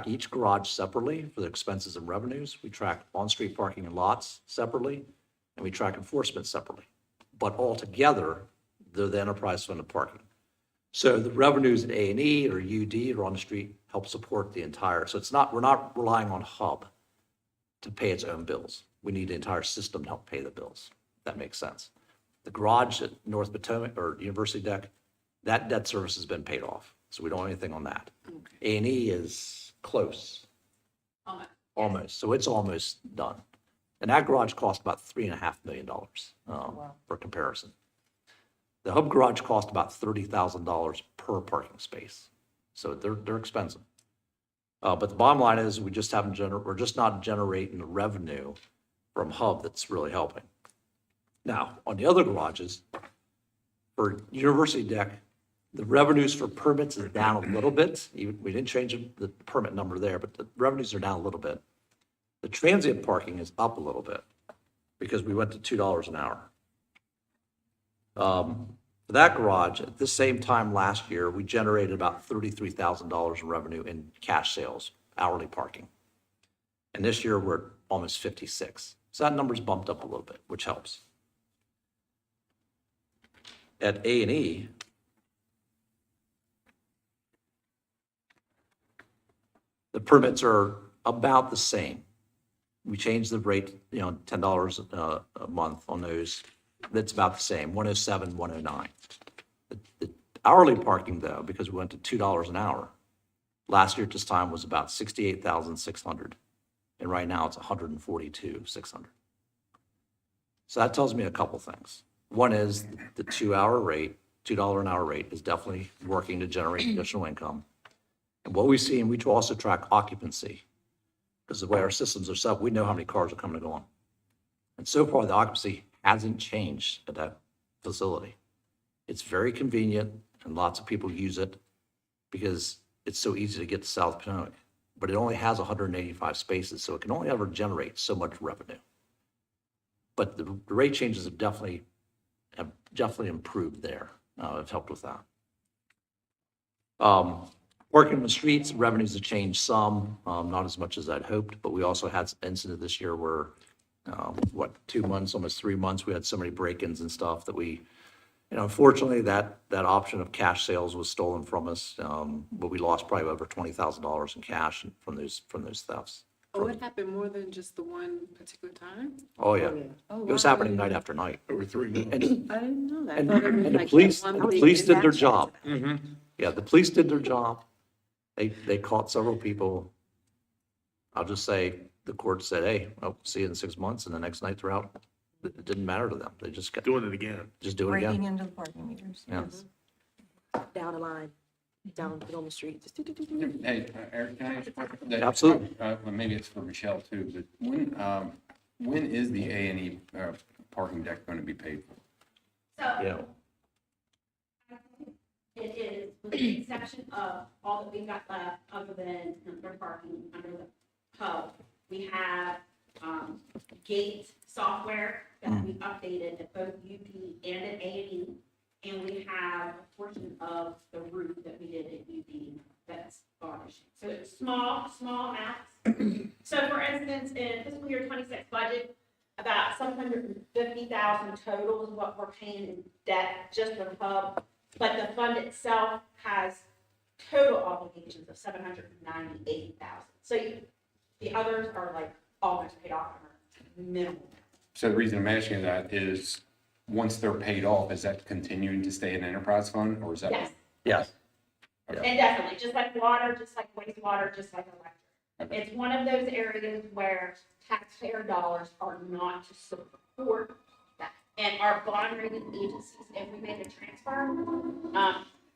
each garage separately for the expenses and revenues. We track on-street parking and lots separately, and we track enforcement separately. But altogether, they're the enterprise fund of parking. So the revenues at A&E or UD or on the street help support the entire, so we're not relying on Hub to pay its own bills. We need the entire system to help pay the bills, if that makes sense. The garage at North Potomac or University Deck, that debt service has been paid off, so we don't have anything on that. A&E is close. Almost, so it's almost done. And that garage cost about $3.5 million for comparison. The Hub garage cost about $30,000 per parking space. So they're expensive. But the bottom line is we're just not generating the revenue from Hub that's really helping. Now, on the other garages, for University Deck, The revenues for permits is down a little bit. We didn't change the permit number there, but the revenues are down a little bit. The transient parking is up a little bit because we went to $2 an hour. For that garage, at the same time last year, we generated about $33,000 in revenue in cash sales, hourly parking. And this year, we're almost 56. So that number's bumped up a little bit, which helps. At A&E, the permits are about the same. We changed the rate, $10 a month on those. That's about the same, 107, 109. The hourly parking though, because we went to $2 an hour, last year at this time was about 68,600. And right now it's 142,600. So that tells me a couple things. One is the $2 an hour rate is definitely working to generate additional income. And what we see, and we also track occupancy, because the way our systems are set up, we know how many cars are coming and going. And so far, the occupancy hasn't changed at that facility. It's very convenient, and lots of people use it because it's so easy to get to South Potomac. But it only has 185 spaces, so it can only ever generate so much revenue. But the rate changes have definitely improved there. Have helped with that. Working in the streets, revenues have changed some, not as much as I'd hoped, but we also had some incident this year where, 2 months, almost 3 months, we had so many break-ins and stuff that we, unfortunately, that option of cash sales was stolen from us, but we lost probably over $20,000 in cash from those thefts. Oh, it happened more than just the one particular time? Oh, yeah. Oh, It was wow. happening night after night. Over 3 months. And, I didn't know that. I and, thought it was and the like police, that the one big police did their transaction. job. Mm-hmm. Yeah, the police did their job. They caught several people. I'll just say, the court said, hey, I'll see you in 6 months, and the next night they're out. It didn't matter to them. They just kept Doing it again. just doing it Breaking again. into the parking meters. Yeah. Down the line, down the street, just do. Hey, Eric, can I ask a question? Absolutely. Well, maybe it's for Michelle too, but when is the A&E parking deck going to be paid for? Yeah. It is, with the exception of all that we've got left, other than their parking under the hub. We have gate software that we updated at both UP and at A&E. And we have a portion of the roof that we did at UP that's garnished. So it's small amounts. So for instance, in fiscal year 26 budget, about $750,000 total is what we're paying in debt just for the hub. But the fund itself has total obligations of $798,000. So the others are like almost paid off or minimal. So the reason I'm asking that is, once they're paid off, is that continuing to stay in enterprise fund, or is that? Yes. Yes. And definitely, just like water, just like wastewater, just like electric. It's one of those areas where taxpayer dollars are not to support that. And our bond rating agencies, if we made a transfer,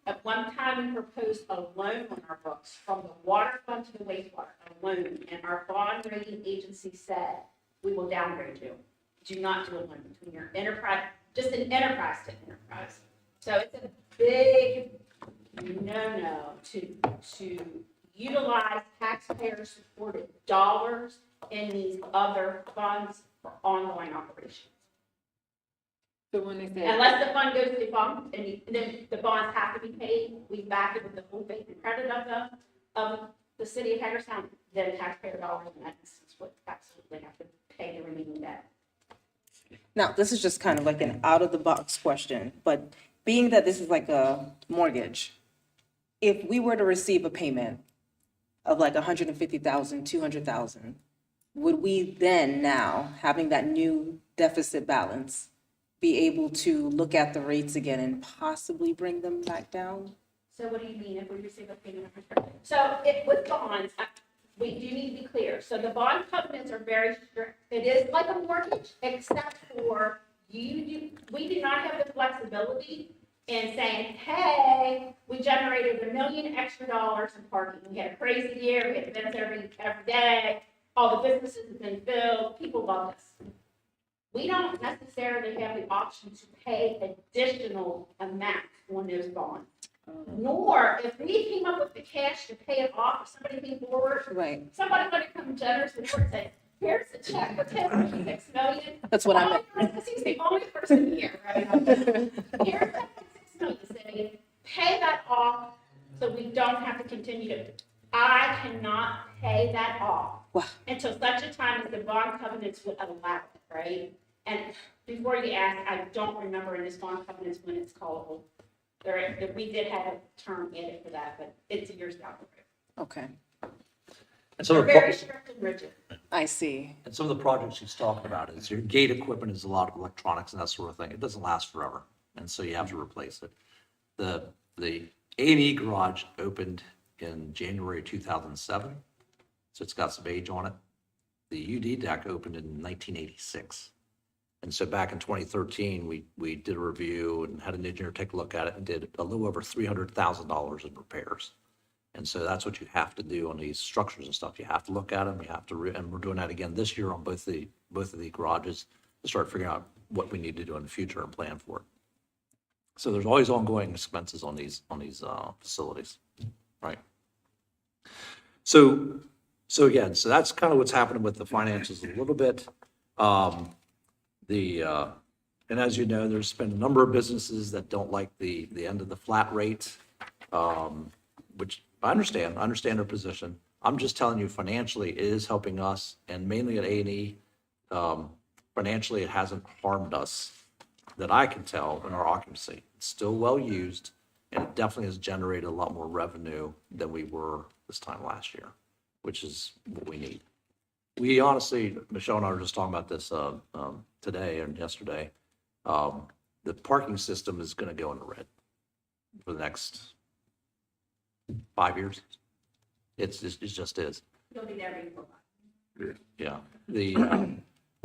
at one time we proposed a loan on our books from the water fund to the wastewater, a loan. And our bond rating agency said, we will downgrade you. Do not do a loan between your enterprise, just an enterprise to enterprise. So it's a big no-no to utilize taxpayer-supported dollars in these other funds for ongoing operations. So when they say. Unless the fund goes defunct and then the bonds have to be paid, we back it with the full faith and credit of the city of Hagerstown, then taxpayer dollars in that instance would absolutely have to pay the remaining debt. Now, this is just kind of like an out-of-the-box question, but being that this is like a mortgage, if we were to receive a payment of like 150,000, 200,000, would we then now, having that new deficit balance, be able to look at the rates again and possibly bring them back down? So what do you mean if we receive a payment? So with bonds, we do need to be clear. So the bond covenants are very strict. It is like a mortgage, except for we do not have the flexibility in saying, hey, we generated $1 million extra in parking. We had a crazy year. We had events every day. All the businesses have been filled. People love us. We don't necessarily have the option to pay additional amounts on those bonds. Nor if we came up with the cash to pay it off, if somebody came forward, Right. somebody would have come generously and say, here's the check for 10.6 million. That's what I meant. Because he's the only person here, right? Here's 10.6 million, say, pay that off so we don't have to continue to. I cannot pay that off until such a time as the bond covenants would allow it, right? And before you ask, I don't remember in this bond covenants when it's callable. We did have a term in it for that, but it's years down the road. Okay, And some They're of the, very strict and rigid. I see. and some of the projects she's talking about is your gate equipment is a lot of electronics and that sort of thing. It doesn't last forever, and so you have to replace it. The A&E garage opened in January 2007, so it's got some age on it. The UD deck opened in 1986. And so back in 2013, we did a review and had an engineer take a look at it and did a little over $300,000 in repairs. And so that's what you have to do on these structures and stuff. You have to look at them. You have to, and we're doing that again this year on both of the garages to start figuring out what we need to do in the future and plan for it. So there's always ongoing expenses on these facilities, right? So again, so that's kind of what's happening with the finances a little bit. And as you know, there's been a number of businesses that don't like the end of the flat rate, which I understand their position. I'm just telling you financially it is helping us, and mainly at A&E, financially it hasn't harmed us that I can tell in our occupancy. It's still well used, and it definitely has generated a lot more revenue than we were this time last year, which is what we need. We honestly, Michelle and I were just talking about this today and yesterday. The parking system is going to go in the red for the next 5 years. It just is. You'll be there before. Yeah. We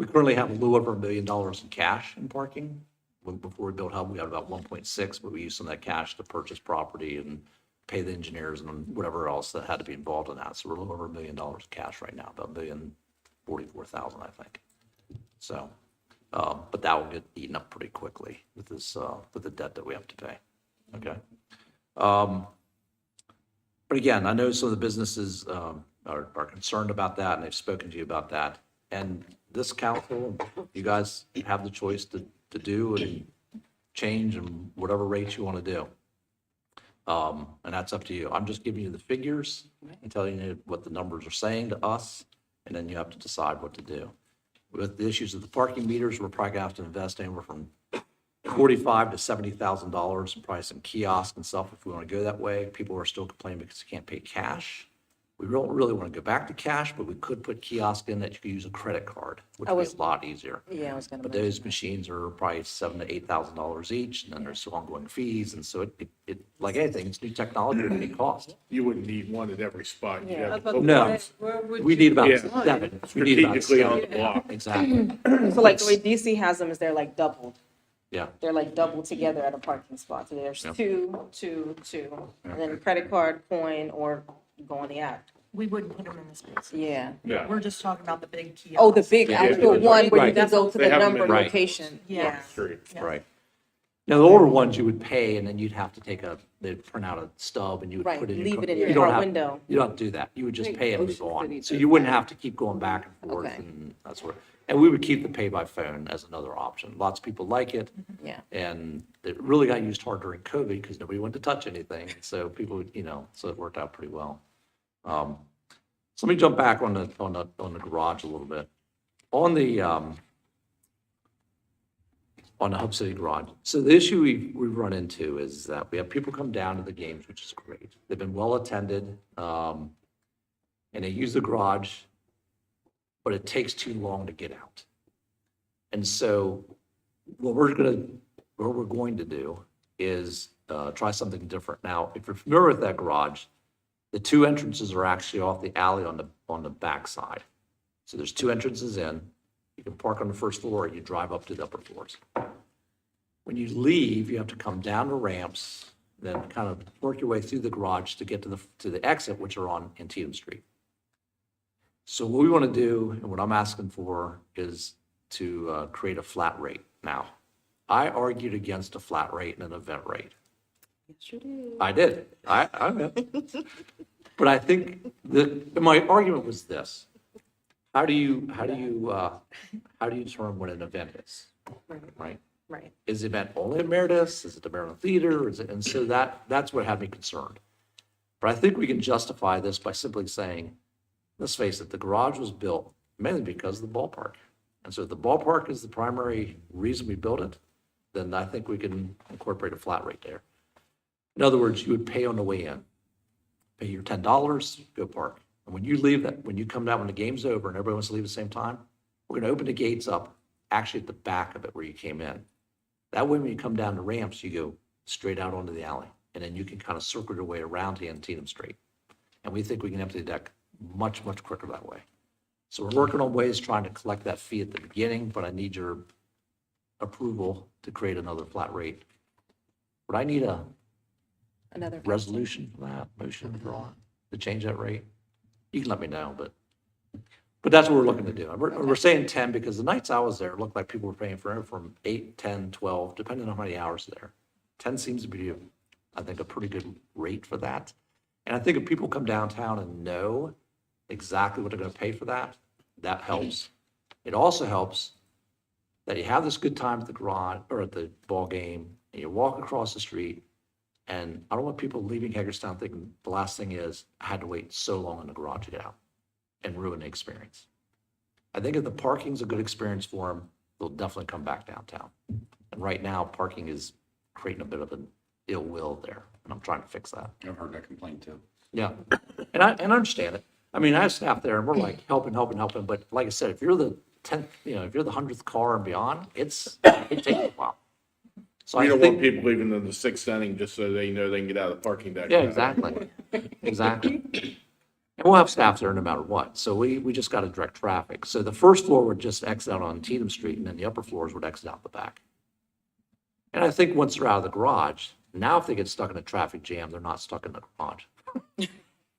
currently have a little over $1 million in cash in parking. Before we built Hub, we had about 1.6, but we used some of that cash to purchase property and pay the engineers and whatever else that had to be involved in that. So we're a little over $1 million in cash right now, about $1,044,000, I think. So, but that will get eaten up pretty quickly with this, with the debt that we have to pay. Okay. But again, I know some of the businesses are concerned about that, and they've spoken to you about that. And this council, you guys have the choice to do and change and whatever rates you want to do. And that's up to you. I'm just giving you the figures and telling you what the numbers are saying to us, and then you have to decide what to do. With the issues of the parking meters, we're probably gonna have to invest anywhere from $45,000 to $70,000 in probably some kiosks and stuff if we want to go that way. People are still complaining because they can't pay cash. We don't really want to go back to cash, but we could put kiosks in that you could use a credit card, which would be a lot easier. Yeah, I was gonna But mention those machines are probably $7,000 to $8,000 each, and then there's still ongoing fees, and so it like anything, it's new technology, it may cost. You wouldn't need one at every spot. You'd have No, we need about Yeah. 7. We need about Strategically on 7. the block. Exactly. So like the way DC has them is they're like doubled. Yeah. They're like doubled together at a parking spot. So there's Yep. two, and then credit card, coin, or go on the app. We wouldn't put them in this space. Yeah. Yeah. We're just talking about the big kiosk. Oh, the big Yeah. actual Yeah. one where you Right. can go to They the have them number in- Right. location. Yeah. Street. Right. Now, the older ones you would pay, and then you'd have to they'd print out a stub and you would Right, put it in your. leave it in you your don't car have- window. You don't have to do that. You would just Think pay and move Ocean City on. So does you wouldn't that. have to keep going back and forth Okay. and that sort of, and we would keep the pay by phone as another option. Lots of people like it. Yeah. And it really got used hard during COVID because nobody wanted to touch anything. So people, so it worked out pretty well. So let me jump back on the garage a little bit. On the Hub City garage. So the issue we've run into is that we have people come down to the games, which is great. They've been well attended, and they use the garage, but it takes too long to get out. And so what we're going to do is try something different. Now, if you're familiar with that garage, the two entrances are actually off the alley on the back side. So there's two entrances in. You can park on the first floor, and you drive up to the upper floors. When you leave, you have to come down the ramps, then kind of work your way through the garage to get to the exit, which are on Antietam Street. So what we want to do, and what I'm asking for, is to create a flat rate. Now, I argued against a flat rate and an event rate. Yes, you do. I did. I know. But I think my argument was this. How do you determine what an event is, right? Right. Is the event only at Meritus? Is it the Maryland Theater? And so that's what had me concerned. But I think we can justify this by simply saying, let's face it, the garage was built mainly because of the ballpark. And so if the ballpark is the primary reason we built it, then I think we can incorporate a flat rate there. In other words, you would pay on the way in. Pay your $10, go park. And when you leave that, when you come down, when the game's over and everybody wants to leave at the same time, we're gonna open the gates up, actually at the back of it where you came in. That way, when you come down the ramps, you go straight out onto the alley. And then you can kind of circle your way around to Antietam Street. And we think we can empty the deck much, much quicker that way. So we're working on ways trying to collect that fee at the beginning, but I need your approval to create another flat rate. Would I need Another resolution for that, motion to change that rate? You can let me know, but that's what we're looking to do. We're saying 10 because the nights I was there, it looked like people were paying for from 8, 10, 12, depending on how many hours there. 10 seems to be, I think, a pretty good rate for that. And I think if people come downtown and know exactly what they're going to pay for that, that helps. It also helps that you have this good time at the garage or at the ball game, and you walk across the street. And I don't want people leaving Hagerstown thinking the last thing is, I had to wait so long in the garage to get out and ruin the experience. I think if the parking's a good experience for them, they'll definitely come back downtown. And right now, parking is creating a bit of an ill will there, and I'm trying to fix that. I've heard that complaint too. Yeah, and I understand it. I mean, I have staff there, and we're like helping, but like I said, if you're the 10th, if you're the 100th car and beyond, it takes a while. So You I don't think, want people leaving in the sixth inning just so they know they can get out of the parking deck. yeah, exactly, exactly. And we'll have staff there no matter what. So we just got to direct traffic. So the first floor would just exit out on Tatum Street, and then the upper floors would exit out the back. And I think once they're out of the garage, now if they get stuck in a traffic jam, they're not stuck in the garage.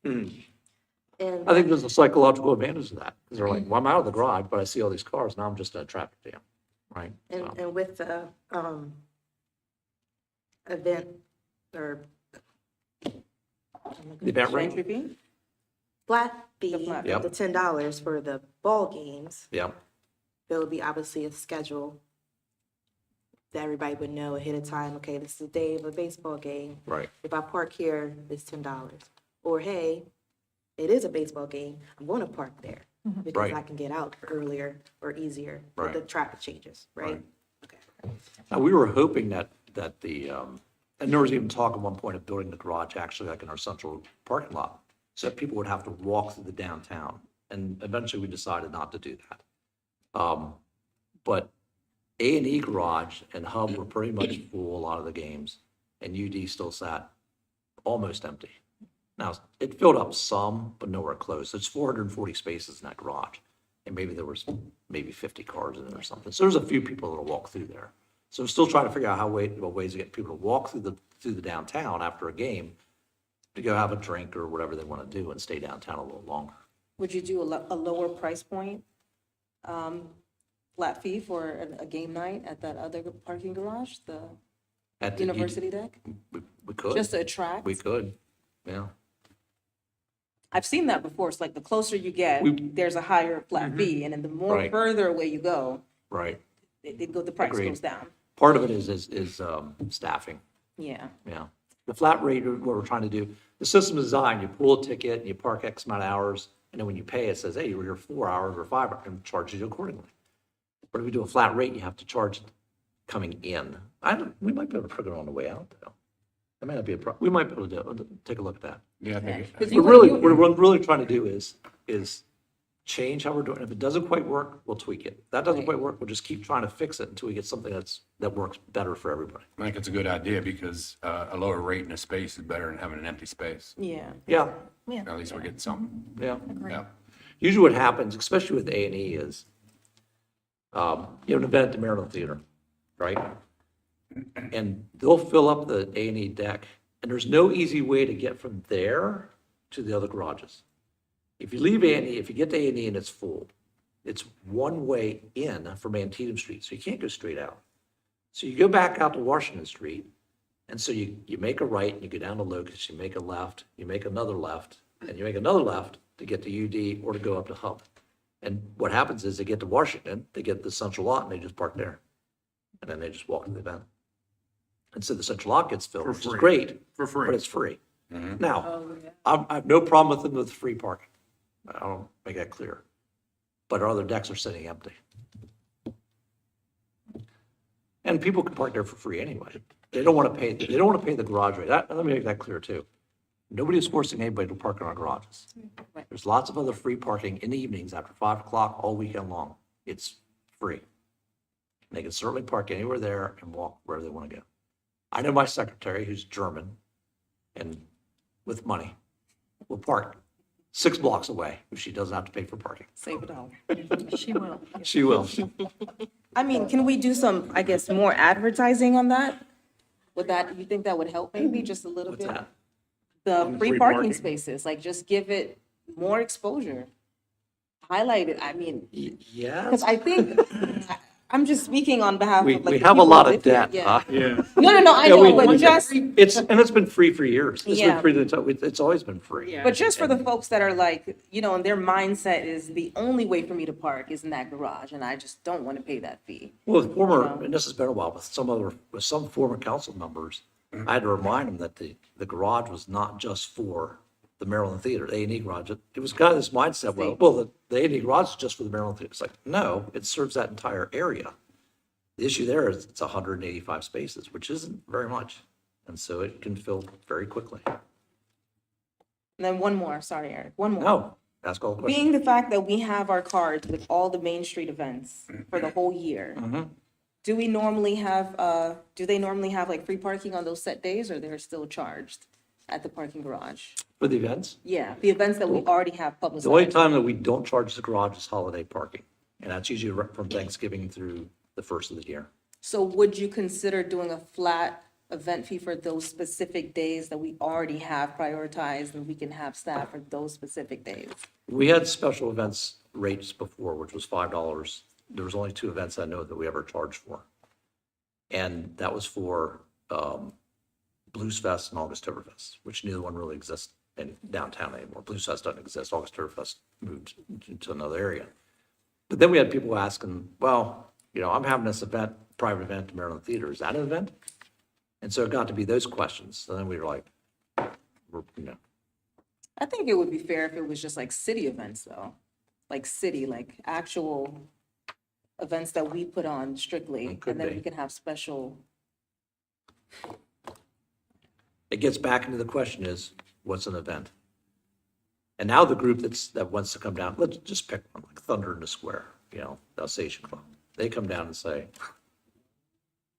And I think there's a psychological advantage to that, because they're like, well, I'm out of the garage, but I see all these cars, now I'm just in a traffic jam, right? So- and with the event or The event rate? flat fee, Yep. the $10 for the ball games, Yeah, there would be obviously a schedule that everybody would know ahead of time, okay, this is the day of a baseball game. right. If I park here, it's $10. Or, hey, it is a baseball game, I'm gonna park there because Right. I can get out earlier or easier with the Right. traffic changes, right? Now, we were hoping that the, and there was even talk at one point of building the garage actually like in our central parking lot, so that people would have to walk through the downtown. And eventually we decided not to do that. But A&E garage and Hub were pretty much full a lot of the games, and UD still sat almost empty. Now, it filled up some, but nowhere close. It's 440 spaces in that garage, and maybe there was 50 cars in it or something. So there's a few people that'll walk through there. So we're still trying to figure out what ways to get people to walk through the downtown after a game to go have a drink or whatever they want to do and stay downtown a little longer. Would you do a lower price point, flat fee for a game night at that other parking garage, the At the university deck? We could. Just to attract? We could, yeah. I've seen that before. It's like the closer you get, there's a higher flat fee, and then the more Right. further away you go, Right. the price Agreed. goes down. Part of it is staffing. Yeah. Yeah. The flat rate, what we're trying to do, the system is designed, you pull a ticket, and you park X amount of hours, and then when you pay, it says, hey, you were here 4 hours or 5 hours, and charge you accordingly. But if we do a flat rate, you have to charge coming in. We might be able to put it on the way out, though. That might not be a problem. We might be able to take a look at that. Yeah, I think. Because What we're really trying to do is change how we're doing it. If it doesn't quite work, we'll tweak it. If that doesn't quite work, we'll just keep trying to fix it until we get something that works better for everybody. I think it's a good idea because a lower rate in a space is better than having an empty space. Yeah. Yeah, At least we're getting something. yeah. Yeah. Usually what happens, especially with A&E, is, you have an event at the Maryland Theater, right? And they'll fill up the A&E deck, and there's no easy way to get from there to the other garages. If you leave A&E, if you get to A&E and it's full, it's one way in from Antietam Street, so you can't go straight out. So you go back out to Washington Street, And so you make a right, and you go down to Locust, you make a left, you make another left, and you make another left to get to UD or to go up to Hub. And what happens is they get to Washington, they get the central lot, and they just park there. And then they just walk to the event. And so the central lot gets filled, For which is free. great. For free. But it's free. Mhm. Now, I have no problem with them with free parking. I don't make that clear. But our other decks are sitting empty. And people can park there for free anyway. They don't want to pay the garage rate. Let me make that clear too. Nobody's forcing anybody to park in our garages. There's lots of other free parking in the evenings after 5 o'clock all weekend long. It's free. They can certainly park anywhere there and walk wherever they want to go. I know my secretary, who's German and with money, will park 6 blocks away if she doesn't have to pay for parking. Save it all. She will. She will. I mean, can we do some, I guess, more advertising on that? Would that, you think that would help maybe just a little What's bit? that? The Free free parking. parking spaces, like just give it more exposure. Highlight it, I mean, Yeah. because I think, I'm just speaking on behalf We of like. the have a people lot who of live here, debt, yeah. huh? Yeah. No, I Yeah, know, we- but just, It's been free for years. It's Yeah. been free, it's always been free. but just for the folks that are like, you know, and their mindset is the only way for me to park is in that garage, and I just don't want to pay that fee. Well, with former, You know? and this has been a while, with some former council members, I had to remind them that the garage was not just for the Maryland Theater, the A&E garage. It was kind of this mindset, well, the A&E garage is just for the Maryland Theater. It's like, no, it serves that entire area. The issue there is it's 185 spaces, which isn't very much. And so it can fill very quickly. And then one more, sorry, Eric, one more. No, ask all the questions. Being the fact that we have our cards with all the Main Street events for the whole year, Mhm. do they normally have like free parking on those set days, or they're still charged at the parking garage? For the events, Yeah, the events that we already have the only publicized. time that we don't charge the garage is holiday parking. And that's usually from Thanksgiving through the first of the year. So would you consider doing a flat event fee for those specific days that we already have prioritized and we can have staff for those specific days? We had special events rates before, which was $5. There was only 2 events I know that we ever charged for. And that was for Blues Fest and August-Toberfest, which neither one really exists in downtown anymore. Blues Fest doesn't exist. August-Toberfest moved to another area. But then we had people asking, well, you know, I'm having this event, private event at the Maryland Theater. Is that an event? And so it got to be those questions. So then we were like, you know, I think it would be fair if it was just like city events though, like actual events that we put on strictly, It could and then be. we can have special. it gets back into the question is, what's an event? And now the group that wants to come down, let's just pick one, like Thunder in the Square, you know, the Alsatian Club. They come down and say,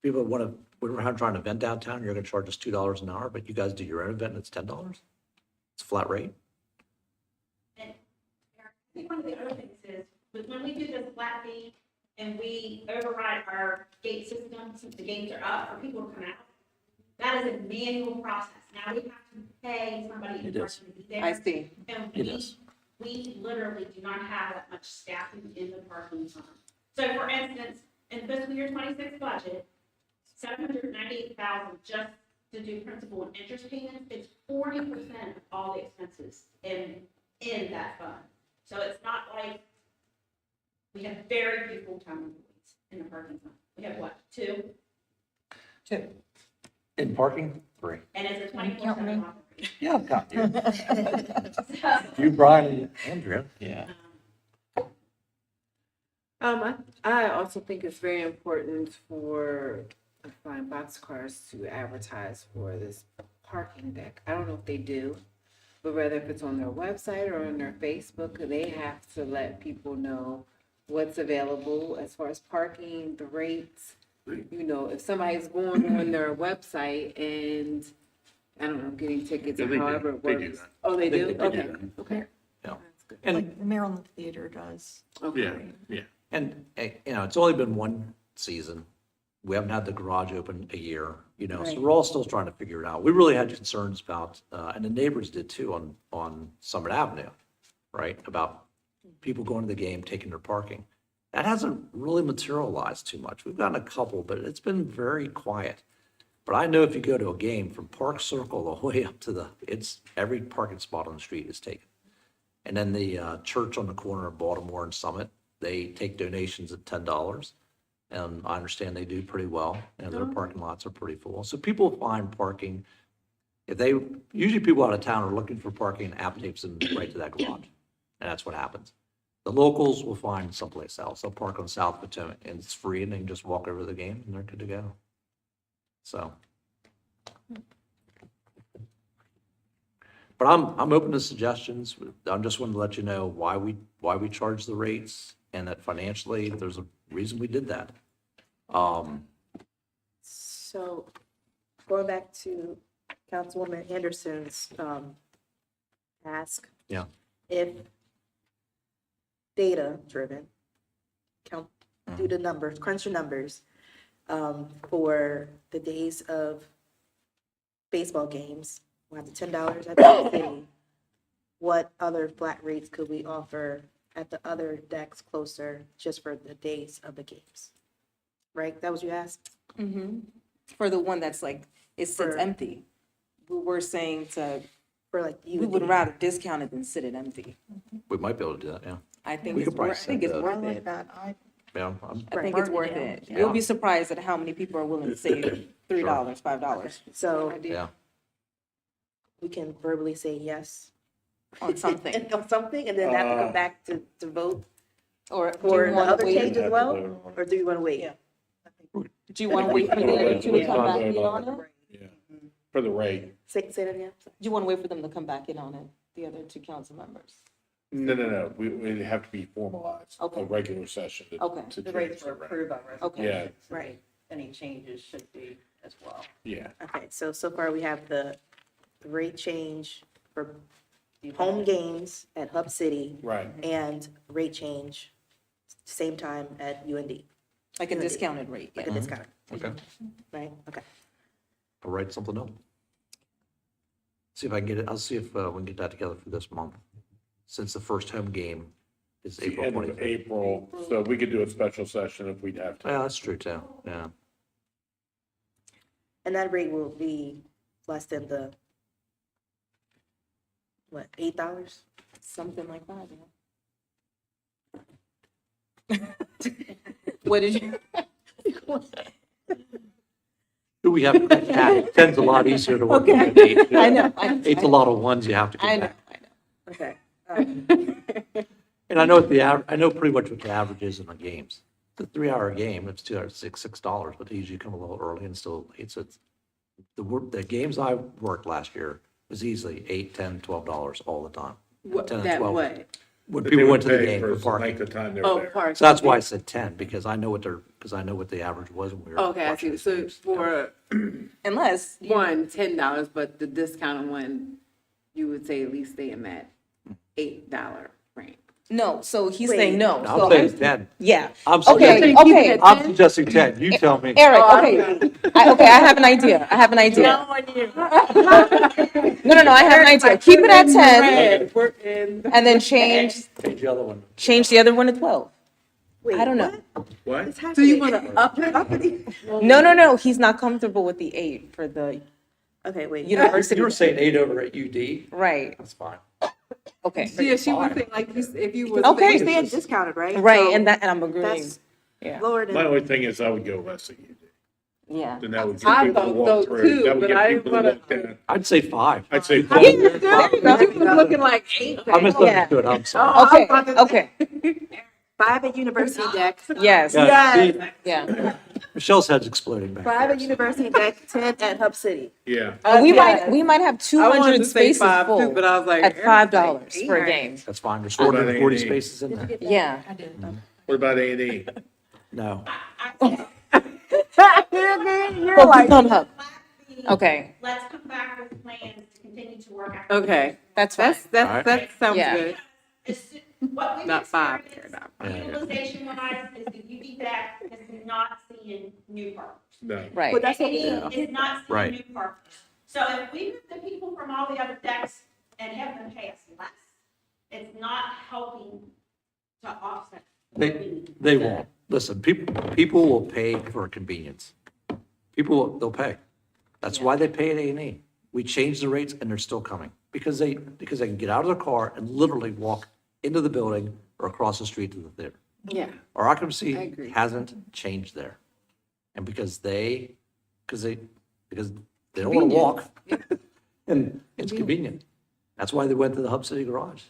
people we're trying to event downtown, you're gonna charge us $2 an hour, but you guys do your own event and it's $10? It's a flat rate? And I think one of the other things is, when we do this flat fee and we override our gate system, since the gates are up for people to come out, that is a manual process. Now we have to pay somebody It in is. person to be there. I see. And It is. we literally do not have that much staffing in the parking time. So for instance, in fiscal year 26 budget, $798,000 just to do principal and interest payments, it's 40% of all the expenses in that fund. So it's not like we have very few full-time employees in the parking fund. We have what, 2? In parking, 3. And it's a 24/7 operation. Yeah, I've got you. So, You, Brian, and Andrew. Yeah. I also think it's very important for the flying boxcars to advertise for this parking deck. I don't know if they do, but whether if it's on their website or on their Facebook, they have to let people know what's available as far as parking, the rates. You know, if somebody's going on their website and, I don't know, getting tickets Yeah, or they do. however it They do works. that. Oh, they do? They do Okay, that. okay. Yeah. That's good. And Like the Maryland Theater does. Okay. Yeah. And, you know, it's only been one season. We haven't had the garage open a year, you know, so Right. we're all still trying to figure it out. We really had concerns about, and the neighbors did too on Summit Avenue, right? About people going to the game, taking their parking. That hasn't really materialized too much. We've gotten a couple, but it's been very quiet. But I know if you go to a game from Park Circle all the way up to every parking spot on the street is taken. And then the church on the corner of Baltimore and Summit, they take donations at $10. And I understand they do pretty well, and their parking lots are pretty full. So people find parking. Usually people out of town are looking for parking, and app takes them right to that garage. And that's what happens. The locals will find someplace else. They'll park on South Potomac, and it's free, and they can just walk over to the game, and they're good to go. So. But I'm open to suggestions. I just wanted to let you know why we charge the rates, and that financially, there's a reason we did that. So going back to Councilwoman Anderson's ask. Yeah. If data-driven, do the numbers, crunch the numbers, for the days of baseball games, we'll have the $10 at the city. What other flat rates could we offer at the other decks closer just for the days of the games? Right, that was you asked? Mm-hmm. For the one that's like, it sits For- empty. We're saying For like we would rather discount it than sit it empty. We might be able to do that, yeah. I think We it's could probably worth, I think it's set worth that. it. Yeah, I think it's worth it. You'll be surprised at how many people are willing to save $3, $5 So yeah. we can verbally say yes on something. on something, and then have to come back to vote Or for do the you want other to wait? change as well? Or do you want to wait? Yeah. Do you want to wait for the other two to come back in on it? Yeah, for the rate. Say that again. Do you want to wait for them to come back in on it, the other two council members? No. It'd have to be formalized, Okay. a regular session Okay. to The change rates the were rate. approved by Okay. Yeah, Right. Any changes should be as well. yeah. Okay, so far we have the rate change for home games at Hub City Right. and rate change same time at UND, Like a discounted rate, like yeah. a discount, Okay. right? Okay. I'll write something up. See if I can get it, I'll see if we can get that together for this month. Since the first home game is The April end of 25th. April, so we could do a special session if we'd have to. Yeah, that's true too, yeah. And that rate will be less than the, what, $8? Something like that, yeah. What did you? Do we have to cut that? 10's a lot easier to work with Okay. than 8. I know. 8's a lot of ones you have to I get know, back. Okay. And I know I know pretty much what the average is in the games. The 3-hour game, it's $6, but they usually come a little early and still, the games I worked last year was easily $8, $10, $12 all the time. 10 and That 12. what? When But people they went would to the pay game for the parking. length of time they were Oh, there. park. So that's why I said 10, because I know what the average was when we were. Okay, I watching see. those So games. for Unless. one, $10, but the discounted one, you would say at least stay in that $8 range. No, so he's Wait. saying no. I'm So saying 10. Yeah. I'm Okay, suggesting, okay. I'm suggesting 10. You tell me. Eric, okay. I have an idea. I have an idea. No, I have an idea. Keep it at 10 and then change Change the other one. the other one to 12. Wait, I don't know. What? So you want to up it? No, he's not comfortable with the 8 for the Okay, wait. university. You were saying 8 over at UD? Right, That's fine. okay. Yeah, she would say like if you was. Okay. We stand discounted, right? Right, So and I'm agreeing. That's Yeah. lower My than, only thing is I would go less than you did. Yeah. Then that would I get people to thought walk so through. too, That would but get I people to wanna- walk down. I'd say 5. I'd say There you 5. go. She was looking like 8. I misunderstood, I'm sorry. Okay. 5 at University Deck, Yes. Yeah, see, Yeah. Michelle's head's exploding back 5 there. at University Deck, 10 at Hub City. Yeah. We might have 200 spaces full but I was like at $5 for a game. That's fine, there's What about 440 A&E? spaces in there. Yeah. What about A&E? No. Focus on Hub. Okay, Let's come back with plans to continue to work out. Okay, that's fine. that sounds Yeah. good. What we've Not 5. experienced Yeah. utilization wise is the UD deck is not seeing new partners. No. Right. But that's what AE we is not seeing Right. new partners. So if we move the people from all the other decks and have them pay us less, it's not helping to offset. They won't. Listen, people will pay for convenience. They'll pay. That's why they pay at A&E. We changed the rates and they're still coming because they can get out of their car and literally walk into the building or across the street to the theater. Yeah. Our I occupancy agree. hasn't changed there. And because they don't want to walk and it's convenient. That's why they went to the Hub City Garage.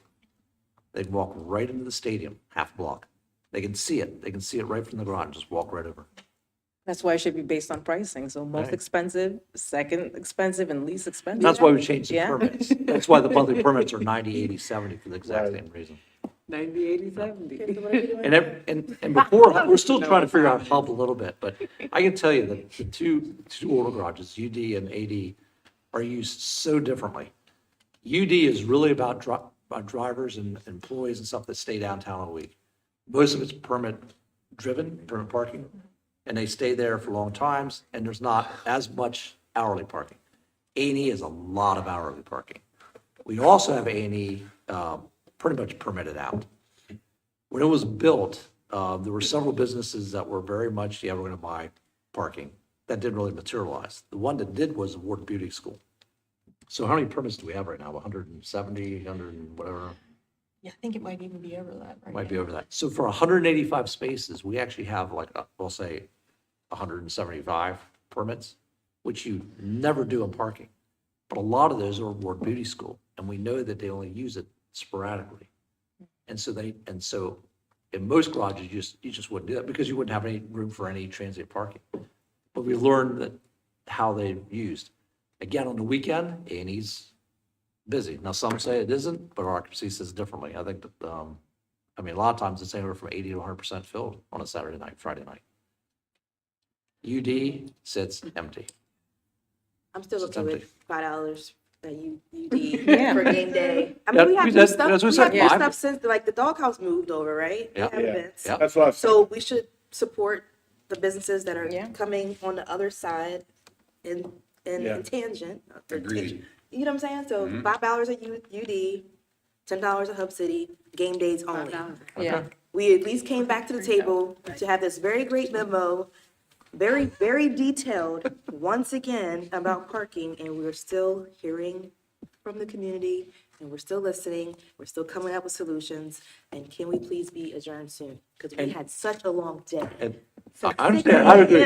They'd walk right into the stadium, half block. They can see it. They can see it right from the garage and just walk right over. That's why it should be based on pricing. So most Right. expensive, second expensive, and least expensive. That's why we changed the Yeah. permits. That's why the monthly permits are 90, 80, 70 for the exact same reason. 90, 80, 70. And before, we're still trying to figure out Hub a little bit, but I can tell you that the two older garages, UD and AD, are used so differently. UD is really about drivers and employees and stuff that stay downtown all week. Most of it's permit parking, and they stay there for long times, and there's not as much hourly parking. A&E is a lot of hourly parking. We also have A&E pretty much permitted out. When it was built, there were several businesses that were very much, yeah, we're going to buy parking. That didn't really materialize. The one that did was Ward Beauty School. So how many permits do we have right now? 170, 100 and whatever? Yeah, I think it might even be over that right Might be over that. So for 185 spaces, we actually have like, we'll say 175 permits, which you never do in parking. But a lot of those are Ward Beauty School, and we know that they only use it sporadically. And so in most garages, you just wouldn't do that because you wouldn't have any room for any transient parking. But we learned that how they used. Again, on the weekend, A&E's busy. Now, some say it isn't, but our occupancy says differently. I think that, a lot of times it's anywhere from 80 to 100% filled on a Saturday night, Friday night. UD sits empty. I'm still It's okay empty. with $5 that you Yeah. for game day. I Yeah, mean, we have we new said- stuff, that's what we I have said, new five. stuff since, like, the doghouse moved over, right? They Yeah. have Yeah. events. Yeah. That's what I So we should support the businesses that are Yeah. coming on the other side in Yeah. tangent. Agreed. You know what I'm saying? So $5 at UD, $10 at Hub City, game days only. Yeah. We at least came back to the table to have this very great memo, very, very detailed, once again, about parking, and we're still hearing from the community, and we're still listening, we're still coming up with solutions, and can we please be adjourned soon? Because we had such a long day. And So I understand, I agree.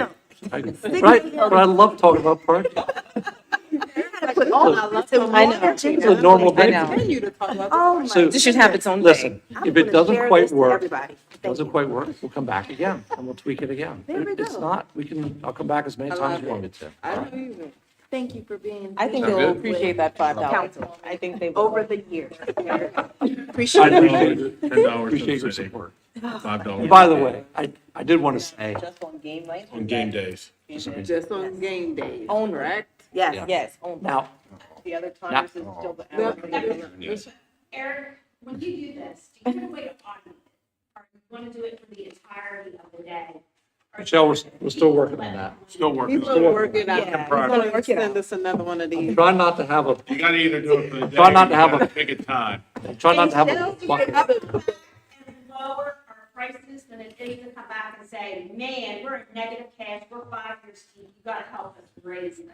But I love talking about parking. Put all our love into I know. one It's a agenda. normal day. know. for me. Oh my So- This should have its own day. Listen, I'm if it gonna doesn't share quite this to work, everybody. Thank doesn't you. quite work, we'll come back again and we'll tweak it again. There we If it's go. not, I'll come back as many times as you want me to. All right? Thank you for being. I think Sound they'll good? appreciate that $5. Council. I think they will. Over the years. I Appreciate it. appreciate it. $10 Appreciate to your the city. support. $5. And by the way, I did want to say, Just on game night? On game days. Just on game days, Only. correct? Yes. Yes, only. now, The other times is still the hourly. Eric, when you do this, do you have a way to automate it? Or you want to do it for the entirety of the day? Or Michelle, we're still working on that. Still working He's on gonna it. work it out. Yeah. He's gonna send us another one of these. Try not to have a, You gotta either do it for the day. Try not or to you have gotta a- Pick a time. try not to have Instead a, of doing it and lower our prices, then it is to come back and say, man, we're in negative cash, we're 5 years deep, you gotta help us raise them.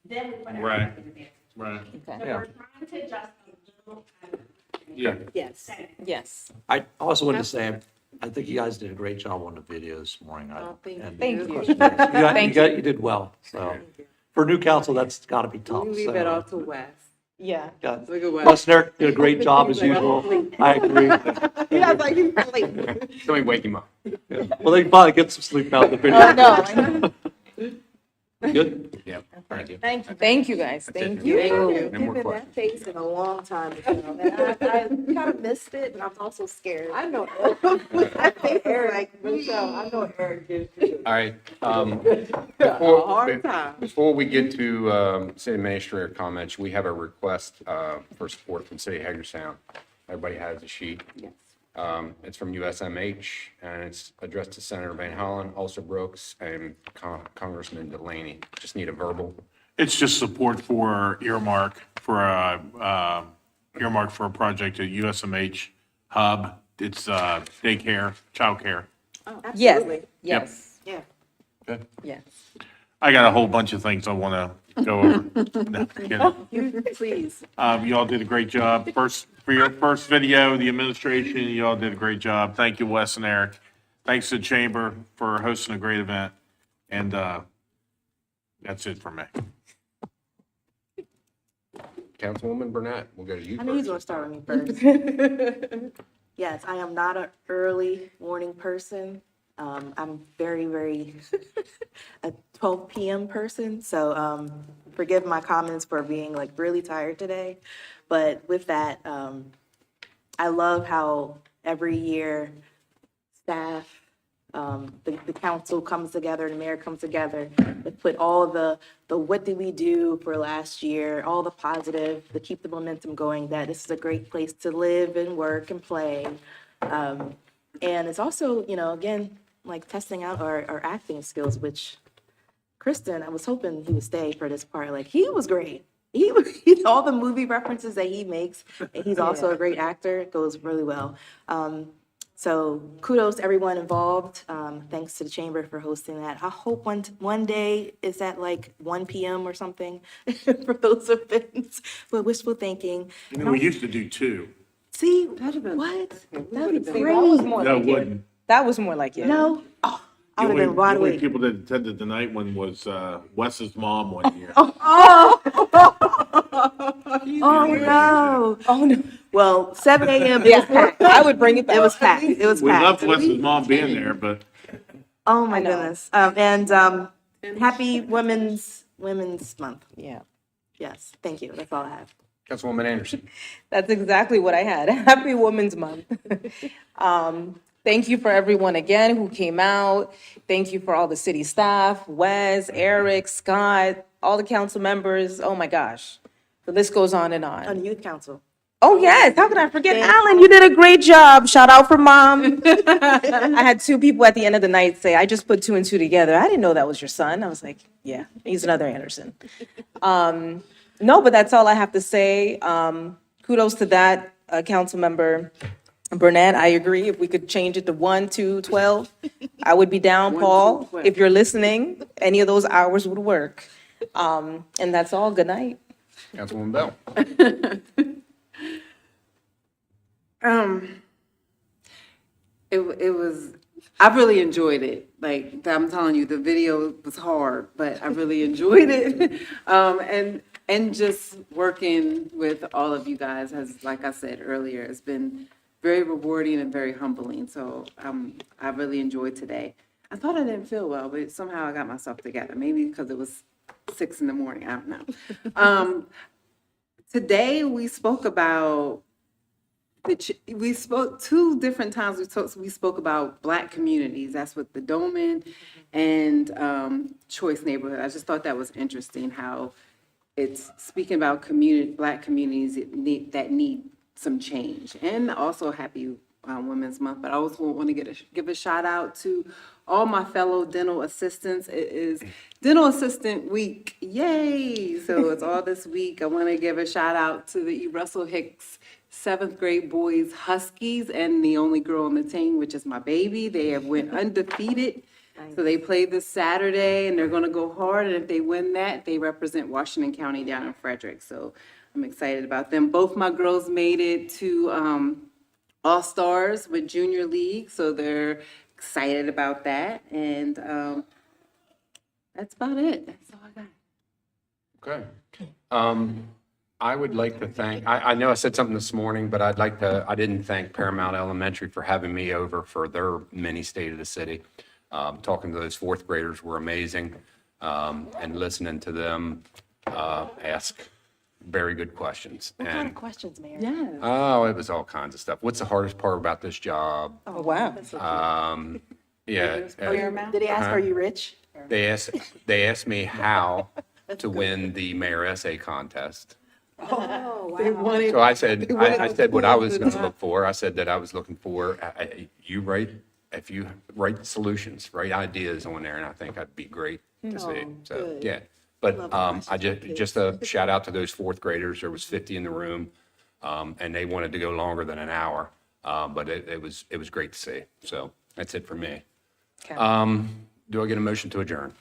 Then we put Right. everything in advance. Right. So Yeah. we're trying to adjust a little kind of Yeah. Yes. Yes. I also wanted to say, I think you guys did a great job on the video this morning. Oh, thank you. Thank you. You did well, so. For new council, that's gotta be We tough, leave so. it all to Wes. Yeah. Yeah. Look at Wes. Wes and Eric did a great job as usual. I agree. He was like, he's late. Somebody wake him up. Yeah. Well, they can probably get some sleep now in the video. I know. Good? Yeah, thank you. Thank you. Thank you, guys. Thank it. you. You haven't No more given that face in a long time ago, and I kind of missed it, but I'm also scared. I know. I think Eric, Michelle, I know Eric did too. All right. A hard time. Before we get to city administrator comments, we have a request for support from City of Hagerstown. Everybody has a sheet. It's from USMH, and it's addressed to Senator Van Hollen, Ulster Brooks, and Congressman Delaney. Just need a verbal. It's just support for earmark for a project at USMH Hub. It's daycare, childcare. Yes, Absolutely. yes, Yeah. Okay. yes. I got a whole bunch of things I want to go over. No, kidding. Please. You all did a great job. For your first video, the administration, you all did a great job. Thank you, Wes and Eric. Thanks to the Chamber for hosting a great event. And that's it for me. Councilwoman Burnett, we'll go to you I knew he was first. gonna start with me first. Yes, I am not an early morning person. I'm very a 12 p.m. person, so forgive my comments for being like really tired today. But with that, I love how every year staff, the council comes together, the mayor comes together, to put all the what did we do for last year, all the positive, to keep the momentum going, that this is a great place to live and work and play. And it's also, you know, again, like testing out our acting skills, which Kristen, I was hoping he would stay for this part. Like, he was great. All the movie references that he makes, and he's also a great actor, it goes really well. So kudos to everyone involved. Thanks to the Chamber for hosting that. I hope one day it's at like 1 p.m. or something for those events, but wishful thinking. You know, we used to do 2. See, what? That would be See, that was great. more No, like wouldn't. it. That was more like it. No? Oh, I would have been The wide only awake. people that attended the night one was Wes's mom one year. Oh, no. Oh, no. Well, 7 a.m. It was packed. I would bring it back. It was packed. It was We packed. loved Wes's mom being there, but Oh, my I know. goodness. And happy Women's Month. Yeah. Yes, thank you. That's all I have. Councilwoman Anderson. That's exactly what I had. Happy Women's Month. Thank you for everyone again who came out. Thank you for all the city staff, Wes, Eric, Scott, all the council members. Oh my gosh. The list goes on and on. On the Youth Council. Oh, yes. How could I forget? Alan, you did a great job. Shout out for mom. I had 2 people at the end of the night say, I just put 2 and 2 together. I didn't know that was your son. I was like, yeah, he's another Anderson. No, but that's all I have to say. Kudos to that, council member Burnett. I agree. If we could change it to 1, 2, 12, I would be down, 1, Paul. 2, 12. If you're listening, any of those hours would work. And that's all. Good night. Councilwoman Bell. It was, I really enjoyed it. Like, I'm telling you, the video was hard, but I really enjoyed it. And just working with all of you guys has, like I said earlier, it's been very rewarding and very humbling. So I really enjoyed today. I thought I didn't feel well, but somehow I got myself together. Maybe because it was 6 in the morning. I don't know. Today we spoke about we spoke 2 different times. We spoke about Black communities. That's what the Doleman and Choice neighborhood. I just thought that was interesting how it's speaking about Black communities that need some change, and also happy Women's Month. But I also want to give a shout out to all my fellow dental assistants. It is Dental Assistant Week. Yay! So it's all this week. I want to give a shout out to the E. Russell Hicks 7th grade boys Huskies and the only girl on the team, which is my baby. They have went undefeated. So they play this Saturday and they're going to go hard. And if they win that, they represent Washington County down in Frederick. So I'm excited about them. Both my girls made it to All-Stars with Junior League. So they're excited about that. And that's about it. That's all I got. Okay. I would like to thank, I know I said something this morning, but I didn't thank Paramount Elementary for having me over for their mini State of the City. Talking to those 4th graders were amazing, and listening to them ask very good questions. What kind of questions, Mayor? Yeah. Oh, it was all kinds of stuff. What's the hardest part about this job? Oh, wow. Yeah. Did he ask, Huh? are you rich? They asked me how to win the Mayor Essay Contest. Oh, wow. They wanted, So I said what I was going to look for. I said that I was looking for, if you write solutions, write ideas on there, and I think I'd be great to see. So, good. yeah. But I just a shout out to those 4th graders. There was 50 in the room, and they wanted to go longer than an hour. But it was great to see. So that's it for me. Okay. Do I get a motion to adjourn?